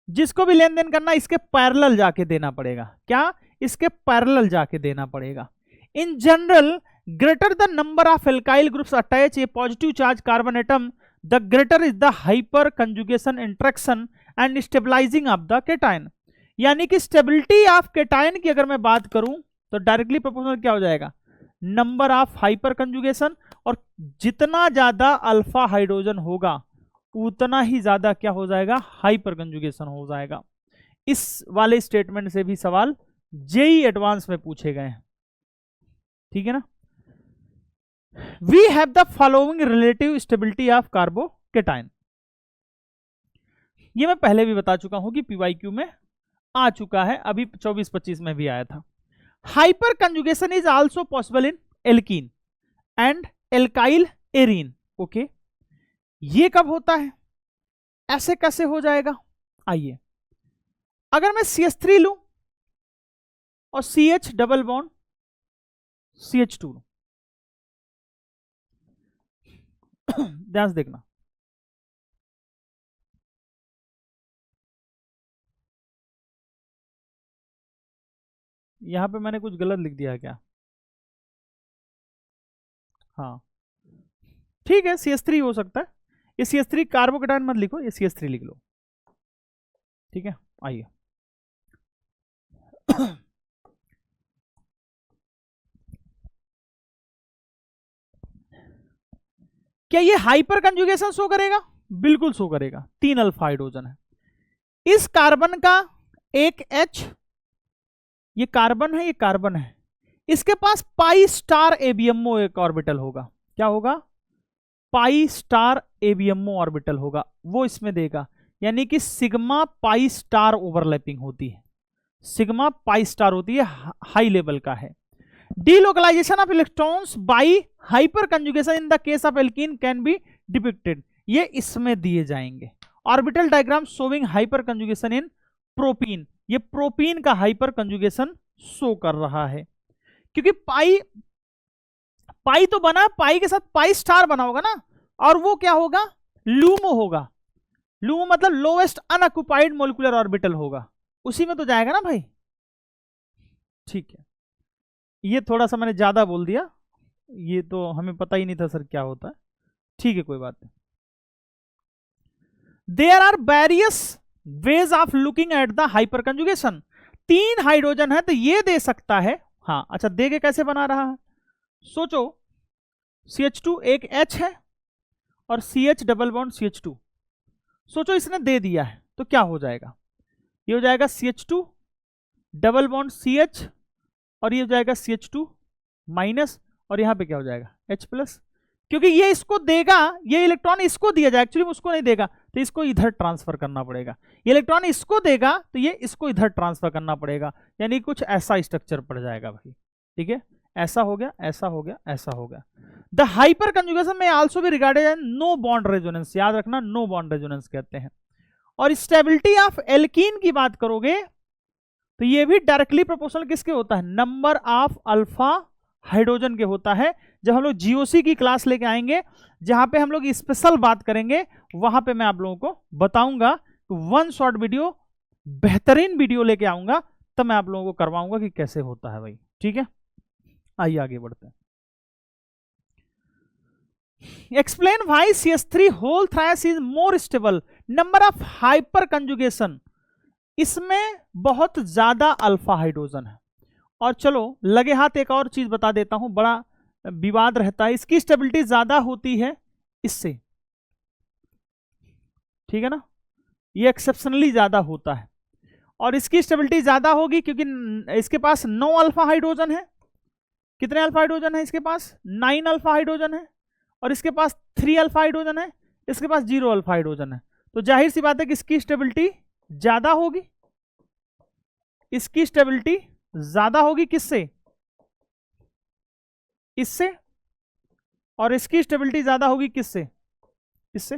जिसको भी लेन देन करना इसके पैरेलल जाके देना पड़ेगा। क्या, इसके पैरेलल जाके देना पड़ेगा। In general greater the number of alkyl groups attach a positive charge carbon atom the greater is the hyperconjugation interaction and stabilizing of the cation. यानी कि स्टेबिलिटी ऑफ केटायन की अगर मैं बात करूं तो डायरेक्टली प्रोपोर्शनल क्या हो जाएगा, नंबर ऑफ हाइपर कंजुगेशन, और जितना ज्यादा अल्फा हाइड्रोजन होगा उतना ही ज्यादा क्या हो जाएगा, हाइपर कंजुगेशन हो जाएगा। इस वाले स्टेटमेंट से भी सवाल जेई एडवांस में पूछे गए हैं, ठीक है ना। We have the following relative stability of carbocation. ये मैं पहले भी बता चुका हूं कि पीवाईक्यू में आ चुका है, अभी 24-25 में भी आया था। Hyper conjugation is also possible in alkene and alkyl arene. Okay, ये कब होता है, ऐसे कैसे हो जाएगा, आइए, अगर मैं CH3 लूं और CH डबल बॉन्ड CH2 लूं, ध्यान से देखना, यहां पे मैंने कुछ गलत लिख दिया है क्या, हाँ ठीक है, CH3 हो सकता है। ये CH3 कार्बोकेटायन मत लिखो, ये CH3 लिख लो, ठीक है। आइए क्या ये हाइपर कंजुगेशन शो करेगा, बिल्कुल शो करेगा। 3 अल्फा हाइड्रोजन है, इस कार्बन का एक H ये कार्बन है, ये कार्बन है, इसके पास पाई स्टार एबीएमओ एक ऑर्बिटल होगा। क्या होगा? पाई स्टार एबीएमओ ऑर्बिटल होगा, वो इसमें देगा, यानी कि सिग्मा पाई स्टार ओवरलैपिंग होती है, सिग्मा पाई स्टार होती है, हाई लेवल का है। Delocalisation of electrons by hyperconjugation in the case of alkene can be depicted, ये इसमें दिए जाएंगे। Orbital diagram showing hyperconjugation in propene, ये प्रोपीन का हाइपर कंजुगेशन शो कर रहा है, क्योंकि पाई पाई तो बना, पाई के साथ पाई स्टार बना होगा ना, और वो क्या होगा? लूमो होगा। लूमो मतलब लोवेस्ट अनऑक्युपाइड मोलिकुलर ऑर्बिटल होगा, उसी में तो जाएगा ना भाई। ठीक है, ये थोड़ा सा मैंने ज्यादा बोल दिया, ये तो हमें पता ही नहीं था सर क्या होता है। ठीक है, कोई बात नहीं। There are various ways of looking at the hyperconjugation. 3 hydrogen है तो ये दे सकता है। हाँ अच्छा, दे के कैसे बना रहा है? सोचो, CH2 एक H है और CH डबल बॉन्ड CH2। सोचो इसने दे दिया है तो क्या हो जाएगा? ये हो जाएगा CH2 डबल बॉन्ड CH, और ये हो जाएगा CH2 माइनस, और यहां पे क्या हो जाएगा? H प्लस, क्योंकि ये इसको देगा, ये इलेक्ट्रॉन इसको दिया जाएगा, एक्चुअली उसको नहीं देगा तो इसको इधर ट्रांसफर करना पड़ेगा। ये इलेक्ट्रॉन इसको देगा तो ये इसको इधर ट्रांसफर करना पड़ेगा, यानी कुछ ऐसा स्ट्रक्चर पड़ जाएगा भाई। ठीक है, ऐसा हो गया, ऐसा हो गया, ऐसा हो गया। The hyperconjugation may also भी regarded as no bond resonance, याद रखना, नो बॉन्ड रेजोनेंस कहते हैं। और स्टेबिलिटी ऑफ एल्कीन की बात करोगे तो ये भी डायरेक्टली प्रोपोर्शनल किसके होता है? नंबर ऑफ अल्फा हाइड्रोजन के होता है। जब हम लोग जीओसी की क्लास लेके आएंगे, जहां पे हम लोग स्पेशल बात करेंगे, वहां पे मैं आप लोगों को बताऊंगा। वन शॉर्ट वीडियो, बेहतरीन वीडियो लेके आऊंगा, तब मैं आप लोगों को करवाऊंगा कि कैसे होता है भाई। ठीक है, आइए आगे बढ़ते हैं। Explain why CH3 whole thrice is more stable. Number of hyperconjugation, इसमें बहुत ज्यादा अल्फा हाइड्रोजन है। और चलो लगे हाथ एक और चीज बता देता हूं, बड़ा विवाद रहता है, इसकी स्टेबिलिटी ज्यादा होती है इससे। ठीक है ना, ये एक्सेप्शनली ज्यादा होता है, और इसकी स्टेबिलिटी ज्यादा होगी क्योंकि इसके पास 9 अल्फा हाइड्रोजन है। कितने अल्फा हाइड्रोजन है इसके पास? 9 अल्फा हाइड्रोजन है, और इसके पास 3 अल्फा हाइड्रोजन है, इसके पास 0 अल्फा हाइड्रोजन है। तो जाहिर सी बात है कि इसकी स्टेबिलिटी ज्यादा होगी, इसकी स्टेबिलिटी ज्यादा होगी किससे? इससे। और इसकी स्टेबिलिटी ज्यादा होगी किससे? इससे।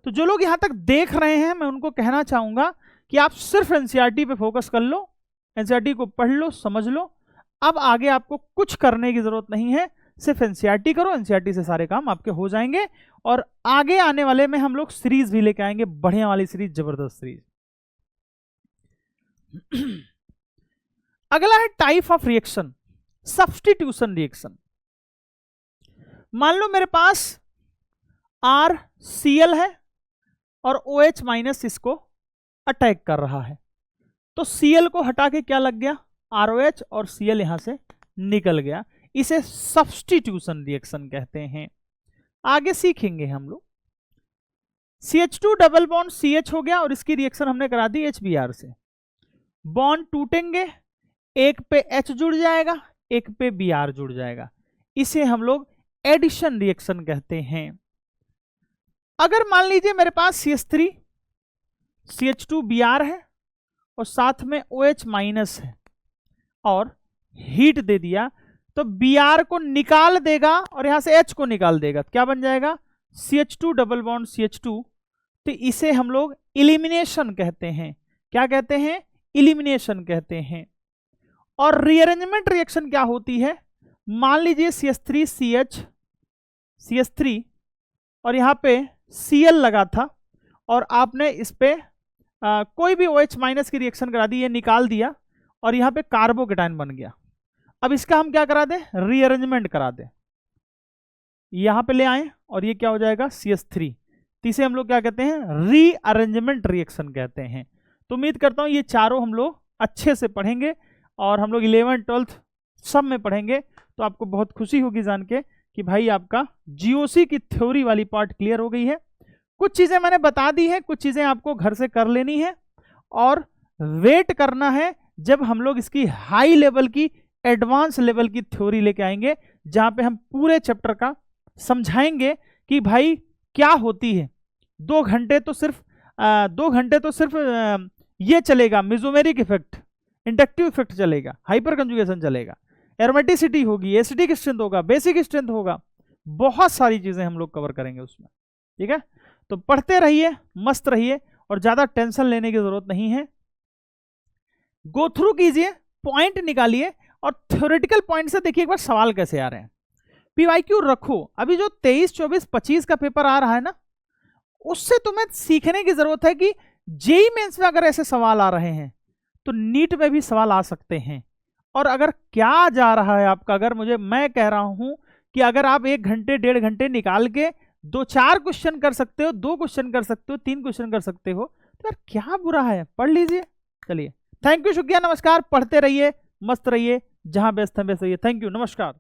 तो जो लोग यहां तक देख रहे हैं, मैं उनको कहना चाहूंगा कि आप सिर्फ एनसीईआरटी पे फोकस कर लो, एनसीईआरटी को पढ़ लो, समझ लो। अब आगे आपको कुछ करने की जरूरत नहीं है, सिर्फ एनसीईआरटी करो, एनसीईआरटी से सारे काम आपके हो जाएंगे। और आगे आने वाले में हम लोग सीरीज भी लेके आएंगे, बढ़िया वाली सीरीज, जबरदस्त सीरीज। अगला है type of reaction, substitution reaction. मान लो मेरे पास RCl है और OH माइनस इसको अटैक कर रहा है, तो Cl को हटा के क्या लग गया? ROH, और Cl यहां से निकल गया। इसे सब्स्टिट्यूशन रिएक्शन कहते हैं। आगे सीखेंगे हम लोग। CH2 डबल बॉन्ड CH हो गया, और इसकी रिएक्शन हमने करा दी HBr से। बॉन्ड टूटेंगे, एक पे H जुड़ जाएगा, एक पे Br जुड़ जाएगा, इसे हम लोग एडिशन रिएक्शन कहते हैं। अगर मान लीजिए मेरे पास CH3 CH2 Br है और साथ में OH माइनस है और हीट दे दिया, तो Br को निकाल देगा और यहां से H को निकाल देगा, क्या बन जाएगा? CH2 double bond CH2। तो इसे हम लोग इलिमिनेशन कहते हैं। क्या कहते हैं? इलिमिनेशन कहते हैं। और रीअरेंजमेंट रिएक्शन क्या होती है? मान लीजिए CH3 CH3 और यहां पे Cl लगा था, और आपने इस पे कोई भी OH माइनस की रिएक्शन करा दी, ये निकाल दिया, और यहां पे कार्बोकेटाइन बन गया। अब इसका हम क्या करा दें? रीअरेंजमेंट करा दें, यहां पे ले आए, और ये क्या हो जाएगा? CH3। इसे हम लोग क्या कहते हैं? रीअरेंजमेंट रिएक्शन कहते हैं। तो उम्मीद करता हूं ये चारों हम लोग अच्छे से पढ़ेंगे, और हम लोग 11th 12th सब में पढ़ेंगे, तो आपको बहुत खुशी होगी जान के कि भाई आपका जीओसी की थ्योरी वाली पार्ट क्लियर हो गई है। कुछ चीजें मैंने बता दी है, कुछ चीजें आपको घर से कर लेनी है, और वेट करना है जब हम लोग इसकी हाई लेवल की, एडवांस लेवल की थ्योरी लेके आएंगे, जहां पे हम पूरे चैप्टर का समझाएंगे कि भाई क्या होती है। 2 घंटे तो सिर्फ ये चलेगा, मेसोमेरिक इफेक्ट, इंडक्टिव इफेक्ट चलेगा, हाइपर कंजुगेशन चलेगा, एरोमेटिसिटी होगी, एसिडिक स्ट्रेंथ होगा, बेसिक स्ट्रेंथ होगा, बहुत सारी चीजें हम लोग कवर करेंगे उसमें। ठीक है, तो पढ़ते रहिए, मस्त रहिए, और ज्यादा टेंशन लेने की जरूरत नहीं है। गो थ्रू कीजिए, पॉइंट निकालिए, और थ्योरेटिकल पॉइंट से देखिए एक बार सवाल कैसे आ रहे हैं। पीवाईक्यू रखो, अभी जो 23, 24, 25 का पेपर आ रहा है ना, उससे तुम्हें सीखने की जरूरत है कि जेई मेंस में अगर ऐसे सवाल आ रहे हैं तो नीट में भी सवाल आ सकते हैं। और अगर क्या जा रहा है आपका, अगर मैं कह रहा हूं कि अगर आप 1 घंटे 1.5 घंटे निकाल के 2-4 क्वेश्चन कर सकते हो, 2 क्वेश्चन कर सकते हो, 3 क्वेश्चन कर सकते हो, तो यार क्या बुरा है, पढ़ लीजिए। चलिए, थैंक यू, शुक्रिया, नमस्कार, पढ़ते रहिए, मस्त रहिए, जहां व्यस्त है व्यस्त रहिए। थैंक यू, नमस्कार।